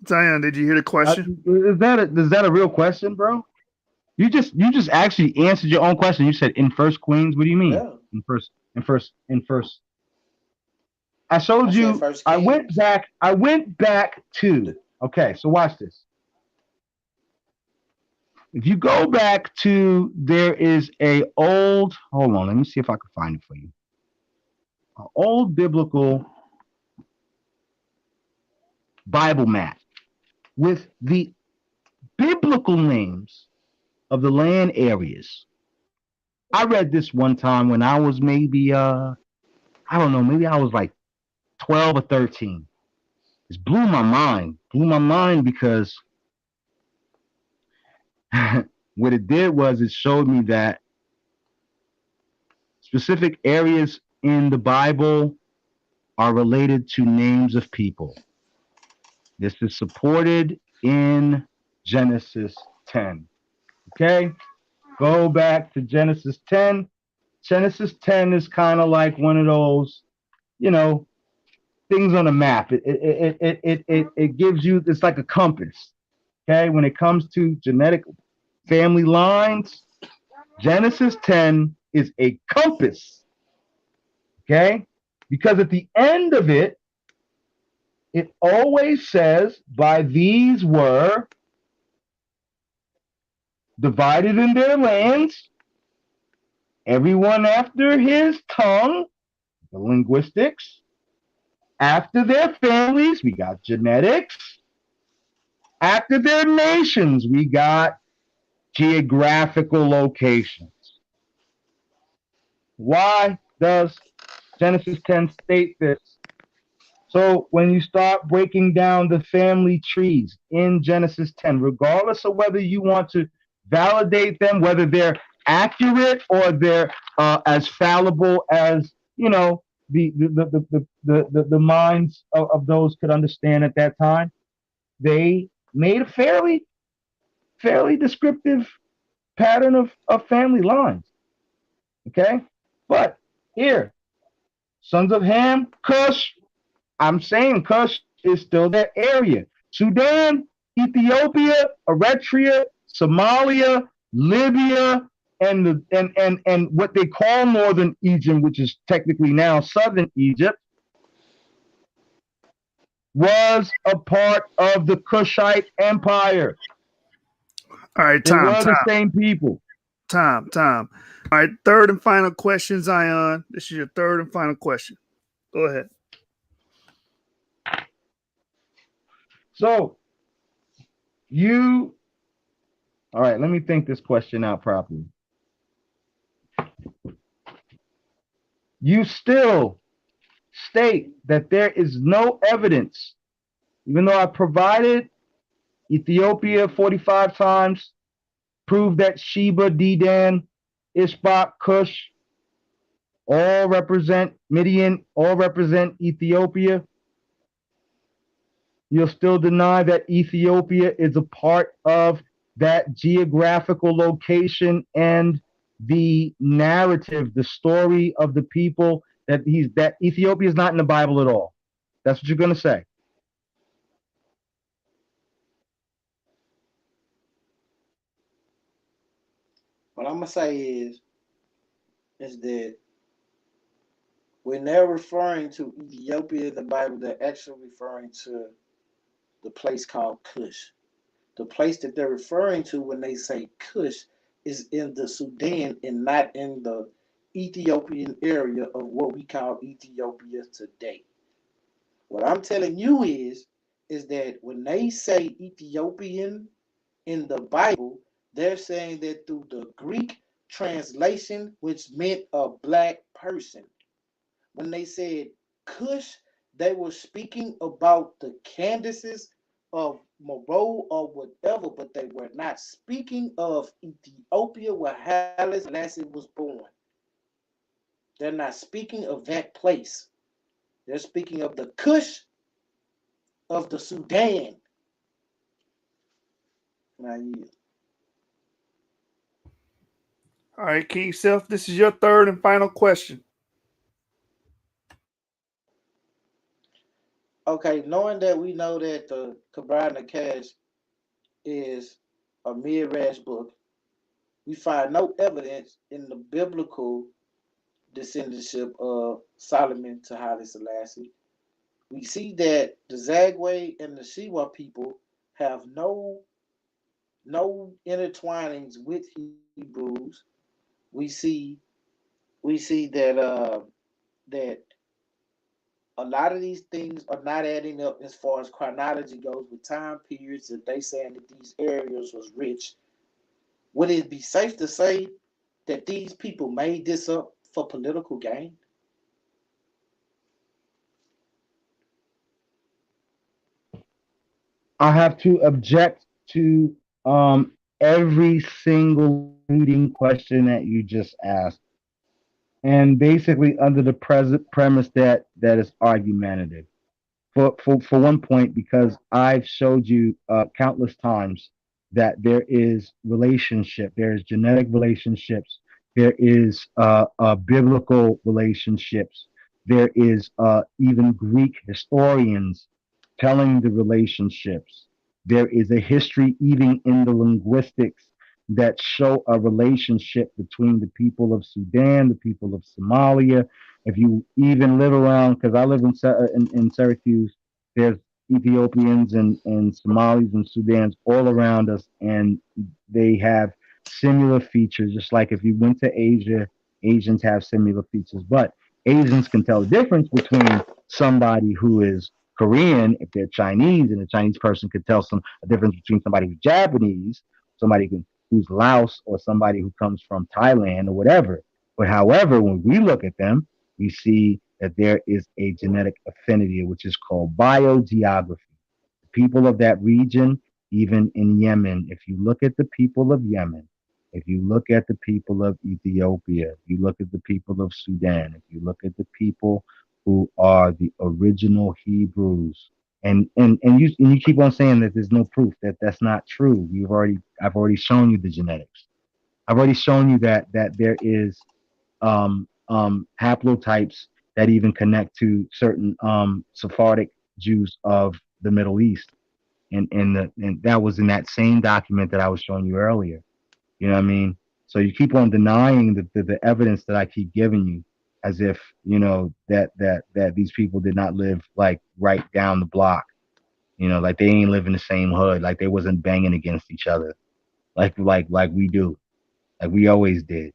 Xion, did you hear the question? Is that a real question, bro? You just actually answered your own question. You said in First Queens. What do you mean? Yeah. In first. I showed you. I went back to. Okay, so watch this. If you go back to, there is a old. Hold on, let me see if I can find it for you. An old biblical Bible map with the biblical names of the land areas. I read this one time when I was maybe I don't know, maybe I was like 12 or 13. It blew my mind because what it did was it showed me that specific areas in the Bible are related to names of people. This is supported in Genesis 10. Okay? Go back to Genesis 10. Genesis 10 is kind of like one of those, things on a map. It gives you, it's like a compass. Okay? When it comes to genetic family lines, Genesis 10 is a compass. Okay? Because at the end of it, it always says, by these were divided in their lands, everyone after his tongue, the linguistics, after their families, we got genetics, after their nations, we got geographical locations. Why does Genesis 10 state this? So when you start breaking down the family trees in Genesis 10, regardless of whether you want to validate them, whether they're accurate or they're as fallible as the minds of those could understand at that time, they made a fairly descriptive pattern of family lines. Okay, but here, sons of Ham, Cush. I'm saying Cush is still that area. Sudan, Ethiopia, Eritrea, Somalia, Libya, and what they call northern Egypt, which is technically now southern Egypt, was a part of the Kushite Empire. All right, They were the same people. Time. All right, third and final question, Xion. This is your third and final question. Go ahead. So, all right, let me think this question out properly. You still state that there is no evidence, even though I provided Ethiopia 45 times, proved that Sheba, Dedan, Ishbak, Cush all represent Midian, all represent Ethiopia. You'll still deny that Ethiopia is a part of that geographical location and the narrative, the story of the people, that Ethiopia is not in the Bible at all. That's what you're going to say. What I'm gonna say is that when they're referring to Ethiopia in the Bible, they're actually referring to the place called Cush. The place that they're referring to when they say Cush is in the Sudan and not in the Ethiopian area of what we call Ethiopia today. What I'm telling you is that when they say Ethiopian in the Bible, they're saying that through the Greek translation, which meant a black person. When they said Cush, they were speaking about the Candaces of Moreau or whatever, but they were not speaking of Ethiopia where Halie Selassie was born. They're not speaking of that place. They're speaking of the Cush of the Sudan. Now, All right, Kyng Seth, this is your third and final question. okay, knowing that we know that the Kabbalah Nakash is a midrash book, we find no evidence in the biblical descendantship of Solomon to Haile Selassie. We see that the Zagwe and the Shiwa people have no intertwinings with Hebrews. We see that a lot of these things are not adding up as far as chronology goes with time periods that they saying that these areas was rich. Would it be safe to say that these people made this up for political gain? I have to object to every single leading question that you just asked, and basically under the present premise that is argumentative. For one point, because I've showed you countless times that there is relationship, there is genetic relationships, there is biblical relationships, there is even Greek historians telling the relationships. There is a history even in the linguistics that show a relationship between the people of Sudan, the people of Somalia. If you even live around, because I live in Syracuse, there's Ethiopians and Somalis and Sudans all around us, and they have similar features. Just like if you went to Asia, Asians have similar features, but Asians can tell the difference between somebody who is Korean if they're Chinese, and a Chinese person could tell a difference between somebody who's Japanese, somebody who's Laos, or somebody who comes from Thailand or whatever. But however, when we look at them, we see that there is a genetic affinity, which is called biogeography. The people of that region, even in Yemen, if you look at the people of Yemen, if you look at the people of Ethiopia, if you look at the people of Sudan, if you look at the people who are the original Hebrews, and you keep on saying that there's no proof that that's not true. I've already shown you the genetics. I've already shown you that there is haplotypes that even connect to certain Sephardic Jews of the Middle East, and that was in that same document that I was showing you earlier. You know what I mean? So you keep on denying the evidence that I keep giving you, as if that these people did not live like right down the block. Like they ain't live in the same hood, like they wasn't banging against each other, like we do, like we always did,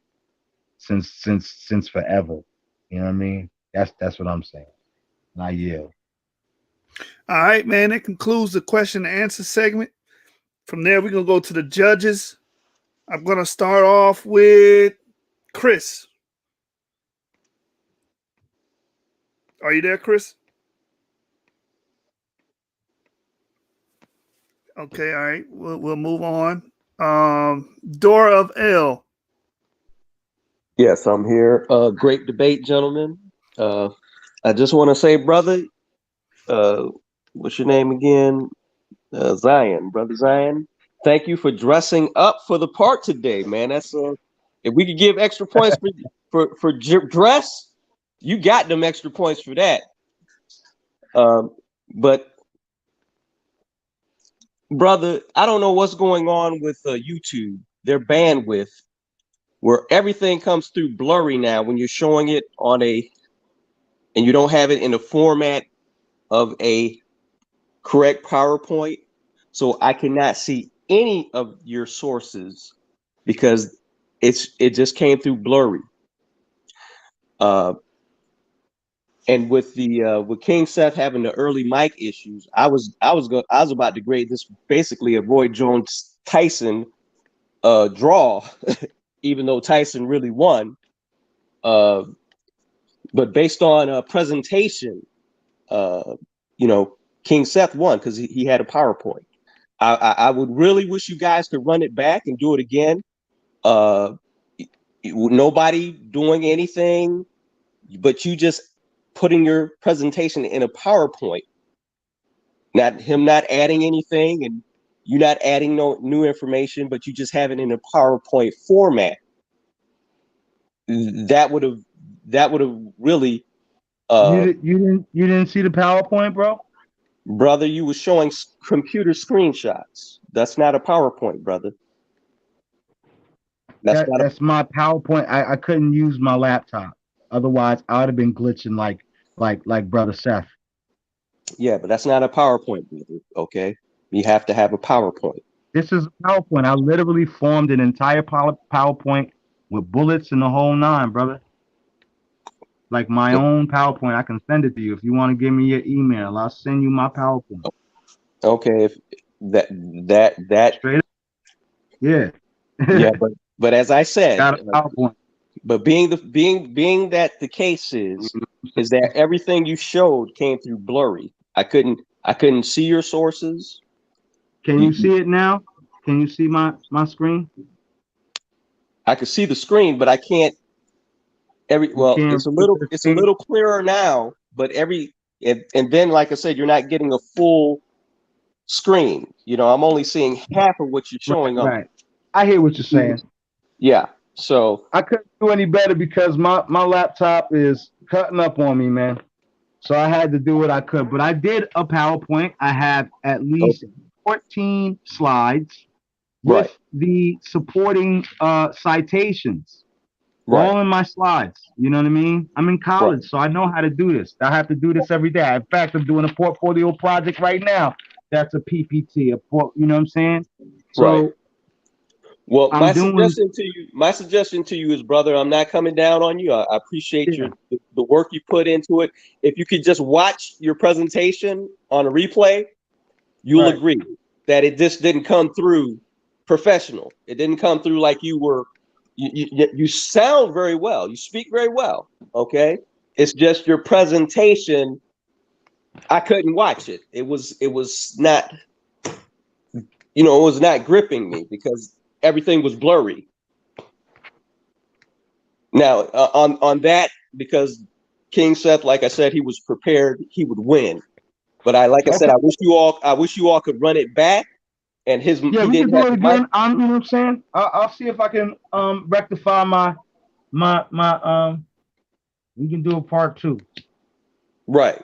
since forever. You know what I mean? That's what I'm saying. And I yield. All right, man. That concludes the question and answer segment. From there, we're gonna go to the judges. I'm gonna start off with Chris. Are you there, Chris? Okay, all right. We'll move on. Dora of L. Yes, I'm here. Great debate, gentlemen. I just want to say, brother, what's your name again? Xion, brother Xion. Thank you for dressing up for the part today, man. That's if we could give extra points for dress, you got them extra points for that. But brother, I don't know what's going on with YouTube. Their bandwidth, where everything comes through blurry now when you're showing it on and you don't have it in the format of a correct PowerPoint. So I cannot see any of your sources because it just came through blurry. And with with Kyng Seth having the early mic issues, I was about to grade this basically a Roy Jones Tyson draw, even though Tyson really won. But based on presentation, Kyng Seth won because he had a PowerPoint. I would really wish you guys could run it back and do it again. Nobody doing anything, but you just putting your presentation in a PowerPoint. Not adding anything, and you not adding no new information, but you just have it in a PowerPoint format. That would have really. You didn't see the PowerPoint, bro? Brother, you were showing computer screenshots. That's not a PowerPoint, brother. That's my PowerPoint. I couldn't use my laptop. Otherwise, I would have been glitching like brother Seth. Yeah, but that's not a PowerPoint, brother. Okay, you have to have a PowerPoint. This is a PowerPoint. I literally formed an entire PowerPoint with bullets and the whole nine, brother. Like my own PowerPoint. I can send it to you if you want to give me your email. I'll send you my PowerPoint. Okay, if that straight up. Yeah. Yeah, but as I said, got a PowerPoint. But being that the case is that everything you showed came through blurry. I couldn't see your sources. Can you see it now? Can you see my screen? I could see the screen, but I can't. It's a little clearer now, but and then like I said, you're not getting a full screen. I'm only seeing half of what you're showing up. Right. I hear what you're saying. Yeah. So I couldn't do any better because my laptop is cutting up on me, man. So I had to do what I could. But I did a PowerPoint. I have at least 14 slides with the supporting citations. Right. All in my slides. You know what I mean? I'm in college, so I know how to do this. I have to do this every day. In fact, I'm doing a portfolio project right now. That's a PPT. You know what I'm saying? So well, my suggestion to you is, brother, I'm not coming down on you. I appreciate the work you put into it. If you could just watch your presentation on a replay, you'll agree that it just didn't come through professional. It didn't come through like you were. You sound very well. You speak very well. Okay, it's just your presentation. I couldn't watch it. It was not. It was not gripping me because everything was blurry. Now, on that, because Kyng Seth, like I said, he was prepared, he would win. But I said, I wish you all could run it back. And we can do it again. You know what I'm saying? I'll see if I can rectify my we can do a part 2. Right.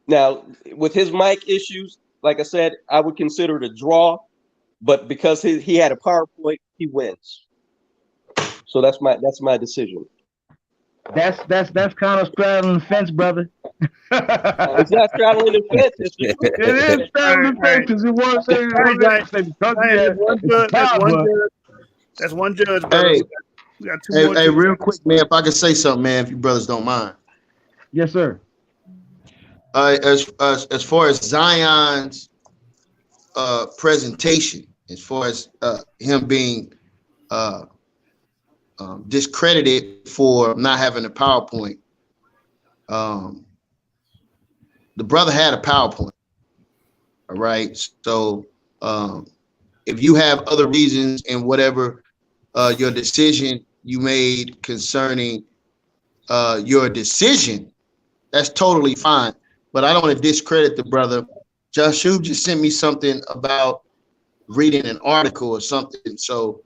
Now, with his mic issues, like I said, I would consider it a draw. But because he had a PowerPoint, he wins. So that's my decision. That's kind of straddling the fence, brother. It's not straddling the fence. It's the truth. It is straddling the fence because it was saying that's one judge, brother. Hey, we got two more. Hey, real quick, man, if I could say something, man, if you brothers don't mind. Yes, sir. As far as Zion's presentation, as far as him being discredited for not having a PowerPoint, the brother had a PowerPoint. All right. So if you have other reasons and whatever your decision you made concerning your decision, that's totally fine. But I don't want to discredit the brother. Joshua just sent me something about reading an article or something. So,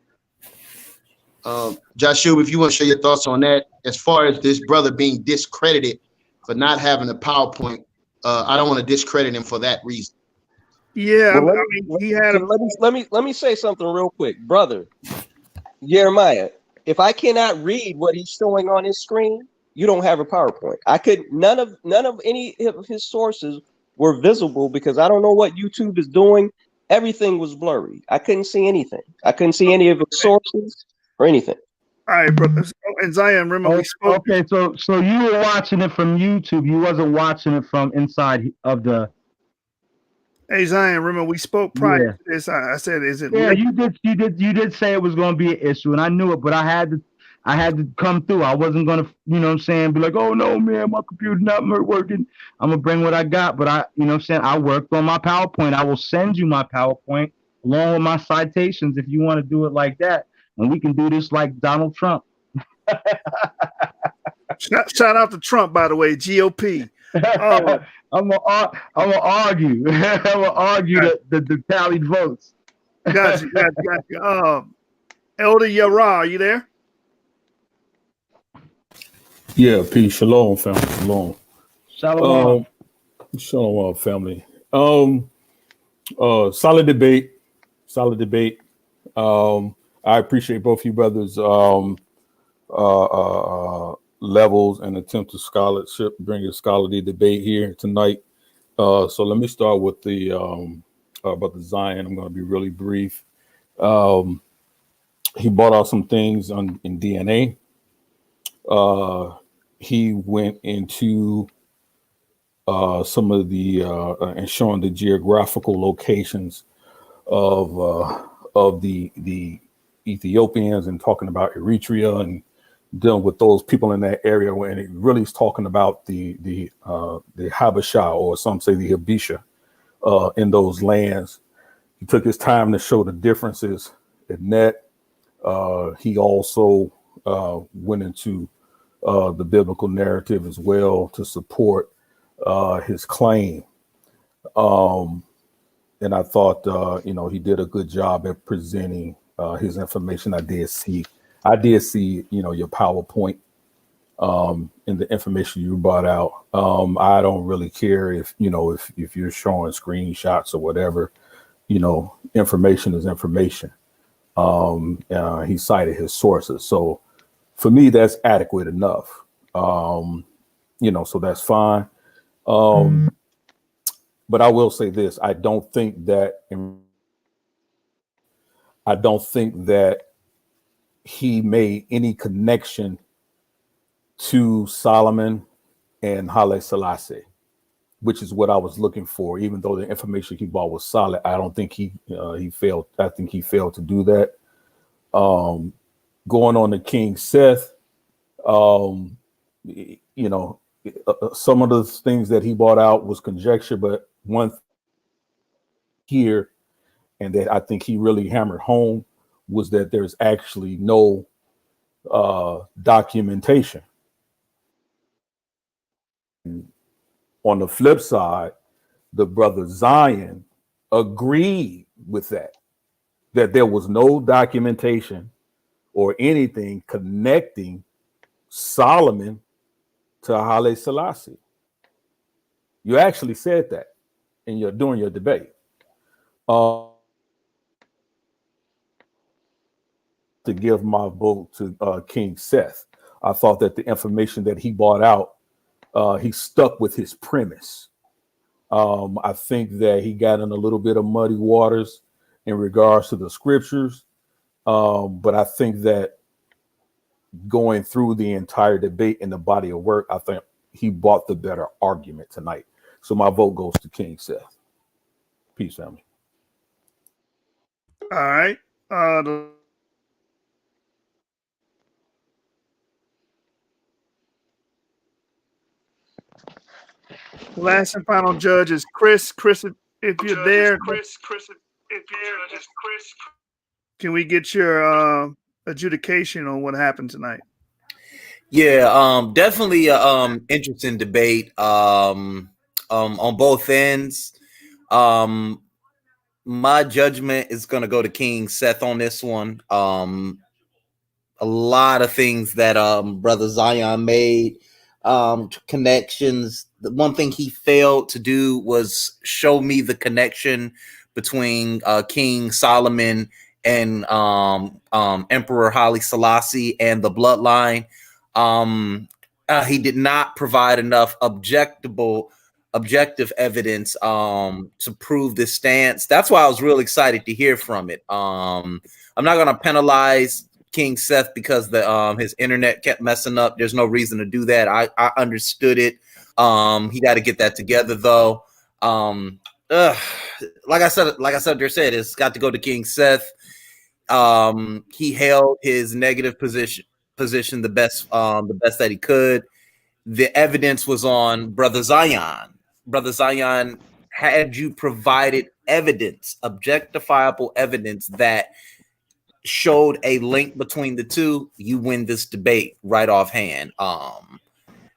Joshua, if you want to share your thoughts on that, as far as this brother being discredited for not having a PowerPoint, I don't want to discredit him for that reason. Yeah, Well, I mean, he had. Let me say something real quick, brother Jeremiah. If I cannot read what he's showing on his screen, you don't have a PowerPoint. I could none of any of his sources were visible because I don't know what YouTube is doing. Everything was blurry. I couldn't see anything. I couldn't see any of his sources or anything. All right, brother. And Zion, remember we spoke. Okay, so you were watching it from YouTube. You wasn't watching it from inside of the. Hey Zion, remember we spoke prior to this. I said, "Is it?" Yeah, you did say it was going to be an issue, and I knew it, but I had to come through. I wasn't going to, you know what I'm saying, be like, oh no, man, my computer's not working. I'm gonna bring what I got, but you know what I'm saying, I worked on my PowerPoint. I will send you my PowerPoint along with my citations if you want to do it like that, and we can do this like Donald Trump. Shout out to Trump, by the way, GOP. I'm gonna argue. I'm gonna argue the tallied votes. Gotcha. Elder Yara, are you there? Yeah, peace. Shalom, family. Shalom. Shalom. Shalom, family. Solid debate. I appreciate both you brothers' levels and attempt to scholarship, bring a scholarly debate here tonight. So let me start with the Brother Zion. I'm going to be really brief. He brought out some things in DNA. He went into some of the and showing the geographical locations of the Ethiopians and talking about Eritrea and dealing with those people in that area, when it really is talking about the Habesha, or some say the Habesha, in those lands. He took his time to show the differences in that. He also went into the biblical narrative as well to support his claim. And I thought, he did a good job at presenting his information. I did see, your PowerPoint and the information you brought out. I don't really care if you're showing screenshots or whatever. Information is information. He cited his sources, so for me that's adequate enough. So that's fine. But I will say this: I don't think that he made any connection to Solomon and Halie Selassie, which is what I was looking for. Even though the information he brought was solid, I don't think he failed. I think he failed to do that. Going on to Kyng Seth, some of the things that he brought out was conjecture, but one here, and that I think he really hammered home, was that there's actually no documentation. On the flip side, the brother Zion agreed with that there was no documentation or anything connecting Solomon to Halie Selassie. You actually said that during your debate. to give my vote to Kyng Seth. I thought that the information that he brought out, he stuck with his premise. I think that he got in a little bit of muddy waters in regards to the scriptures. But I think that going through the entire debate in the body of work, I think he brought the better argument tonight. So my vote goes to Kyng Seth. Peace, family. All right. The last and final judge is Chris. Chris, if you're there, can we get your adjudication on what happened tonight? Yeah, definitely interesting debate on both ends. My judgment is going to go to Kyng Seth on this one. A lot of things that Brother Xion made, connections. The one thing he failed to do was show me the connection between King Solomon and Emperor Halie Selassie and the bloodline. He did not provide enough objective evidence to prove this stance. That's why I was real excited to hear from it. I'm not going to penalize Kyng Seth because his internet kept messing up. There's no reason to do that. I understood it. He got to get that together though. Like I said, it's got to go to Kyng Seth. He held his negative position the best that he could. The evidence was on Brother Xion. Brother Xion, had you provided evidence, objectifiable evidence that showed a link between the two, you win this debate right offhand.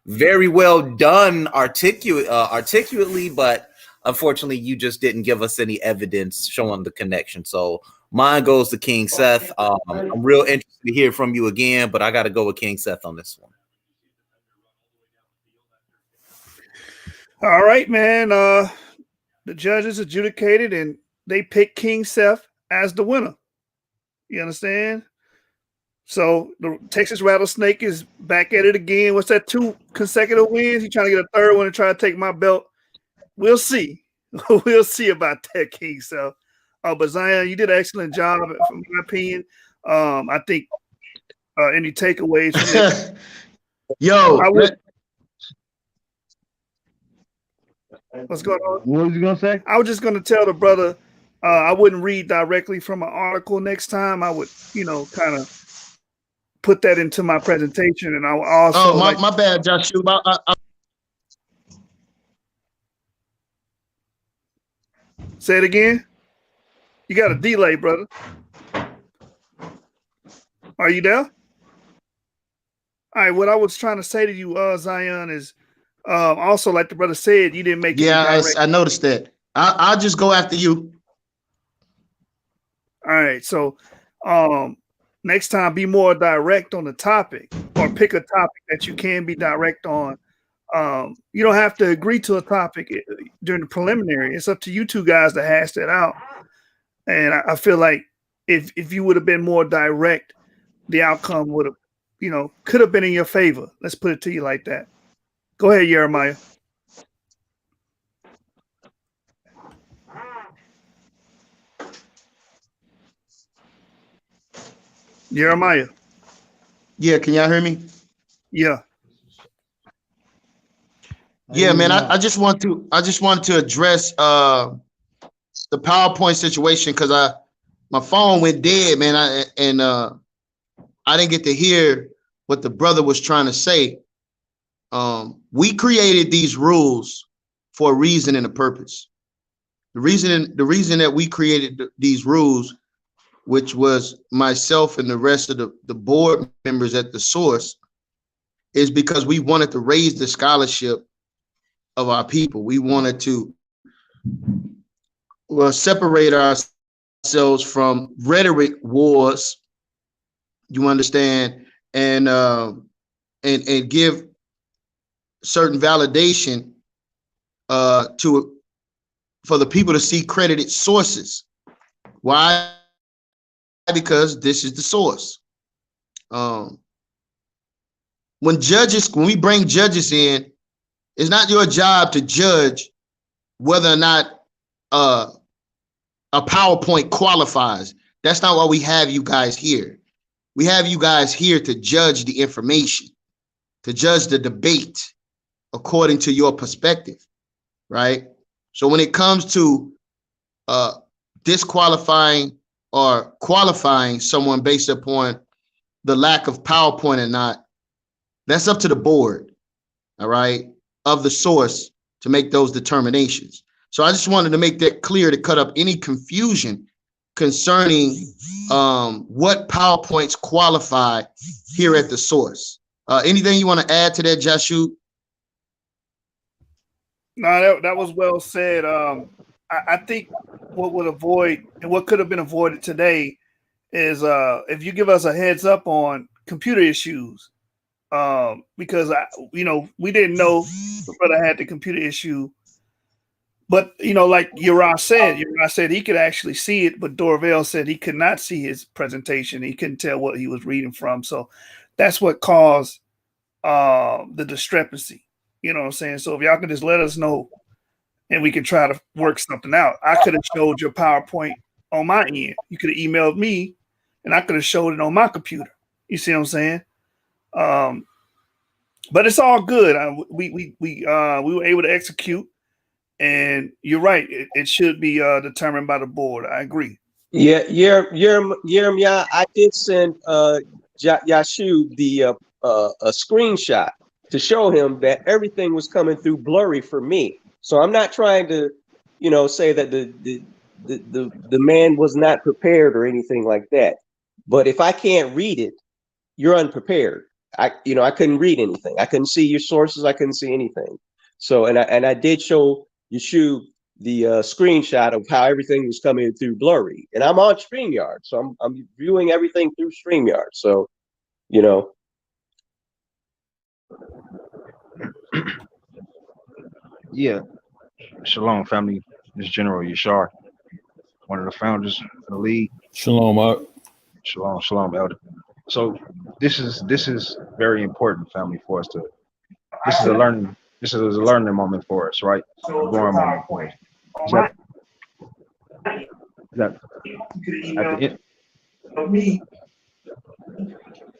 Very well done articulately, but unfortunately you just didn't give us any evidence showing the connection. So mine goes to Kyng Seth. I'm real interested to hear from you again, but I got to go with Kyng Seth on this one. All right, man. The judges adjudicated and they picked Kyng Seth as the winner. You understand? So the Texas Rattlesnake is back at it again. What's that? 2 consecutive wins? He's trying to get a third one and try to take my belt. We'll see. We'll see about that, Kyng Seth. But Xion, you did an excellent job, from my opinion. I think any takeaways from it? Yo, what's going on? What was you gonna say? I was just gonna tell the brother I wouldn't read directly from an article next time. I would, kind of put that into my presentation, and I will also. My bad, Joshua. Say it again. You got a delay, brother. Are you there? All right. What I was trying to say to you, Xion, is also, like the brother said, you didn't make. Yeah, I noticed that. I'll just go after you. All right. So next time, be more direct on the topic, or pick a topic that you can be direct on. You don't have to agree to a topic during the preliminary. It's up to you two guys to hash that out. And I feel like if you would have been more direct, the outcome would have, could have been in your favor. Let's put it to you like that. Go ahead, Jeremiah. Jeremiah. Yeah, can y'all hear me? Yeah. Yeah, man. I just wanted to address the PowerPoint situation because my phone went dead, man. I didn't get to hear what the brother was trying to say. We created these rules for a reason and a purpose. The reason that we created these rules, which was myself and the rest of the board members at the source, is because we wanted to raise the scholarship of our people. We wanted to separate ourselves from rhetoric wars, you understand, and give certain validation for the people to see credited sources. Why Because this is the source. When we bring judges in, it's not your job to judge whether or not a PowerPoint qualifies. That's not why we have you guys here. We have you guys here to judge the information, to judge the debate according to your perspective, right? So when it comes to disqualifying or qualifying someone based upon the lack of PowerPoint or not, that's up to the board, all right, of the source to make those determinations. So I just wanted to make that clear to cut up any confusion concerning what PowerPoints qualify here at the source. Anything you want to add to that, Jashu? No, that was well said. I think what would avoid and what could have been avoided today is if you give us a heads up on computer issues, because we didn't know the brother had the computer issue, but like Uriah said he could actually see it, but Dorvell said he could not see his presentation. He couldn't tell what he was reading from, so that's what caused the discrepancy. You know what I'm saying? So if y'all can just let us know and we can try to work something out. I could have showed your PowerPoint on my end. You could have emailed me and I could have showed it on my computer. You see what I'm saying? But it's all good. We were able to execute, and you're right. It should be determined by the board. I agree. Yeah, I did send Yashu the a screenshot to show him that everything was coming through blurry for me. So I'm not trying to, say that the man was not prepared or anything like that. But if I can't read it, you're unprepared. I couldn't read anything. I couldn't see your sources. I couldn't see anything. So, and I did show Yashu the screenshot of how everything was coming through blurry. And I'm on StreamYard, so I'm viewing everything through StreamYard. So, Yeah. Shalom, family. This is General Yashar, one of the founders of the league. Shalom, Mark. Shalom, Elder. So this is very important, family, for us to. This is a learning moment for us, right? A growing moment for us. That at the end. Me,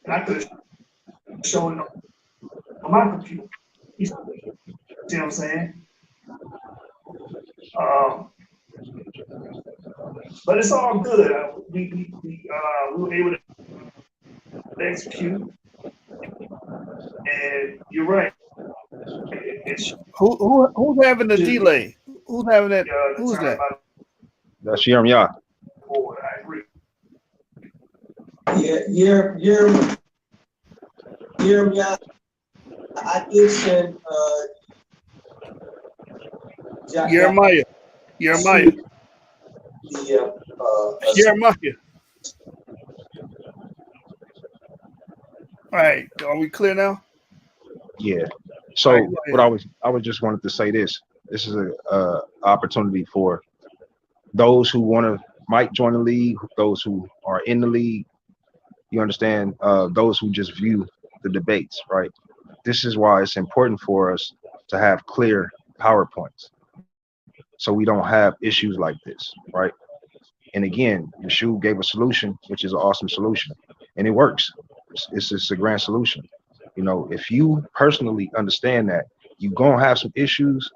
I could have shown it on my computer. You see what I'm saying? But it's all good. We were able to execute, and you're right. Who's having the delay? Who's having that? Who's that? That's Yermia. I agree. Yermia, I did send Jeremiah. The Jeremiah. All right, are we clear now? Yeah. So right, what I was just wanted to say this. This is a opportunity for those who might join the league, those who are in the league. You understand? Those who just view the debates, right? This is why it's important for us to have clear PowerPoints, so we don't have issues like this, right? And again, Yeshua gave a solution, which is an awesome solution, and it works. It's just a grand solution. If you personally understand that you're gonna have some issues,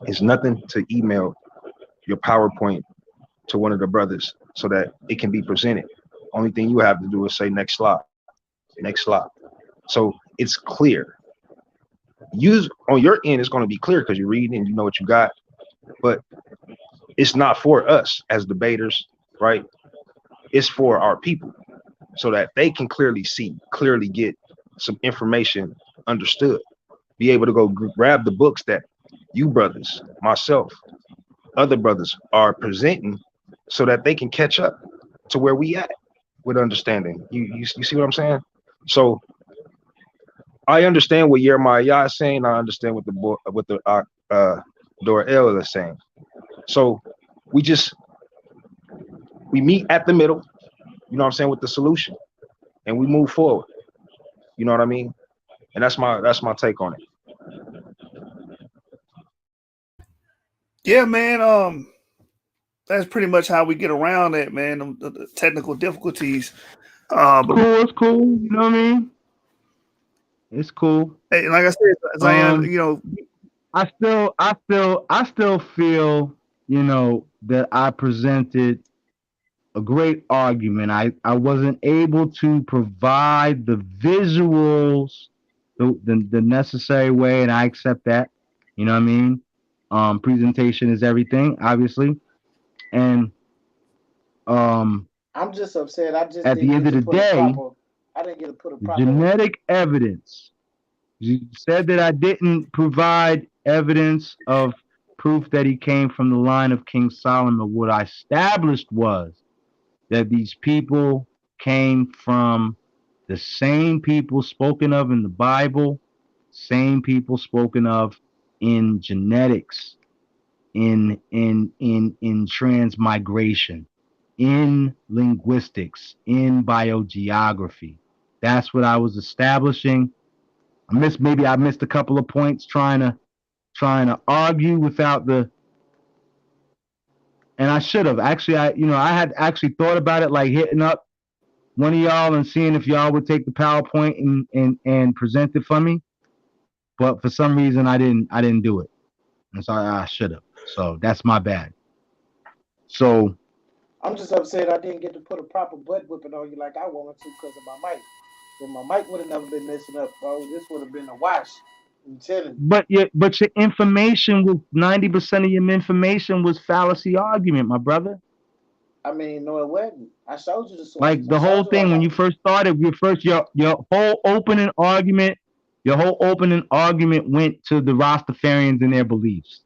it's nothing to email your PowerPoint to one of the brothers so that it can be presented. Only thing you have to do is say next slide, next slide. So it's clear. Use on your end, it's going to be clear because you're reading and you know what you got, but it's not for us as debaters, right? It's for our people so that they can clearly see, clearly get some information understood, be able to go grab the books that you brothers, myself, other brothers are presenting so that they can catch up to where we at with understanding. You see what I'm saying? So I understand what Jeremiah is saying. I understand what the Dorel is saying. So we meet at the middle. you know what I'm saying, with the solution, and we move forward. You know what I mean? And that's my take on it. Yeah, man. That's pretty much how we get around that, man. The technical difficulties. It's cool. You know what I mean? It's cool. Hey, like I said, Zion, you know, I still feel, you know, that I presented a great argument. I wasn't able to provide the visuals the necessary way, and I accept that. You know what I mean? Presentation is everything, obviously. And I'm just upset. I just at the end of the day, I didn't get to put a proper genetic evidence. You said that I didn't provide evidence of proof that he came from the line of King Solomon. What I established was that these people came from the same people spoken of in the Bible, same people spoken of in genetics, in transmigration, in linguistics, in biogeography. That's what I was establishing. I missed a couple of points trying to argue without the, and I should have actually. I had actually thought about it, like hitting up one of y'all and seeing if y'all would take the PowerPoint and present it for me, but for some reason I didn't do it, and so I should have. So that's my bad. So I'm just upset I didn't get to put a proper butt whipping on you like I wanted to because of my mic. If my mic would have never been messing up, bro, this would have been a wash. I'm telling you. But your information was 90% of your information was fallacy argument, my brother. I mean, no, it wasn't. I showed you the source. Like the whole thing when you first started, your whole opening argument went to the Rastafarians and their beliefs.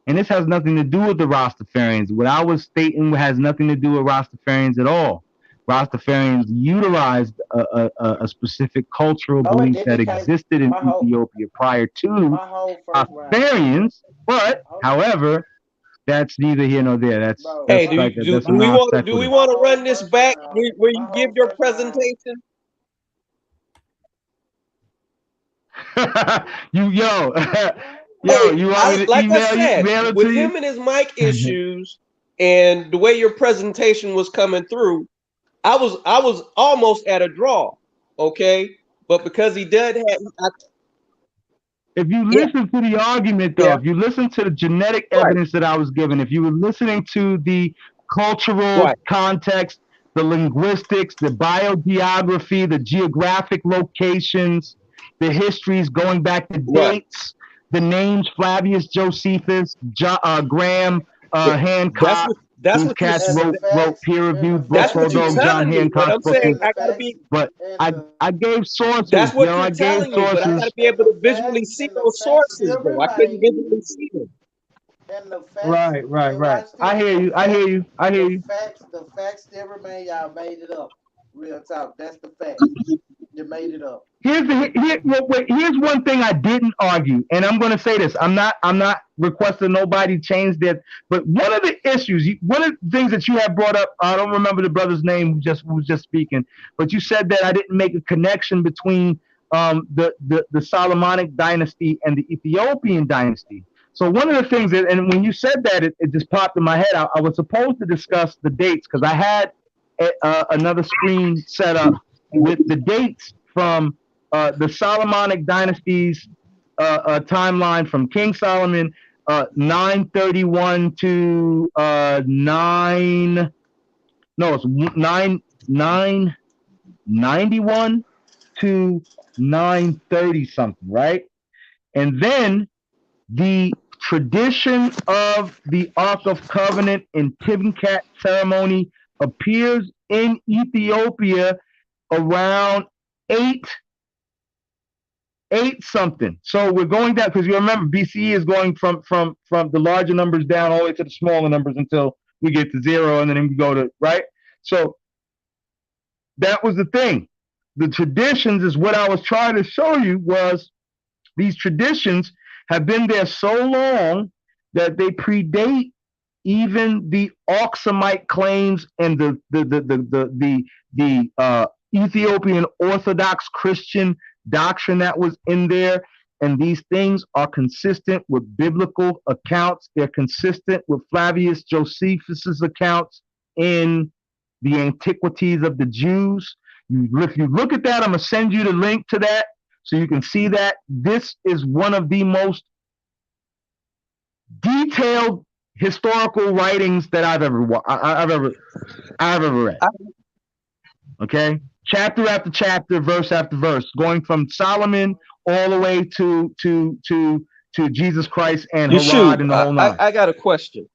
And this has nothing to do with the Rastafarians. What I was stating has nothing to do with Rastafarians at all. Rastafarians utilized a specific cultural belief that existed in Ethiopia prior to Rastafarians, but however, that's neither here nor there. That's hey, do we want to run this back where you give your presentation? You want me to email you? With him and his mic issues and the way your presentation was coming through, I was almost at a draw, okay? But because he did have, if you listen to the argument, though, if you listen to the genetic evidence that I was given, if you were listening to the cultural context, the linguistics, the biogeography, the geographic locations, the histories going back to dates, the names Flavius Josephus, Graham Hancock. These cats wrote peer-reviewed books, although John Hancock's book is. But I gave sources. That's what you're telling me, but I got to be able to visually see those sources, though. I couldn't visually see them. Right. I hear you. The facts still remain. Y'all made it up. Real talk. That's the fact. You made it up. Here's one thing I didn't argue, and I'm going to say this. I'm not requesting nobody change that. But one of the issues, one of the things that you have brought up, I don't remember the brother's name who was just speaking, but you said that I didn't make a connection between the Solomonic dynasty and the Ethiopian dynasty. So one of the things that, and when you said that, it just popped in my head. I was supposed to discuss the dates because I had another screen set up with the dates from the Solomonic dynasty's timeline from King Solomon, 931 to 991 to 930 something, right? And then the tradition of the Ark of Covenant and Tivnkat ceremony appears in Ethiopia around 8 something. So we're going down because you remember BCE is going from the larger numbers down all the way to the smaller numbers until we get to 0, and then we go to right. So that was the thing. The traditions is what I was trying to show you was these traditions have been there so long that they predate even the Oxumite claims and the Ethiopian Orthodox Christian doctrine that was in there. And these things are consistent with biblical accounts. They're consistent with Flavius Josephus's accounts in the Antiquities of the Jews. If you look at that, I'm going to send you the link to that so you can see that. This is one of the most detailed historical writings that I've ever read. Okay, chapter after chapter, verse after verse, going from Solomon all the way to Jesus Christ and Herod and the whole nine. I got a question.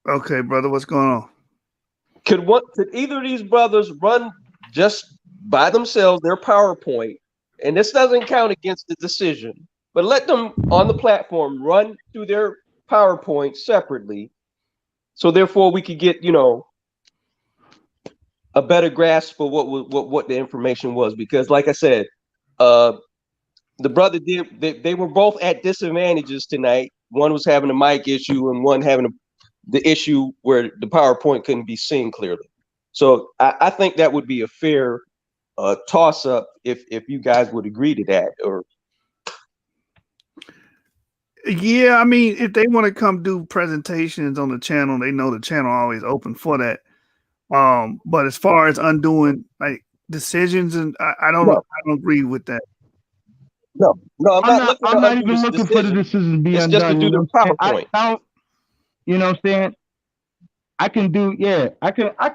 Okay, brother, what's going on? Could either of these brothers run just by themselves their PowerPoint, and this doesn't count against the decision, but let them on the platform run through their PowerPoint separately, so therefore we could get, you know, a better grasp of what the information was. Because like I said, the brother they were both at disadvantages tonight. One was having a mic issue and one having the issue where the PowerPoint couldn't be seen clearly. So I think that would be a fair toss up if you guys would agree to that. Or yeah, I mean, if they want to come do presentations on the channel, they know the channel always open for that. But as far as undoing like decisions, and I don't agree with that. No, I'm not even looking for the decision to be undone. Just to do the PowerPoint. You know what I'm saying? I can do, yeah,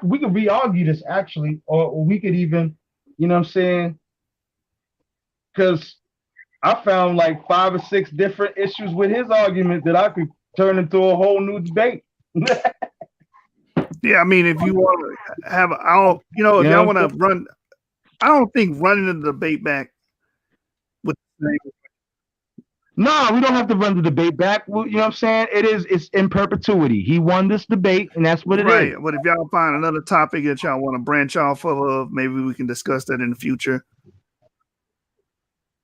we can re-argue this actually, or we could even, you know what I'm saying? Because I found like 5 or 6 different issues with his argument that I could turn into a whole new debate. Yeah, I mean, if you want to have, if y'all want to run, I don't think running the debate back with. No, we don't have to run the debate back. You know what I'm saying? It's in perpetuity. He won this debate, and that's what it is. Right. But if y'all find another topic that y'all want to branch off of, maybe we can discuss that in the future.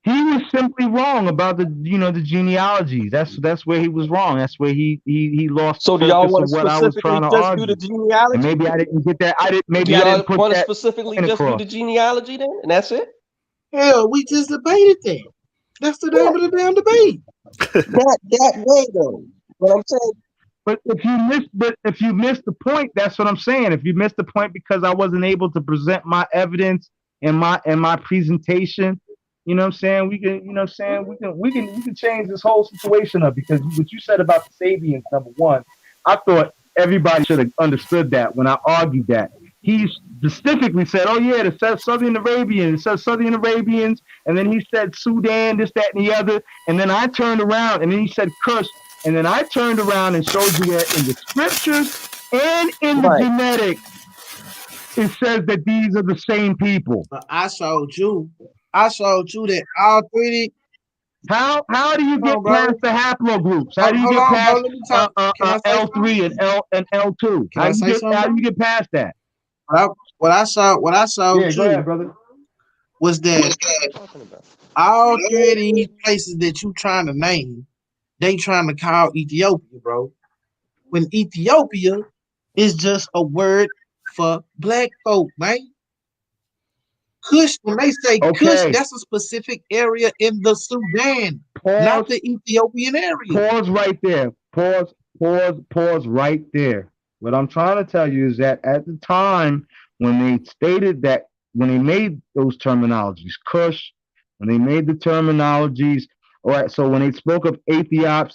He was simply wrong about the genealogies. That's where he was wrong. That's where he lost. So do y'all want to what I was trying to argue. do the genealogy? And maybe I didn't get that. I didn't put want to that specifically just do the genealogy then, and that's it. Hell, we just debated that. That's the name of the damn debate. that way though. What I'm saying. But if you missed the point, that's what I'm saying. If you missed the point because I wasn't able to present my evidence and my presentation, you know what I'm saying? We can change this whole situation up, because what you said about the Sabians, number one, I thought everybody should have understood that when I argued that. He specifically said, oh yeah, it says Southern Arabians, and then he said Sudan, this, that, and the other, and then I turned around and then he said Kush, and then I turned around and showed you that in the scriptures and in the genetics, it says that these are the same people. But I showed you that all three. How do you get past the haplogroups? How do you get past L3 and L2? How do you get past that? What I saw go ahead, brother. Was that all 3 of these places that you trying to name, they trying to call Ethiopia, bro. When Ethiopia is just a word for black folk, man. Kush, when they say Kush, that's a specific area in the Sudan, not the Ethiopian area. Pause right there. Pause right there. What I'm trying to tell you is that at the time when they stated that, when they made those terminologies, Kush, when they made the terminologies, all right, so when they spoke of Aethiops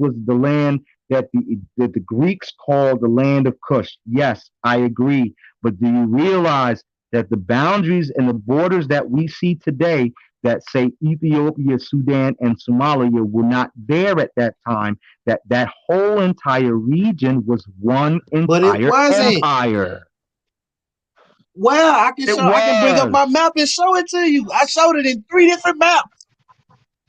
was the land that the Greeks called the land of Kush. Yes, I agree. But do you realize that the boundaries and the borders that we see today that say Ethiopia, Sudan, and Somalia were not there at that time, that whole entire region was one entire empire. Well, I can bring up my map and show it to you. I showed it in 3 different maps.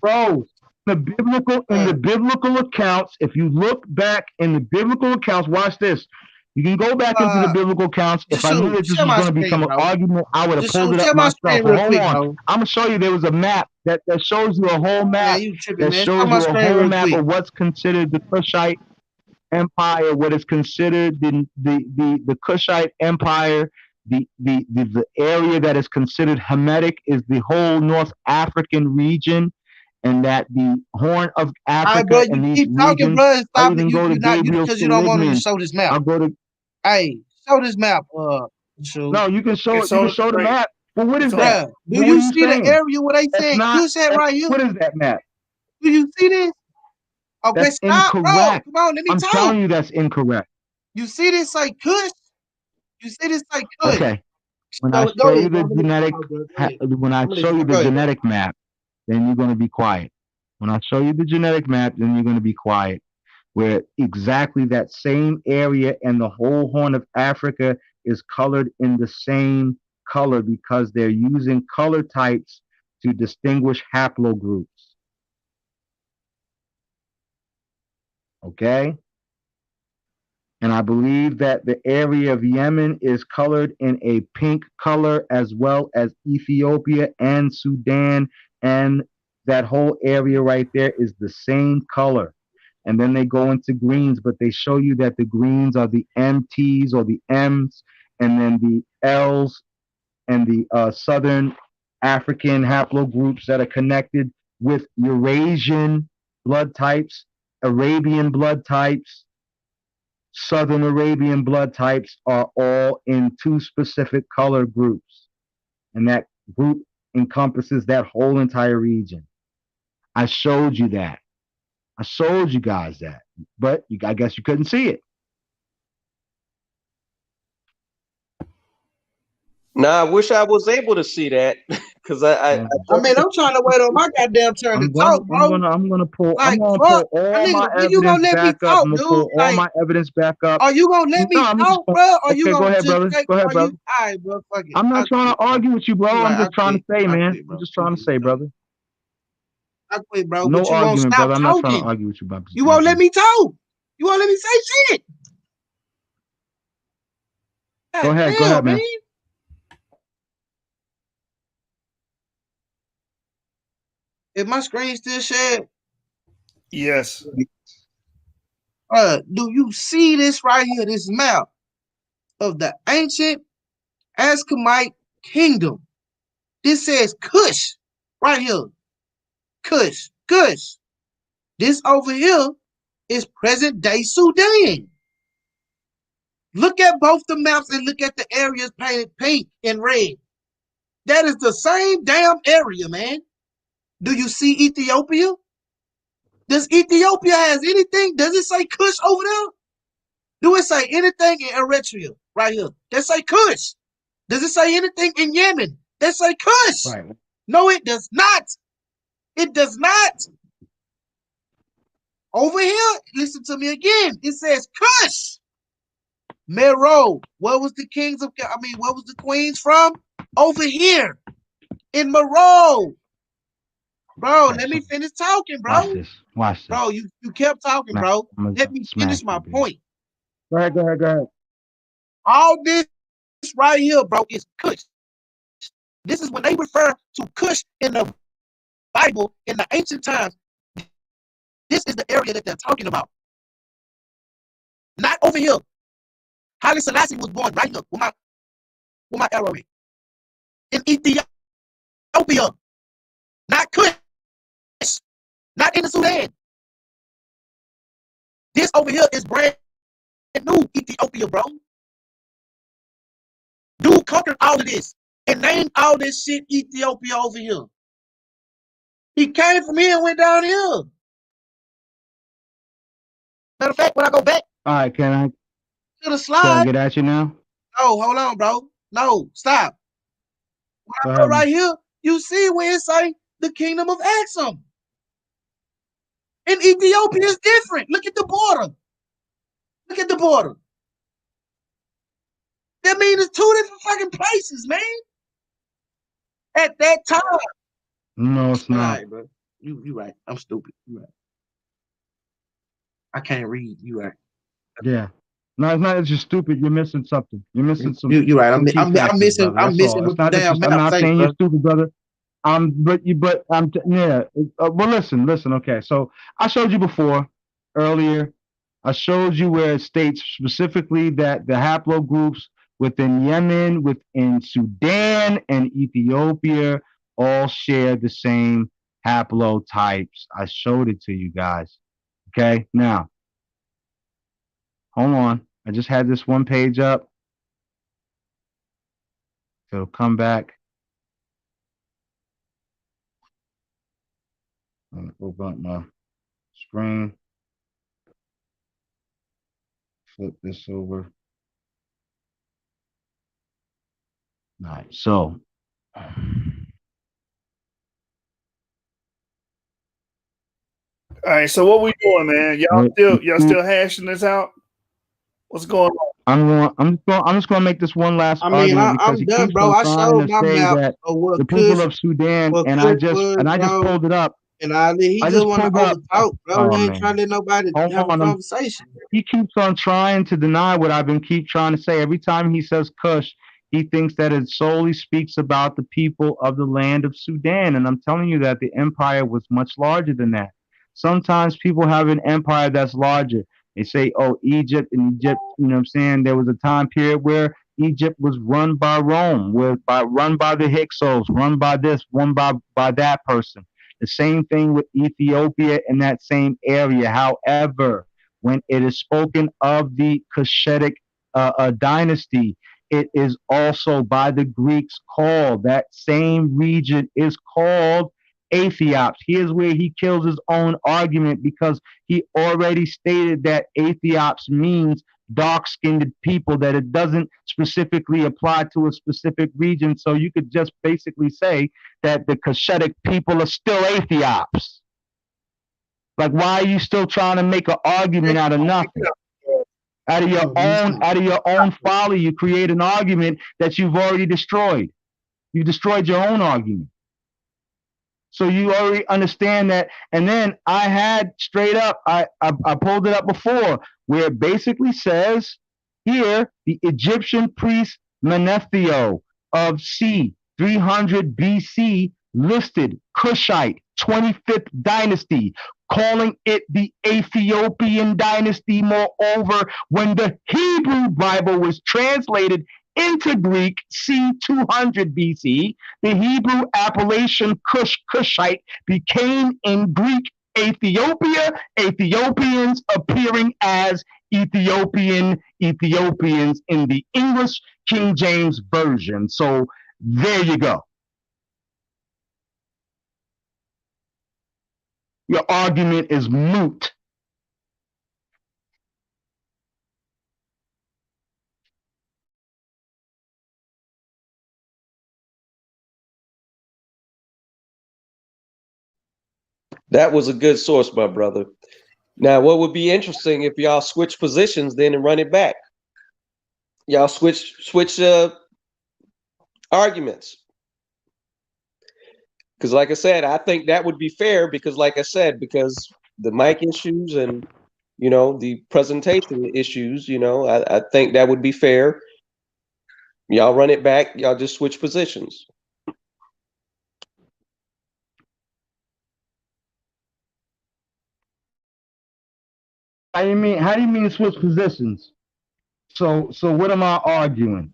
Bro, in the biblical accounts, if you look back in the biblical accounts, watch this. You can go back into the biblical accounts. If I knew that this was going to become an argument, I would have pulled it up myself. Hold on. I'm going to show you there was a map that shows you a whole map. That shows you a whole map of what's considered the Kushite. empire, what is considered the Kushite empire, the area that is considered Hamitic is the whole North African region, and that the Horn of All Africa right, bro, and you these keep talking, regions, bro, and I stop it. even go to You not you Gabriel because you don't want him to Seligman. show this I'll map. go to Hey, show this map. Shoot. no, you can show It's it. You can on show the screen. map. But what is It's that? Bruh, do What you are you see the saying? area where they That's saying not. Kush at right here? What is that map? Do you see this? Okay, That's stop, bro. incorrect. Come on, let me I'm talk. telling you that's incorrect. You see this like Kush? You see this like Kush? Okay. When Go I show ahead, you bro. the I'm gonna let you genetic, talk, bro. Go ahead. when I I'm gonna show let you you the go ahead, bro. genetic map, then you're going to be quiet. When I show you the genetic map, then you're going to be quiet. Where exactly that same area and the whole Horn of Africa is colored in the same color because they're using color types to distinguish haplogroups. Okay? And I believe that the area of Yemen is colored in a pink color, as well as Ethiopia and Sudan. And that whole area right there is the same color. And then they go into greens, but they show you that the greens are the MTs or the Ms, and then the Ls and the Southern African haplogroups that are connected with Eurasian blood types, Arabian blood types, Southern Arabian blood types are all in two specific color groups. And that group encompasses that whole entire region. I showed you that. I showed you guys that. But I guess you couldn't see it. Nah, I wish I was able to see that because I mean, I'm trying to wait on my goddamn turn to talk, bro. I'm gonna pull Like, all fuck, my nigga, when you gonna evidence let me back up. talk, I'm gonna dude? pull all Like, my evidence back up. are you gonna let me I'm just talk, bro? Or you okay, go gonna ahead, just brother. take? Go ahead, Are brother. you? All right, bro. Fuck it. I'm not trying to argue with you, bro. You I'm right, just trying to say, man. bro. I'm just trying to say, brother. I quit, bro. No But you won't argument, stop brother. I'm not trying to talking. argue with you, brother. You won't let me talk. You won't let me say shit. Go ahead, go ahead, man. Is my screen still shared? Yes. Do you see this right here? This map of the ancient Ascamite kingdom. This says Kush right here. Kush. This over here is present day Sudan. Look at both the maps and look at the areas painted pink and red. That is the same damn area, man. Do you see Ethiopia? Does Ethiopia has anything? Does it say Kush over there? Do it say anything in Eritrea right here? That say Kush. Does it say anything in Yemen? That say Kush. Right. No, it does not. It does not. Over here, listen to me again. It says Kush. Meroe. What was the what was the queens from? Over here in Meroe. Bro, let me finish talking, bro. Watch this. Watch this. Bro, you kept talking, bro. Let me finish my point. Go ahead. All this right here, bro, is Kush. This is when they refer to Kush in the Bible in the ancient times. This is the area that they're talking about. Not over here. Halie Selassie was born right here with my arrow in Ethiopia. Not Kush. Not in the Sudan. This over here is brand new Ethiopia, bro. Dude conquered all of this and named all this shit Ethiopia over here. He came from here and went down here. Matter of fact, when I go back, all right, can I to the slide? Can I get at you now? No, hold on, bro. No, stop. When I go right here, you see where it say the kingdom of Axum. And Ethiopia is different. Look at the border. Look at the border. That means it's two different fucking places, man. At that time. No, it's not. Right, bro. You right. I'm stupid. You right. I can't read. You right. Yeah. No, it's not that you're stupid. You're missing something. You're missing some. You're right. I'm missing. Brother. I'm missing what the damn map. I'm not saying you're stupid, brother. Well, listen. Okay. So I showed you before, earlier, I showed you where it states specifically that the haplogroups within Yemen, within Sudan, and Ethiopia all share the same haplotypes. I showed it to you guys. Okay, now, hold on. I just had this one page up. So come back. Open up my screen. Flip this over. All right, so All right, so what we doing, man? Y'all still hashing this out? What's going on? I'm just gonna make this one last I mean, argument because I'm he done, keeps bro. on I trying showed to my say map that of what the people Kush, of Sudan what and Kush I just was, pulled it up. and he I just just want to pulled up. overtalk, bro. He Oh ain't man, trying to let nobody hold have a on. conversation. He keeps on trying to deny what I've been trying to say. Every time he says Kush, he thinks that it solely speaks about the people of the land of Sudan. And I'm telling you that the empire was much larger than that. Sometimes people have an empire that's larger. They say, oh, Egypt, and Egypt, you know what I'm saying? There was a time period where Egypt was run by Rome, run by the Hyksos, run by this, run by that person. The same thing with Ethiopia in that same area. However, when it is spoken of the Cushitic dynasty, it is also by the Greeks called, that same region is called Aethiops. Here's where he kills his own argument because he already stated that Aethiops means dark-skinned people, that it doesn't specifically apply to a specific region. So you could just basically say that the Cushitic people are still Aethiops. Like, why are you still trying to make an argument out of nothing? Out of your own folly, you create an argument that you've already destroyed. You destroyed your own argument. So you already understand that. And then I had straight up, I pulled it up before, where it basically says here, the Egyptian priest Menethio of c. 300 BC listed Kushite 25th dynasty, calling it the Ethiopian dynasty. Moreover, when the Hebrew Bible was translated into Greek c. 200 BC, the Hebrew appellation Kushite became in Greek Ethiopia, Ethiopians appearing as Ethiopians in the English King James Version. So there you go. Your argument is moot. That was a good source, my brother. Now, what would be interesting if y'all switch positions then and run it back? Y'all switch arguments. Because like I said, I think that would be fair because like I said, because the mic issues and, the presentation issues, I think that would be fair. Y'all run it back. Y'all just switch positions. How do you mean switch positions? So what am I arguing?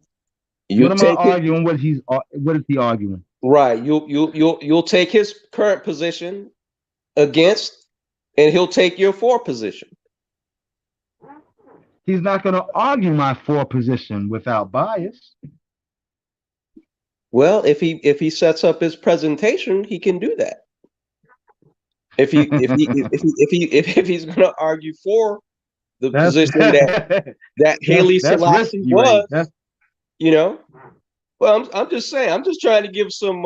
What is he arguing? Right. You'll take his current position against, and he'll take your for position. He's not going to argue my for position without bias. Well, if he sets up his presentation, he can do that. If he's going to argue for the position that Halie Selassie was, Well, I'm just saying. I'm just trying to give some.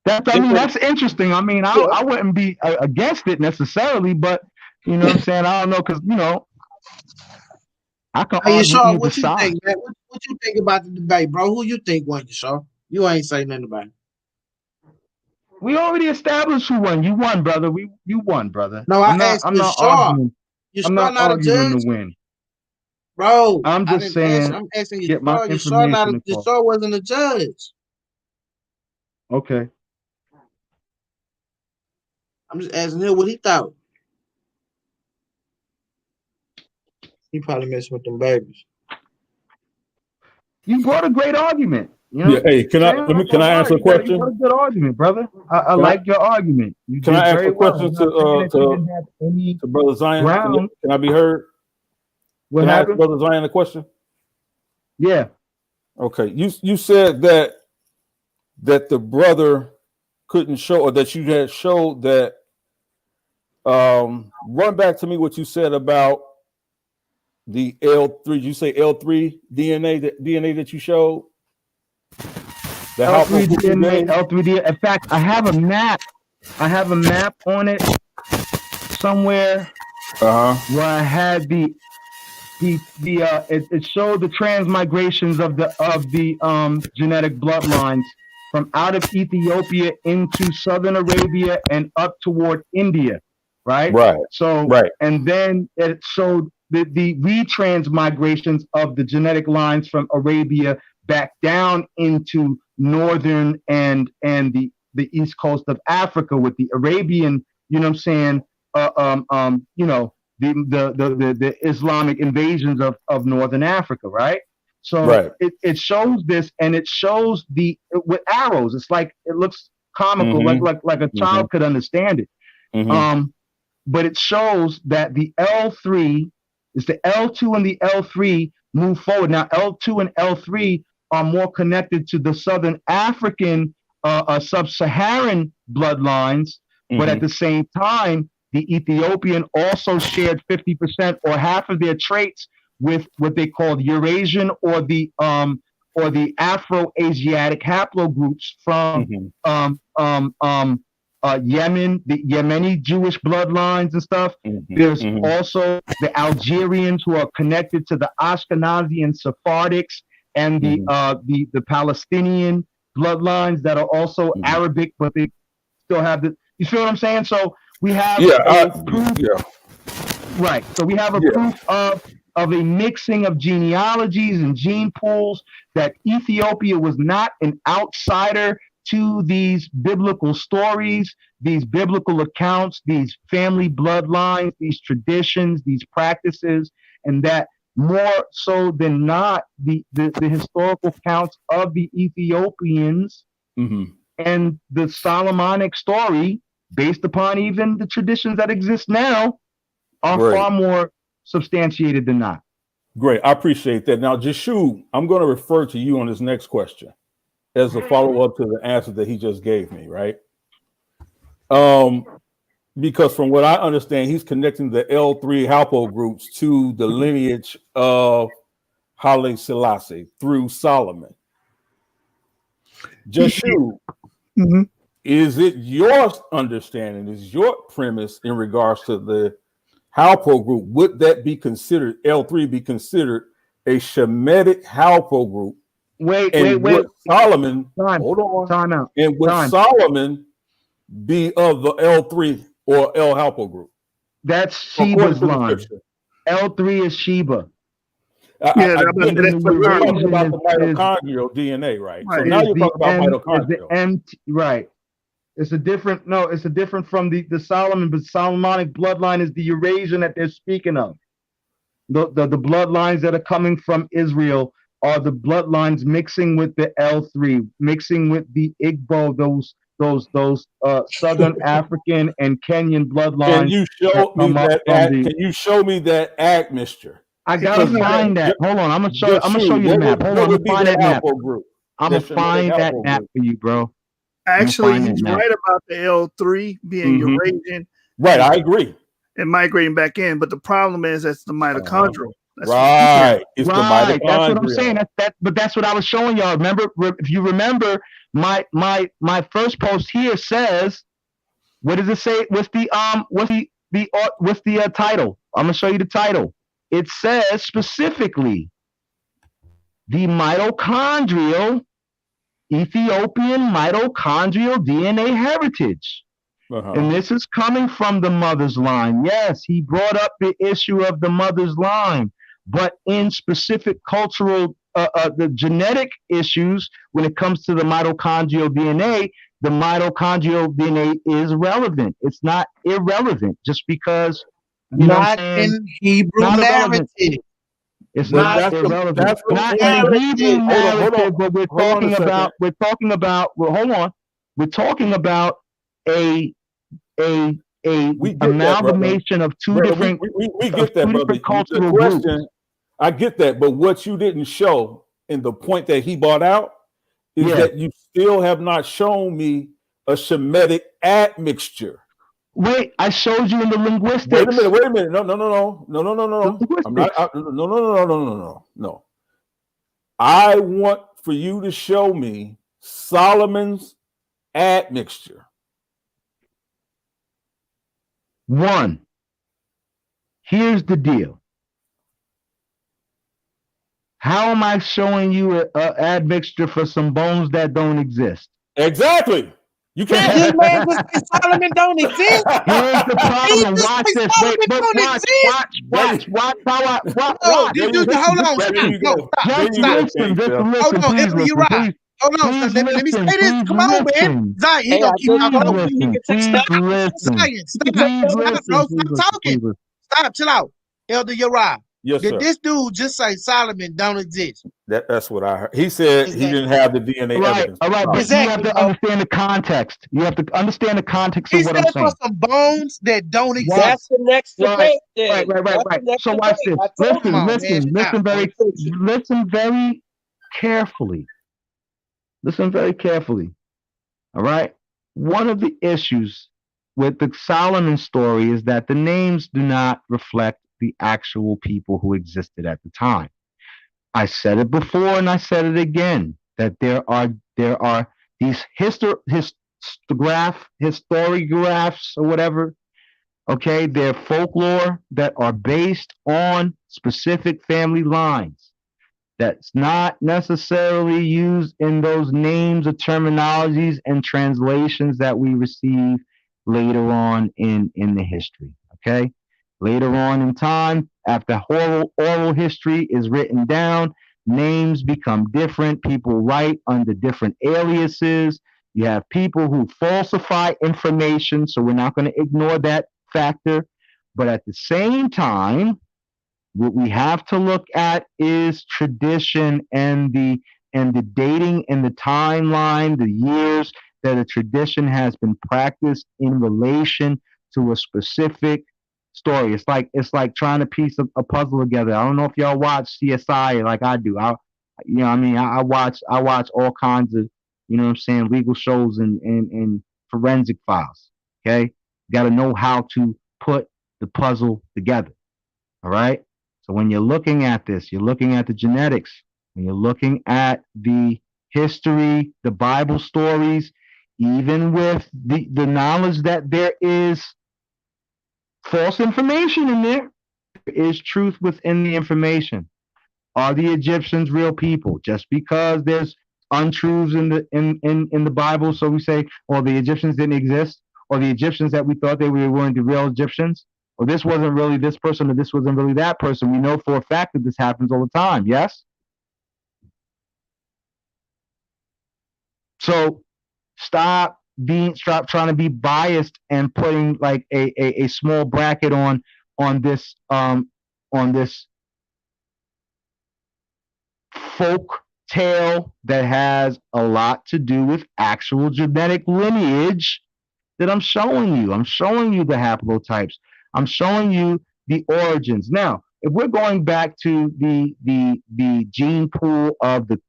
That's interesting. I mean, I wouldn't be against it necessarily, but you know what I'm saying. I don't know because I can argue Shaw, either what you side. think, man? What you think about the debate, bro? Who you think won, Shaw? You ain't saying nothing about it. We already established who won. You won, brother. You won, brother. No, I'm not Shaw. arguing. I'm Shaw not arguing to win. Bro, I'm just saying, I'm asking you, get my information. Shaw wasn't a judge. Okay. I'm just asking him what he thought. He probably messing with them babies. You brought a great argument. You know? Yeah. Hey, can I answer a question? You brought a good argument, brother. I like your argument. You can did I ask very a well. question to Brother Xion? Can I be heard? What can happened? I ask Brother Xion a question? Yeah. Okay. You said that the brother couldn't show, or that you had showed that. Run back to me what you said about the L3. You say L3 DNA that you showed? The L3 DNA, L3 DNA. In fact, I have a map. I have a map on it somewhere where I had it showed the transmigrations of the genetic bloodlines from out of Ethiopia into southern Arabia and up toward India, right? So, and then it showed the retransmigrations of the genetic lines from Arabia back down into northern and the east coast of Africa with the Arabian, you know what I'm saying, you know, the Islamic invasions of northern Africa, right? So it shows this, and it shows with arrows. It's like, it looks comical, like a child could understand it. But it shows that the L3 is the L2 and the L3 move forward. Now L2 and L3 are more connected to the Southern African sub-Saharan bloodlines, but at the same time, the Ethiopian also shared 50% or half of their traits with what they called Eurasian or the Afro-Asiatic haplogroups from Yemen, the Yemeni Jewish bloodlines and stuff. There's also the Algerians who are connected to the Ashkenazi and Sephardics, and the Palestinian bloodlines that are also Arabic, but they still have the. You feel what I'm saying? So we have right. So we have a proof of a mixing of genealogies and gene pools, that Ethiopia was not an outsider to these biblical stories, these biblical accounts, these family bloodlines, these traditions, these practices, and that more so than not, the historical counts of the Ethiopians and the Solomonic story, based upon even the traditions that exist now, are far more substantiated than not. Great. I appreciate that. Now, Jeshu, I'm going to refer to you on this next question as a follow-up to the answer that he just gave me, right? Because from what I understand, he's connecting the L3 haplogroups to the lineage of Halie Selassie through Solomon. Jeshu, is it your understanding, is your premise in regards to the haplogroup, would that be considered, L3 be considered a Shemitic haplogroup? Wait. Solomon, hold on. Time out. And would Solomon be of the L3 or L haplogroup? That's Sheba's line. L3 is Sheba. We're talking about the mitochondrial DNA, right? So now you're talking about mitochondrial. Right. It's a different from the Solomon, but Solomonic bloodline is the Eurasian that they're speaking of. The bloodlines that are coming from Israel are the bloodlines mixing with the L3, mixing with the Igbo, those Southern African and Kenyan bloodlines. Can you show me that? Can you show me that admixture? I gotta find that. Hold on, I'm gonna show you the map. Hold on, I'm gonna find that map. I'm gonna find that map for you, bro. Actually, he's right about the L3 being Eurasian. Right, I agree. And migrating back in, but the problem is that's the mitochondrial. It's the mitochondrial. That's what I'm saying. But that's what I was showing y'all. Remember, if you remember, my first post here says, what does it say? What's the title? I'm gonna show you the title. It says specifically the Ethiopian mitochondrial DNA heritage. And this is coming from the mother's line. Yes, he brought up the issue of the mother's line, but in specific cultural, the genetic issues, when it comes to the mitochondrial DNA, the mitochondrial DNA is relevant. It's not irrelevant just because You know what Not I'm saying? in Hebrew Not irrelevant. narrative. It's But not irrelevant. that's the Not point. in the Hebrew Hold narrative, on. but we're Hold on a second. talking about. Well, hold on. We're talking about a We get that, brother. amalgamation of two Brother, different we get that, brother. The cultural question, groups. I get that, but what you didn't show in the point that he brought out is that you still have not shown me a Shemitic admixture. Wait, I showed you in the linguistics. Wait a minute. No. I'm not. No. I want for you to show me Solomon's admixture. One. Here's the deal. How am I showing you an admixture for some bones that don't exist? Exactly. You can't. This man just say Solomon don't exist. Here's the problem. Watch this. Wait, watch how I watch. Hold on. Stop. Hold on, Elder Uriah. Hold on, let me say this. Come on, man. Zion, he gonna keep talking. Stop talking. Stop, chill out. Elder Uriah. Yes, sir. Did this dude just say Solomon don't exist? That's what I heard. He said he didn't have the DNA evidence. All right, but you have to understand the context. You have to understand the context of what I'm saying. For some bones that don't exist. That's the next debate. Right. So watch this. Listen very carefully. Listen very carefully. All right. One of the issues with the Solomon story is that the names do not reflect the actual people who existed at the time. I said it before and I said it again, that there are these historiographs or whatever. Okay, they're folklore that are based on specific family lines. That's not necessarily used in those names or terminologies and translations that we receive later on in the history. Okay. Later on in time, after oral history is written down, names become different. People write under different aliases. You have people who falsify information, so we're not going to ignore that factor. But at the same time, what we have to look at is tradition and the dating and the timeline, the years that a tradition has been practiced in relation to a specific story. It's like trying to piece a puzzle together. I don't know if y'all watch CSI like I do. I watch all kinds of, legal shows and forensic files. Okay, got to know how to put the puzzle together. All right. So when you're looking at this, you're looking at the genetics. When you're looking at the history, the Bible stories, even with the knowledge that there is false information in there is truth within the information. Are the Egyptians real people? Just because there's untruths in the Bible, so we say, well, the Egyptians didn't exist, or the Egyptians that we thought they weren't the real Egyptians, or this wasn't really this person, or this wasn't really that person. We know for a fact that this happens all the time. Yes. So stop trying to be biased and putting like a small bracket on this folk tale that has a lot to do with actual genetic lineage that I'm showing you. I'm showing you the haplotypes. I'm showing you the origins. Now, if we're going back to the gene pool of the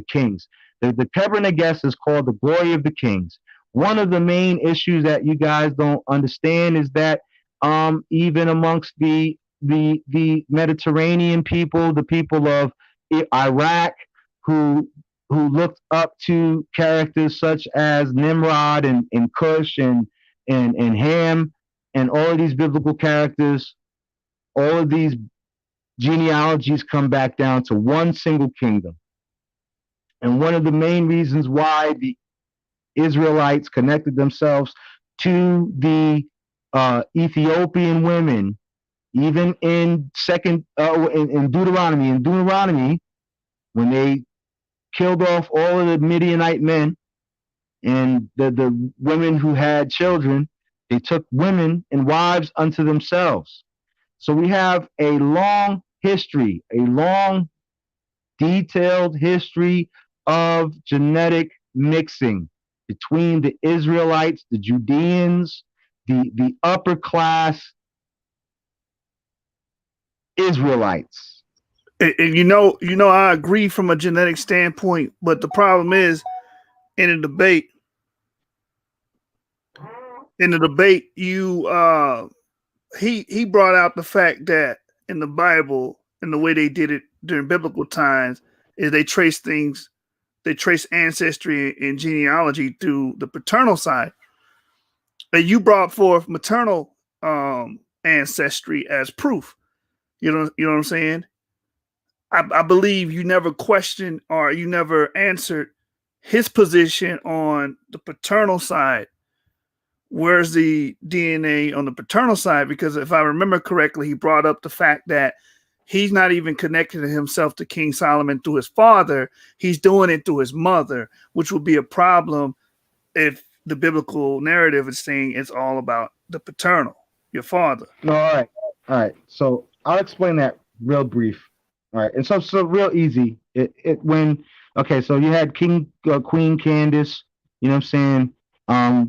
kings, the Kebra Nagast is called the glory of the kings. One of the main issues that you guys don't understand is that even amongst the Mediterranean people, the people of Iraq, who looked up to characters such as Nimrod and Cush and Ham and all of these biblical characters, all of these genealogies come back down to one single kingdom. And one of the main reasons why the Israelites connected themselves to the Ethiopian women, even in Deuteronomy, when they killed off all of the Midianite men and the women who had children, they took women and wives unto themselves. So we have a long history, a long, detailed history of genetic mixing between the Israelites, the Judeans, the upper class Israelites. And I agree from a genetic standpoint, but the problem is in a debate. He brought out the fact that in the Bible and the way they did it during biblical times is they trace ancestry and genealogy through the paternal side. And you brought forth maternal ancestry as proof. You know what I'm saying? I believe you never questioned or you never answered his position on the paternal side. Where's the DNA on the paternal side? Because if I remember correctly, he brought up the fact that he's not even connecting himself to King Solomon through his father. He's doing it through his mother, which would be a problem if the biblical narrative is saying it's all about the paternal, your father. No, all right. So I'll explain that real brief. All right, and so real easy. So you had Queen Candace, you know what I'm saying,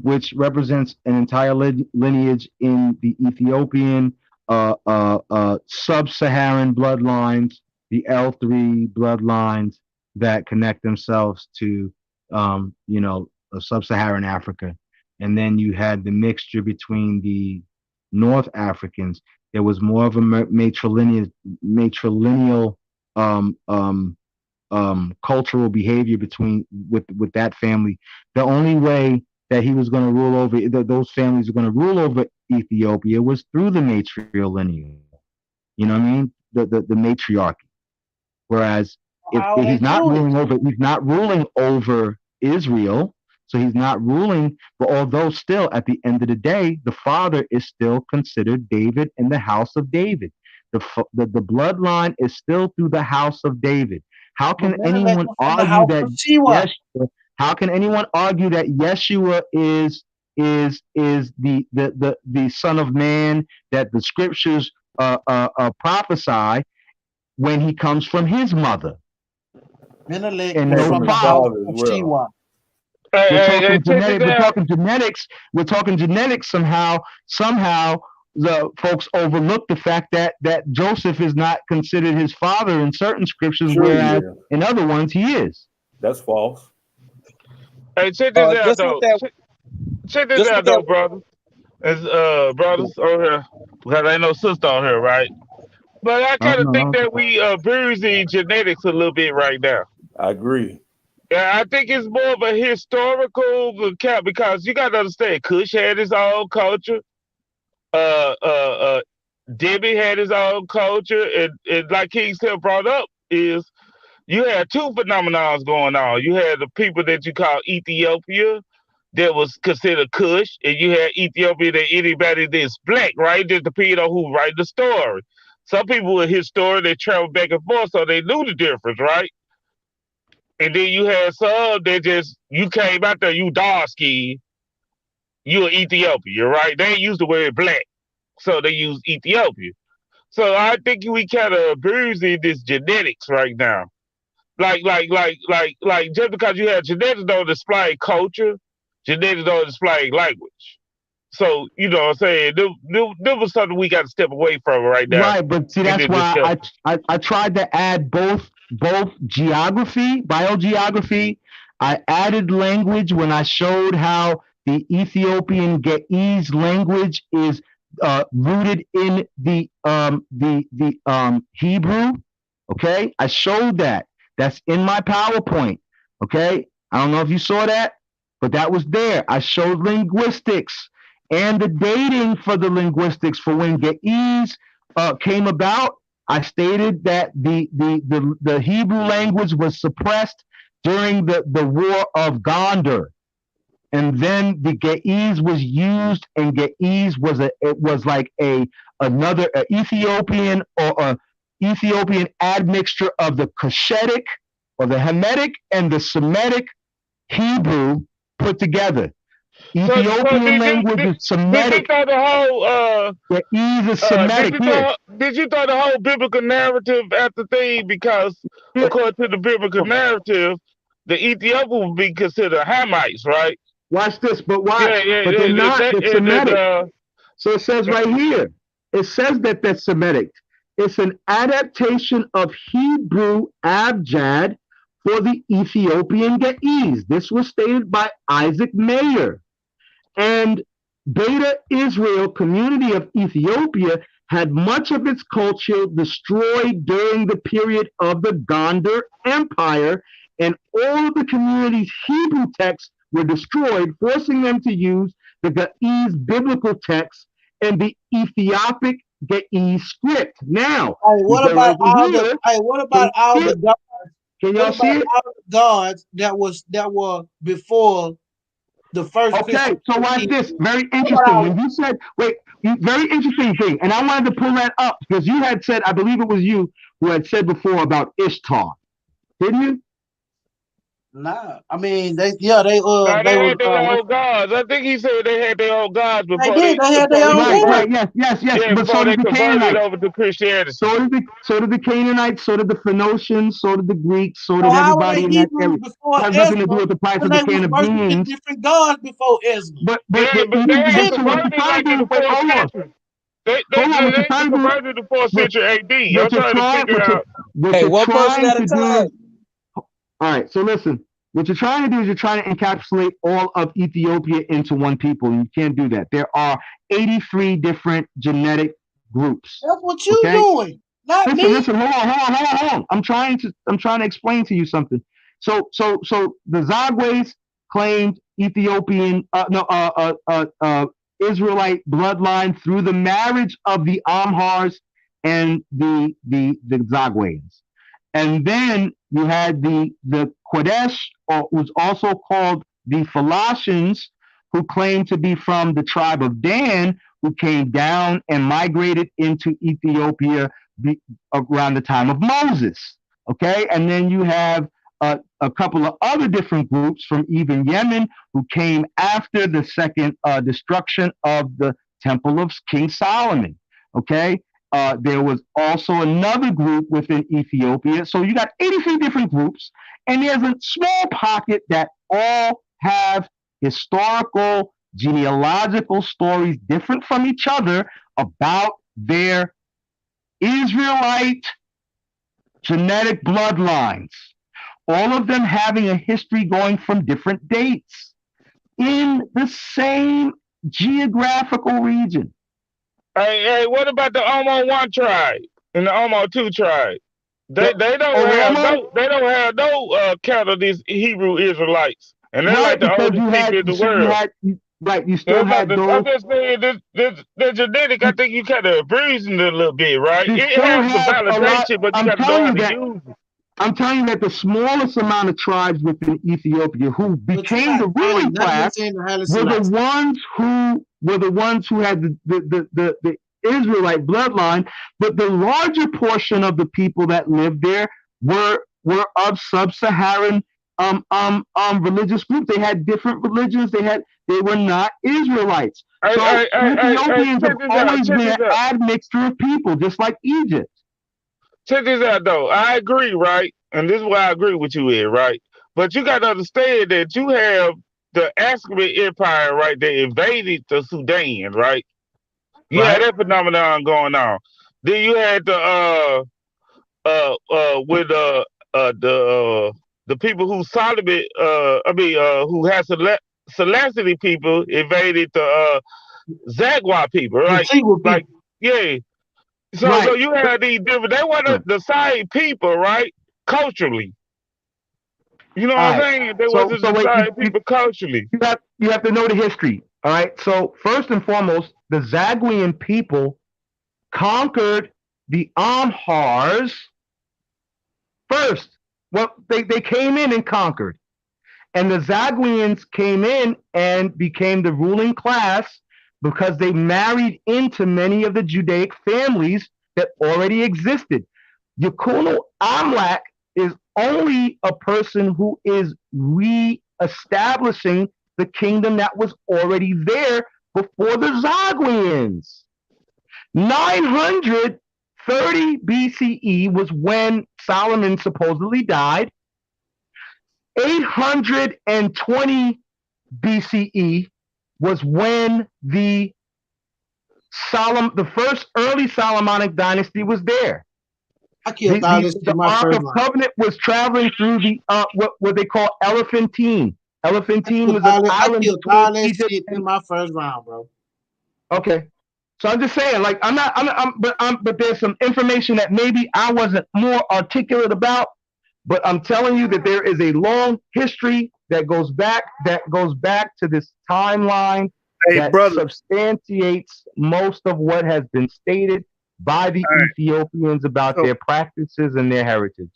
which represents an entire lineage in the Ethiopian sub-Saharan bloodlines, the L3 bloodlines that connect themselves to sub-Saharan Africa. And then you had the mixture between the North Africans. There was more of a matrilineal cultural behavior with that family. The only way that he was going to rule over those families were going to rule over Ethiopia was through the matrilineal. You know what I mean? The matriarchy. Whereas if he's not ruling over Israel. So he's not ruling, but although still at the end of the day, the father is still considered David in the house of David. The bloodline is still through the house of David. How can anyone argue that? How can anyone argue that Yeshua is the Son of Man that the scriptures prophesy when he comes from his mother? And no father. We're talking genetics. We're talking genetics somehow. Somehow the folks overlook the fact that Joseph is not considered his father in certain scriptures, whereas in other ones he is. That's false. Hey, check this out though. Check this out though, brother. As brothers on here, because ain't no sister on here, right? But I kind of think that we bruising genetics a little bit right now. I agree. Yeah, I think it's more of a historical account because you got to understand, Cush had his own culture. Debbie had his own culture, and like Kyng Seth brought up, is you had two phenomenons going on. You had the people that you call Ethiopia, that was considered Cush, and you had Ethiopia that anybody that's black, right? Just depending on who write the story. Some people were historians, they traveled back and forth, so they knew the difference, right? And then you had some that you came out there, you dark skinned, you an Ethiopia, right? They ain't used the word black, so they use Ethiopia. So I think we kind of abusing this genetics right now. Like just because you have genetics don't display culture, genetics don't display language. So, you know what I'm saying? There was something we got to step away from right now. Right, but see, that's why I tried to add both geography, biogeography. I added language when I showed how the Ethiopian Ge'ez language is rooted in the Hebrew. Okay, I showed that. That's in my PowerPoint. Okay, I don't know if you saw that, but that was there. I showed linguistics and the dating for the linguistics for when Ge'ez came about. I stated that the Hebrew language was suppressed during the War of Gondar, and then the Ge'ez was used, and Ge'ez was like another Ethiopian or a Ethiopian admixture of the Cushitic or the Hamitic and the Semitic Hebrew put together. Ethiopian language is did you Semitic. throw the whole The ease is Semitic here. did you throw the whole biblical narrative at the thing? Because according to the biblical narrative, the Ethiopian would be considered Hamites, right? Watch this, but watch. Yeah, But they're not. They're Semitic. uh, So it says right here. It says that they're Semitic. It's an adaptation of Hebrew abjad for the Ethiopian Ge'ez. This was stated by Isaac Mayer. And Beta Israel, community of Ethiopia, had much of its culture destroyed during the period of the Gondar Empire, and all of the community's Hebrew texts were destroyed, forcing them to use the Ge'ez biblical text and the Ethiopic Ge'ez script. Now, what about all the gods? Can y'all see it? All the gods that were before the first. Okay, so watch this. Very interesting. When you said, very interesting thing, and I wanted to pull that up because you had said, I believe it was you who had said before about Ishtar, didn't you? Nah, I mean they had their own gods. I think he said they had their own gods before they had their own gods. Right, yes. Yeah, but so did the Canaanites. Over to Christianity. So did the Canaanites, so did the Phoenicians, so did the Greeks, so did everybody in that area. It has nothing to do with the price of the can of beans. Different gods before Ezra. But they had converted like in the 4th century. They converted the 4th century AD. You're trying to figure out. Hey, one person at a time. All right, so listen. What you're trying to do is you're trying to encapsulate all of Ethiopia into one people, and you can't do that. There are 83 different genetic groups. That's what you're doing, not me. Listen, hold on. I'm trying to explain to you something. So the Zagwes claimed Ethiopian, Israelite bloodline through the marriage of the Amhars and the Zagwes. And then you had the Qadesh, or was also called the Philistines, who claimed to be from the tribe of Dan, who came down and migrated into Ethiopia around the time of Moses. Okay, and then you have a couple of other different groups from even Yemen who came after the second destruction of the Temple of King Solomon. Okay. There was also another group within Ethiopia. So you got 83 different groups, and there's a small pocket that all have historical, genealogical stories different from each other about their Israelite genetic bloodlines. All of them having a history going from different dates in the same geographical region. Hey, what about the Omo 1 tribe and the Omo 2 tribe? They don't have no count of these Hebrew Israelites, and they're like the oldest people in the world. You still had those. I'm just saying, the genetic, I think you kind of bruising it a little bit, right? It has some validation, but you got to know how to use it. I'm telling you that the smallest amount of tribes within Ethiopia who became the ruling class were the ones who had the Israelite bloodline, but the larger portion of the people that lived there were of sub-Saharan religious groups. They had different religions. They were not Israelites. So Ethiopians have always been an admixture of people, just like Egypt. Check this out, though. I agree, right? And this is why I agree with you here, right? But you got to understand that you have the Aksumite Empire, right, that invaded the Sudan, right? You had that phenomenon going on. Then you had the people who Solomon, who had Selassie people invaded the Zagwa people, right? Like, yeah. So you had these different. They weren't the same people, right? Culturally, you know what I'm saying? They wasn't the same people culturally. You have to know the history. All right. So first and foremost, the Zagwean people conquered the Amhars first. Well, they came in and conquered, and the Zagweans came in and became the ruling class because they married into many of the Judaic families that already existed. Yakuno Amlak is only a person who is re-establishing the kingdom that was already there before the Zagweans. 930 BCE was when Solomon supposedly died. 820 BCE was when the first early Solomonic dynasty was there. The Ark of Covenant was traveling through the what they call Elephantine. Elephantine was an island between Egypt in my first round, bro. Okay, so I'm just saying, like, but there's some information that maybe I wasn't more articulate about. But I'm telling you that there is a long history that goes back to this timeline that substantiates most of what has been stated by the Ethiopians about their practices and their heritage.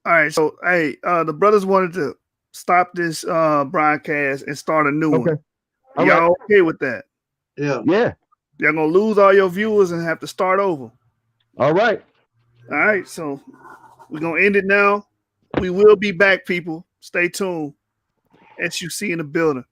All right, so the brothers wanted to stop this broadcast and start a new one. All Y'all right. okay with that? Yeah. Y'all gonna lose all your viewers and have to start over. All right. All right, so we're gonna end it now. We will be back, people. Stay tuned. SUC in the building.